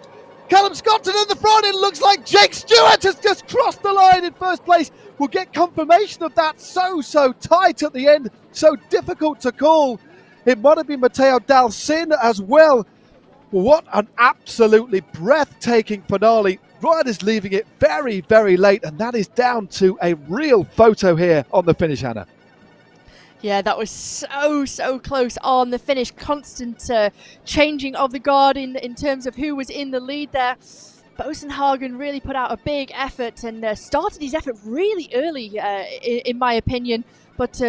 Callum Scottson in the front. It looks like Jake Stewart has just crossed the line in first place. We'll get confirmation of that. So tight at the end, so difficult to call. It might have been Matteo Dalsin as well. What an absolutely breathtaking finale. Riders leaving it very, very late, and that is down to a real photo here on the finish, Hannah. Yeah, that was so close on the finish. Constant changing of the guard in terms of who was in the lead there. Bosenhagen really put out a big effort and started his effort really early, in my opinion, but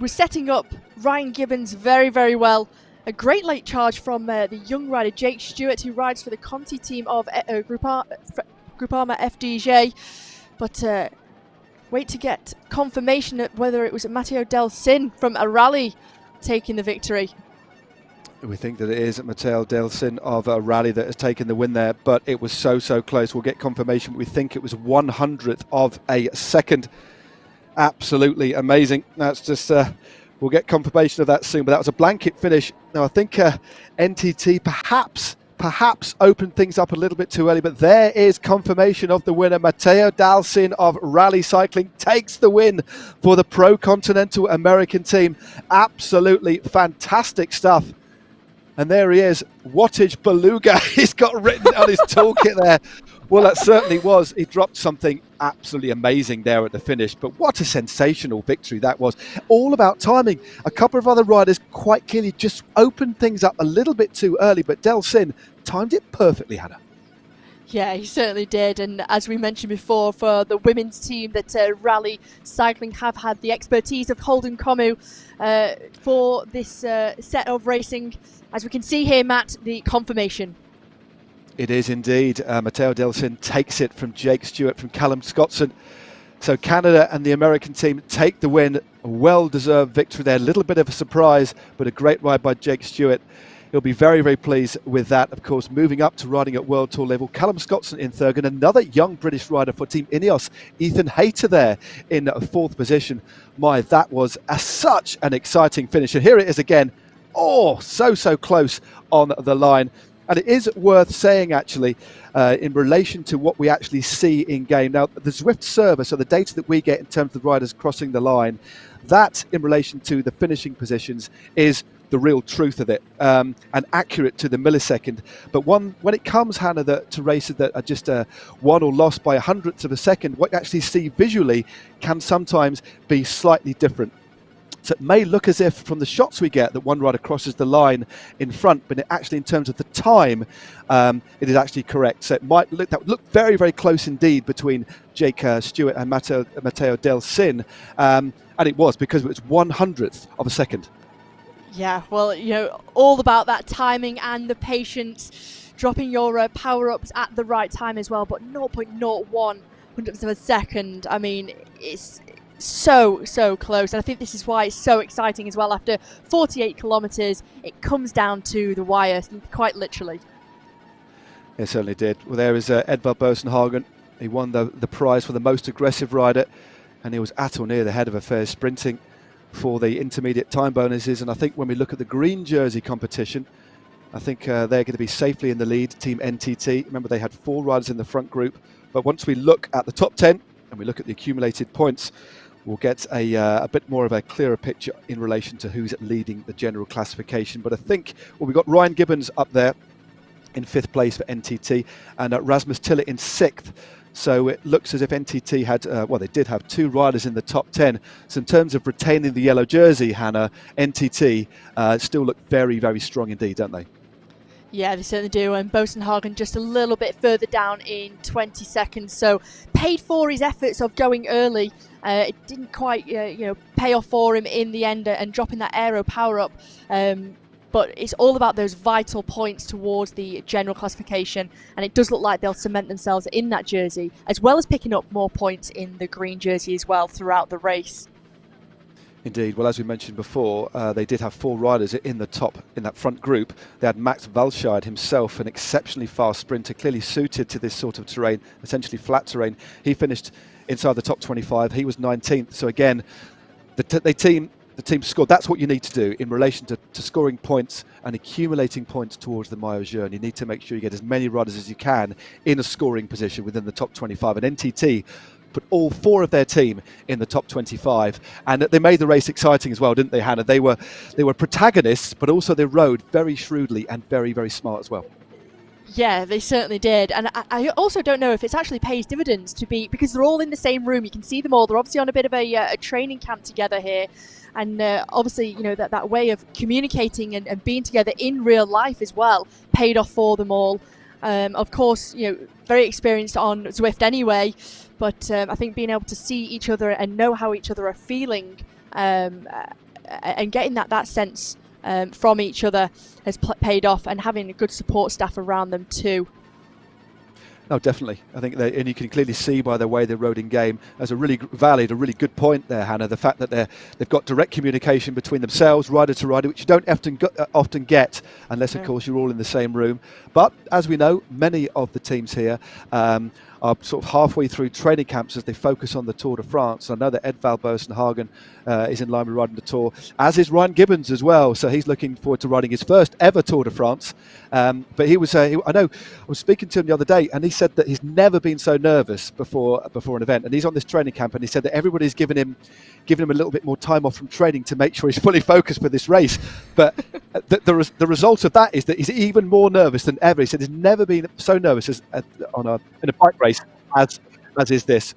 was setting up Ryan Gibbons very, very well. A great late charge from the young rider Jake Stewart, who rides for the Conti team of Groupama FDJ. But wait to get confirmation of whether it was Matteo Delsin from Arali taking the victory. We think that it is Matteo Delsin of Rally that has taken the win there, but it was so close. We'll get confirmation. We think it was 100th of a second. Absolutely amazing. That's just... We'll get confirmation of that soon, but that was a blanket finish. Now, I think NTT perhaps opened things up a little bit too early, but there is confirmation of the winner. Matteo Dalsin of Rally Cycling takes the win for the Pro Continental American team. Absolutely fantastic stuff. And there he is, wattage beluga. He's got written on his toolkit there. Well, that certainly was. He dropped something absolutely amazing there at the finish. But what a sensational victory that was. All about timing. A couple of other riders quite clearly just opened things up a little bit too early. But Delsin timed it perfectly, Hannah. Yeah, he certainly did. And as we mentioned before, for the women's team, that Rally Cycling have had the expertise of Holden Comu for this set of racing. As we can see here, Matt, the confirmation. It is indeed. Matteo Delsin takes it from Jake Stewart, from Callum Scottson. So Canada and the American team take the win. A well-deserved victory there. A little bit of a surprise, but a great ride by Jake Stewart. He'll be very, very pleased with that. Of course, moving up to riding at World Tour level. Callum Scottson in third, and another young British rider for Team Ineos, Ethan Hayter there in 4th position. My, that was such an exciting finish. And here it is again. Oh, so close on the line. And it is worth saying, actually, in relation to what we actually see in game. Now, the Zwift server, so the data that we get in terms of riders crossing the line, that in relation to the finishing positions is the real truth of it, and accurate to the millisecond. But when it comes, Hannah, to races that are just won or lost by 100ths of a second, what you actually see visually can sometimes be slightly different. So it may look as if from the shots we get that one rider crosses the line in front, but it actually, in terms of the time, it is actually correct. So it might look very, very close indeed between Jake Stewart and Matteo Del Sin, and it was, because it was 100th of a second. Yeah, well, all about that timing and the patience, dropping your power-ups at the right time as well, but 0.01 hundredths of a second. I mean, it's so close, and I think this is why it's so exciting as well. After 48 kilometres, it comes down to the wire, quite literally. It certainly did. Well, there is Edvald Boasson-Hagen. He won the prize for the most aggressive rider, and he was at or near the head of affairs sprinting for the intermediate time bonuses. And I think when we look at the green jersey competition, I think they're going to be safely in the lead, Team NTT. Remember, they had 4 riders in the front group, but once we look at the top 10 and we look at the accumulated points, we'll get a bit more of a clearer picture in relation to who's leading the general classification. But I think, well, we've got Ryan Gibbons up there in 5th place for NTT, and Rasmus Tillett in 6th. So it looks as if NTT had, they did have 2 riders in the top 10. So in terms of retaining the yellow jersey, Hannah, NTT still look very, very strong indeed, don't they? Yeah, they certainly do. And Boasson-Hagen just a little bit further down in 20 seconds. So paid for his efforts of going early. It didn't quite, pay off for him in the end, and dropping that aero power up. But it's all about those vital points towards the general classification, and it does look like they'll cement themselves in that jersey, as well as picking up more points in the green jersey as well throughout the race. Indeed. Well, as we mentioned before, they did have 4 riders in that front group. They had Max Walscheid himself, an exceptionally fast sprinter, clearly suited to this sort of terrain, essentially flat terrain. He finished inside the top 25. He was 19th. So again, the team scored. That's what you need to do in relation to scoring points and accumulating points towards the Maillot Jaune. You need to make sure you get as many riders as you can in a scoring position within the top 25. And NTT put all 4 of their team in the top 25, and they made the race exciting as well, didn't they, Hannah? They were protagonists, but also they rode very shrewdly and very, very smart as well. Yeah, they certainly did. And I also don't know if it's actually pays dividends to be, because they're all in the same room. You can see them all. They're obviously on a bit of a training camp together here. And obviously, that way of communicating and being together in real life as well paid off for them all. Of course, very experienced on Zwift anyway, but I think being able to see each other and know how each other are feeling, and getting that sense from each other has paid off, and having a good support staff around them too. No, definitely. I think and you can clearly see by the way they rode in game, as a really good point there, Hannah, the fact that they've got direct communication between themselves, rider to rider, which you don't often get unless, of course, you're all in the same room. But as we know, many of the teams here are sort of halfway through training camps as they focus on the Tour de France. I know that Edvald Boasson-Hagen is in line with riding the Tour, as is Ryan Gibbons as well. So he's looking forward to riding his first ever Tour de France. But I know I was speaking to him the other day, and he said that he's never been so nervous before an event. And he's on this training camp, and he said that everybody's given him a little bit more time off from training to make sure he's fully focused for this race. But the result of that is that he's even more nervous than ever. He said he's never been so nervous in a bike race as is this.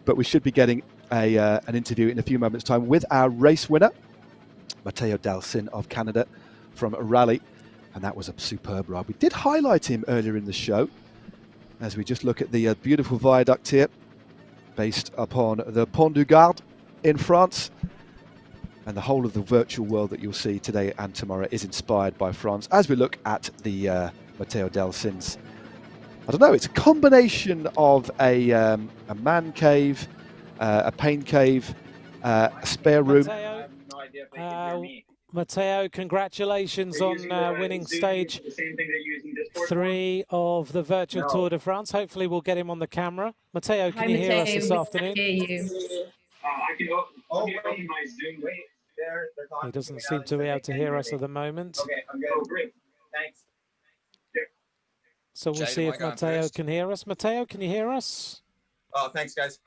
But we should be getting an interview in a few moments' time with our race winner, Matteo Del Sin of Canada, from a rally, and that was a superb ride. We did highlight him earlier in the show as we just look at the beautiful viaduct here, based upon the Pont du Gard in France. And the whole of the virtual world that you'll see today and tomorrow is inspired by France, as we look at the Matteo Del Sin's, I don't know, it's a combination of a man cave, a pain cave, a spare room. Matteo, congratulations on winning stage 3 of the virtual Tour de France. Hopefully we'll get him on the camera. Matteo, can you hear us this afternoon? He doesn't seem to be able to hear us at the moment. Okay, I'm good. Oh, great. Thanks. So we'll see if Matteo can hear us. Matteo, can you hear us? Oh, thanks, guys.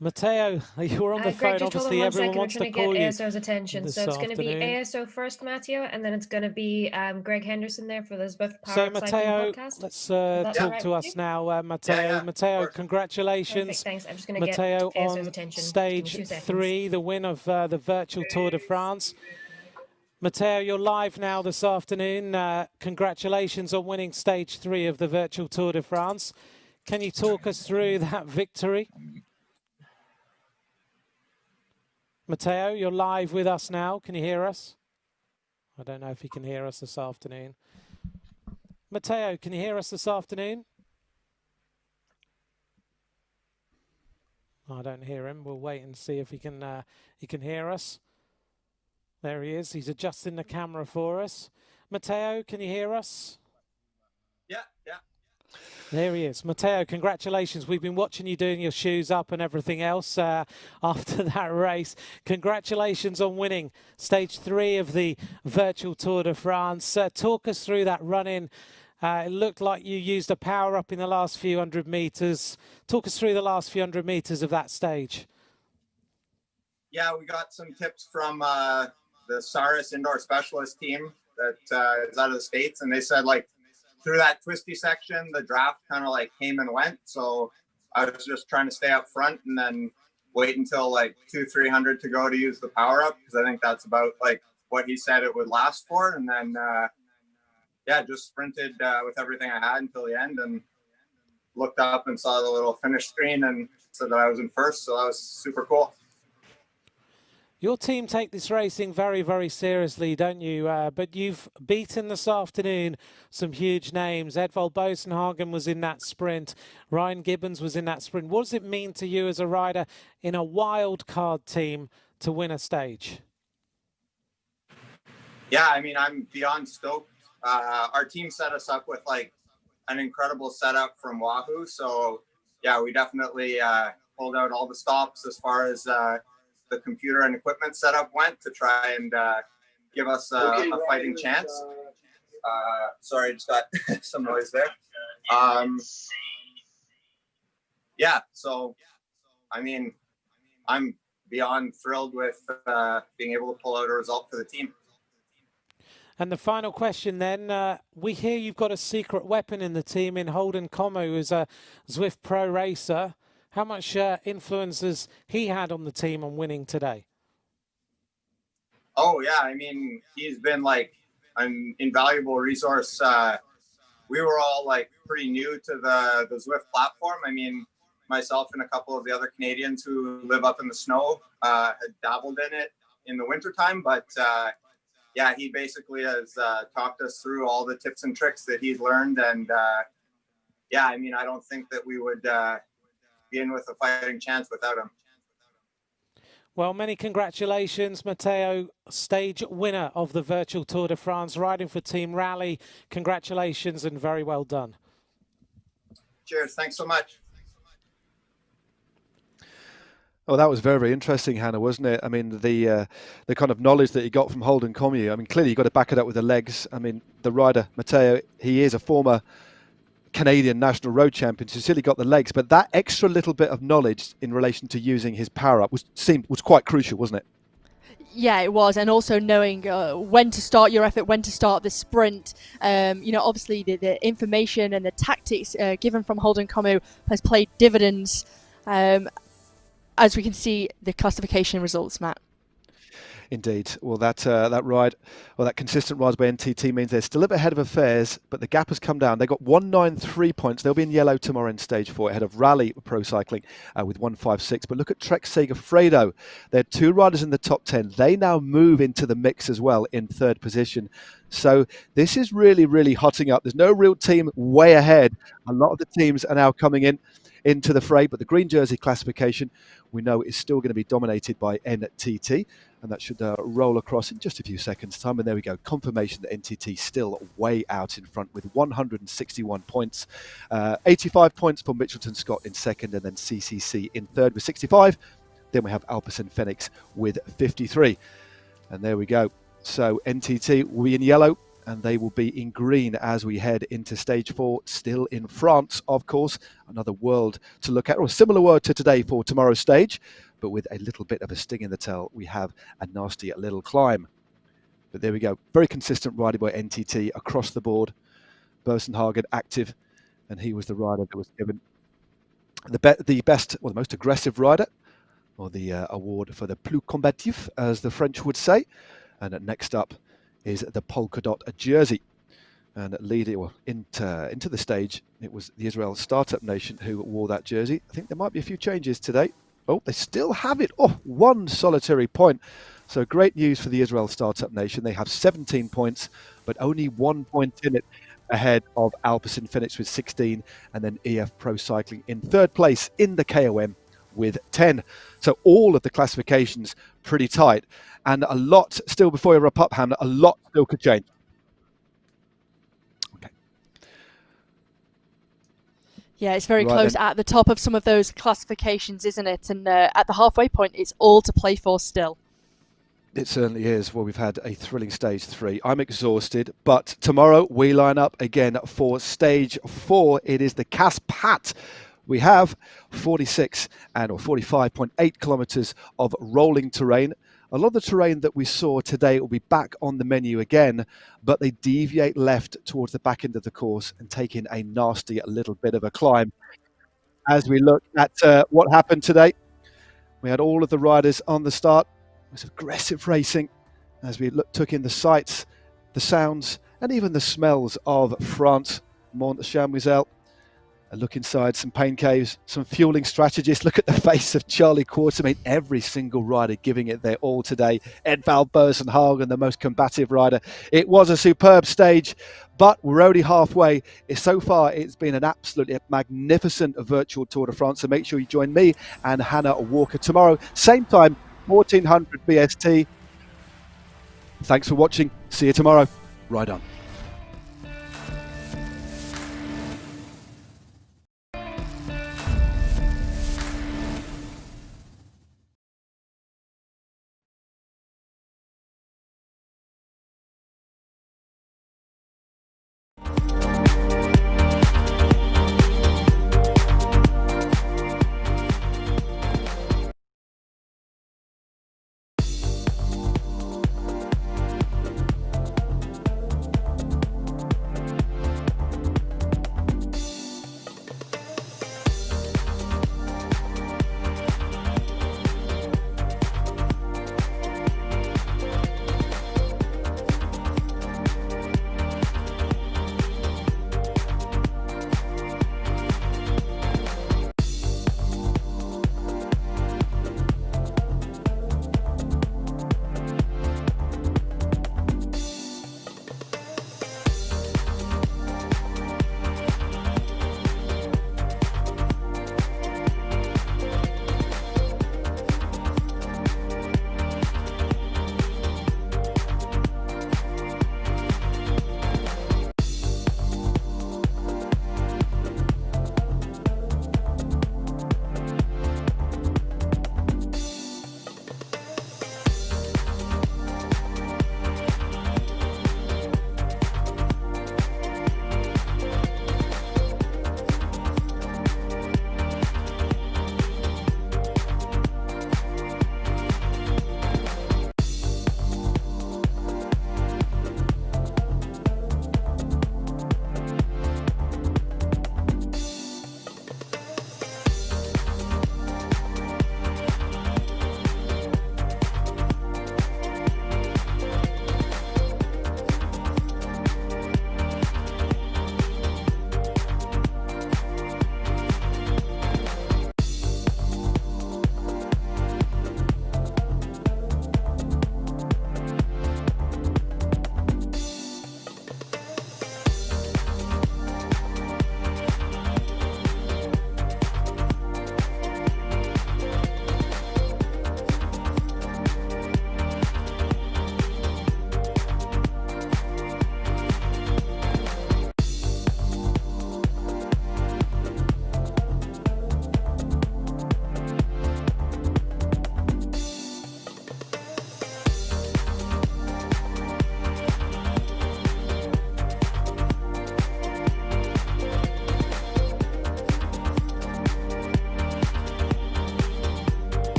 Matteo, you were on the phone. Greg, Obviously, everyone wants to call you. ASO's attention. So it's going to be ASO first, Matteo, and then it's going to be Greg Henderson there for the Zwift Power Matteo, podcast. let's talk to us now, Matteo. Matteo, congratulations. Thanks. I'm just going to Matteo get ASO's on attention. stage 3, the win of the virtual Tour de France. Matteo, you're live now this afternoon. Congratulations on winning stage 3 of the virtual Tour de France. Can you talk us through that victory? Matteo, you're live with us now. Can you hear us? I don't know if he can hear us this afternoon. Matteo, can you hear us this afternoon? I don't hear him. We'll wait and see if he can hear us. There he is. He's adjusting the camera for us. Matteo, can you hear us? Yeah. There he is. Matteo, congratulations. We've been watching you doing your shoes up and everything else after that race. Congratulations on winning stage 3 of the virtual Tour de France. Talk us through that run-in. It looked like you used a power-up in the last few hundred metres. Talk us through the last few hundred metres of that stage. Yeah, we got some tips from the Saris indoor specialist team that is out of the States, and they said, like, through that twisty section, the draft kind of like came and went. So I was just trying to stay up front and then wait until like 200-300 to go to use the power up, because I think that's about like what he said it would last for. And then just sprinted with everything I had until the end, and looked up and saw the little finish screen and said that I was in first. So that was super cool. Your team take this racing very, very seriously, don't you? But you've beaten this afternoon some huge names. Edvald Bosenhagen was in that sprint. Ryan Gibbons was in that sprint. What does it mean to you as a rider in a wild card team to win a stage? Yeah, I mean, I'm beyond stoked. Our team set us up with like an incredible setup from Wahoo. So yeah, we definitely pulled out all the stops as far as the computer and equipment setup went to try and give us a fighting chance. Sorry, I just got some noise there. So I mean, I'm beyond thrilled with being able to pull out a result for the team. And the final question then, we hear you've got a secret weapon in the team in Holden Como, who's a Zwift pro racer. How much influence has he had on the team on winning today? Oh, yeah. I mean, he's been like an invaluable resource. We were all like pretty new to the Zwift platform. I mean, myself and a couple of the other Canadians who live up in the snow had dabbled in it in the wintertime. But he basically has talked us through all the tips and tricks that he's learned. And I mean, I don't think that we would be in with a fighting chance without him. Well, many congratulations, Matteo, stage winner of the virtual Tour de France, riding for Team Rally. Congratulations and very well done. Cheers. Thanks so much. Oh, that was very, very interesting, Hannah, wasn't it? I mean, the kind of knowledge that you got from Holden Como. I mean, clearly you've got to back it up with the legs. I mean, the rider, Matteo, he is a former Canadian national road champion, so he's really got the legs, but that extra little bit of knowledge in relation to using his power up was quite crucial, wasn't it? Yeah, it was, and also knowing when to start your effort, when to start the sprint. Obviously the information and the tactics given from Holden Como has played dividends, as we can see the classification results, Matt. Indeed. Well, that ride, or that consistent rise by NTT means they're still a bit ahead of affairs, but the gap has come down. They got 193 points. They'll be in yellow tomorrow in stage 4, ahead of Rally Pro Cycling with 156. But look at Trek Segafredo. There are 2 riders in the top 10. They now move into the mix as well in 3rd position. So this is really, really hotting up. There's no real team way ahead. A lot of the teams are now coming into the fray, but the green jersey classification we know is still going to be dominated by NTT, and that should roll across in just a few seconds time. And there we go, confirmation that NTT still way out in front with 161 points, 85 points for Mitchelton Scott in 2nd, and then CCC in 3rd with 65. Then we have Alpecin Phoenix with 53, and there we go. So NTT will be in yellow and they will be in green as we head into stage 4, still in France, of course. Another world to look at, or a similar world to today for tomorrow's stage, but with a little bit of a sting in the tail. We have a nasty little climb. But there we go. Very consistent riding by NTT across the board. Bersenhagen active, and he was the rider that was given the best, or the most aggressive rider, or the award for the plus combatif, as the French would say. And next up is the polka dot jersey. And leading into the stage, it was the Israel Startup Nation who wore that jersey. I think there might be a few changes today. Oh, they still have it. Oh, one solitary point. So great news for the Israel Startup Nation. They have 17 points, but only 1 point in it, ahead of Alpecin Phoenix with 16, and then EF Pro Cycling in third place in the KOM with 10. So all of the classifications pretty tight, and a lot still before you wrap up, Hamlet. A lot still could change. Okay. Yeah, it's very close at the top of some of those classifications, isn't it? And at the halfway point, it's all to play for still. It certainly is. Well, we've had a thrilling stage 3. I'm exhausted, but tomorrow we line up again for stage 4. It is the Caspat. We have 46 or 45.8 kilometers of rolling terrain. A lot of the terrain that we saw today will be back on the menu again, but they deviate left towards the back end of the course and take in a nasty little bit of a climb. As we look at what happened today, we had all of the riders on the start. It was aggressive racing as we took in the sights, the sounds, and even the smells of France. Mont Saint-Michel. A look inside some pain caves, some fueling strategists. Look at the face of Charlie Quartermain. Every single rider giving it their all today. Edvald Bersenhagen, the most combative rider. It was a superb stage, but we're only halfway. So far, it's been an absolutely magnificent virtual Tour de France. So make sure you join me and Hannah Walker tomorrow, same time, 1400 BST. Thanks for watching. See you tomorrow. Ride on.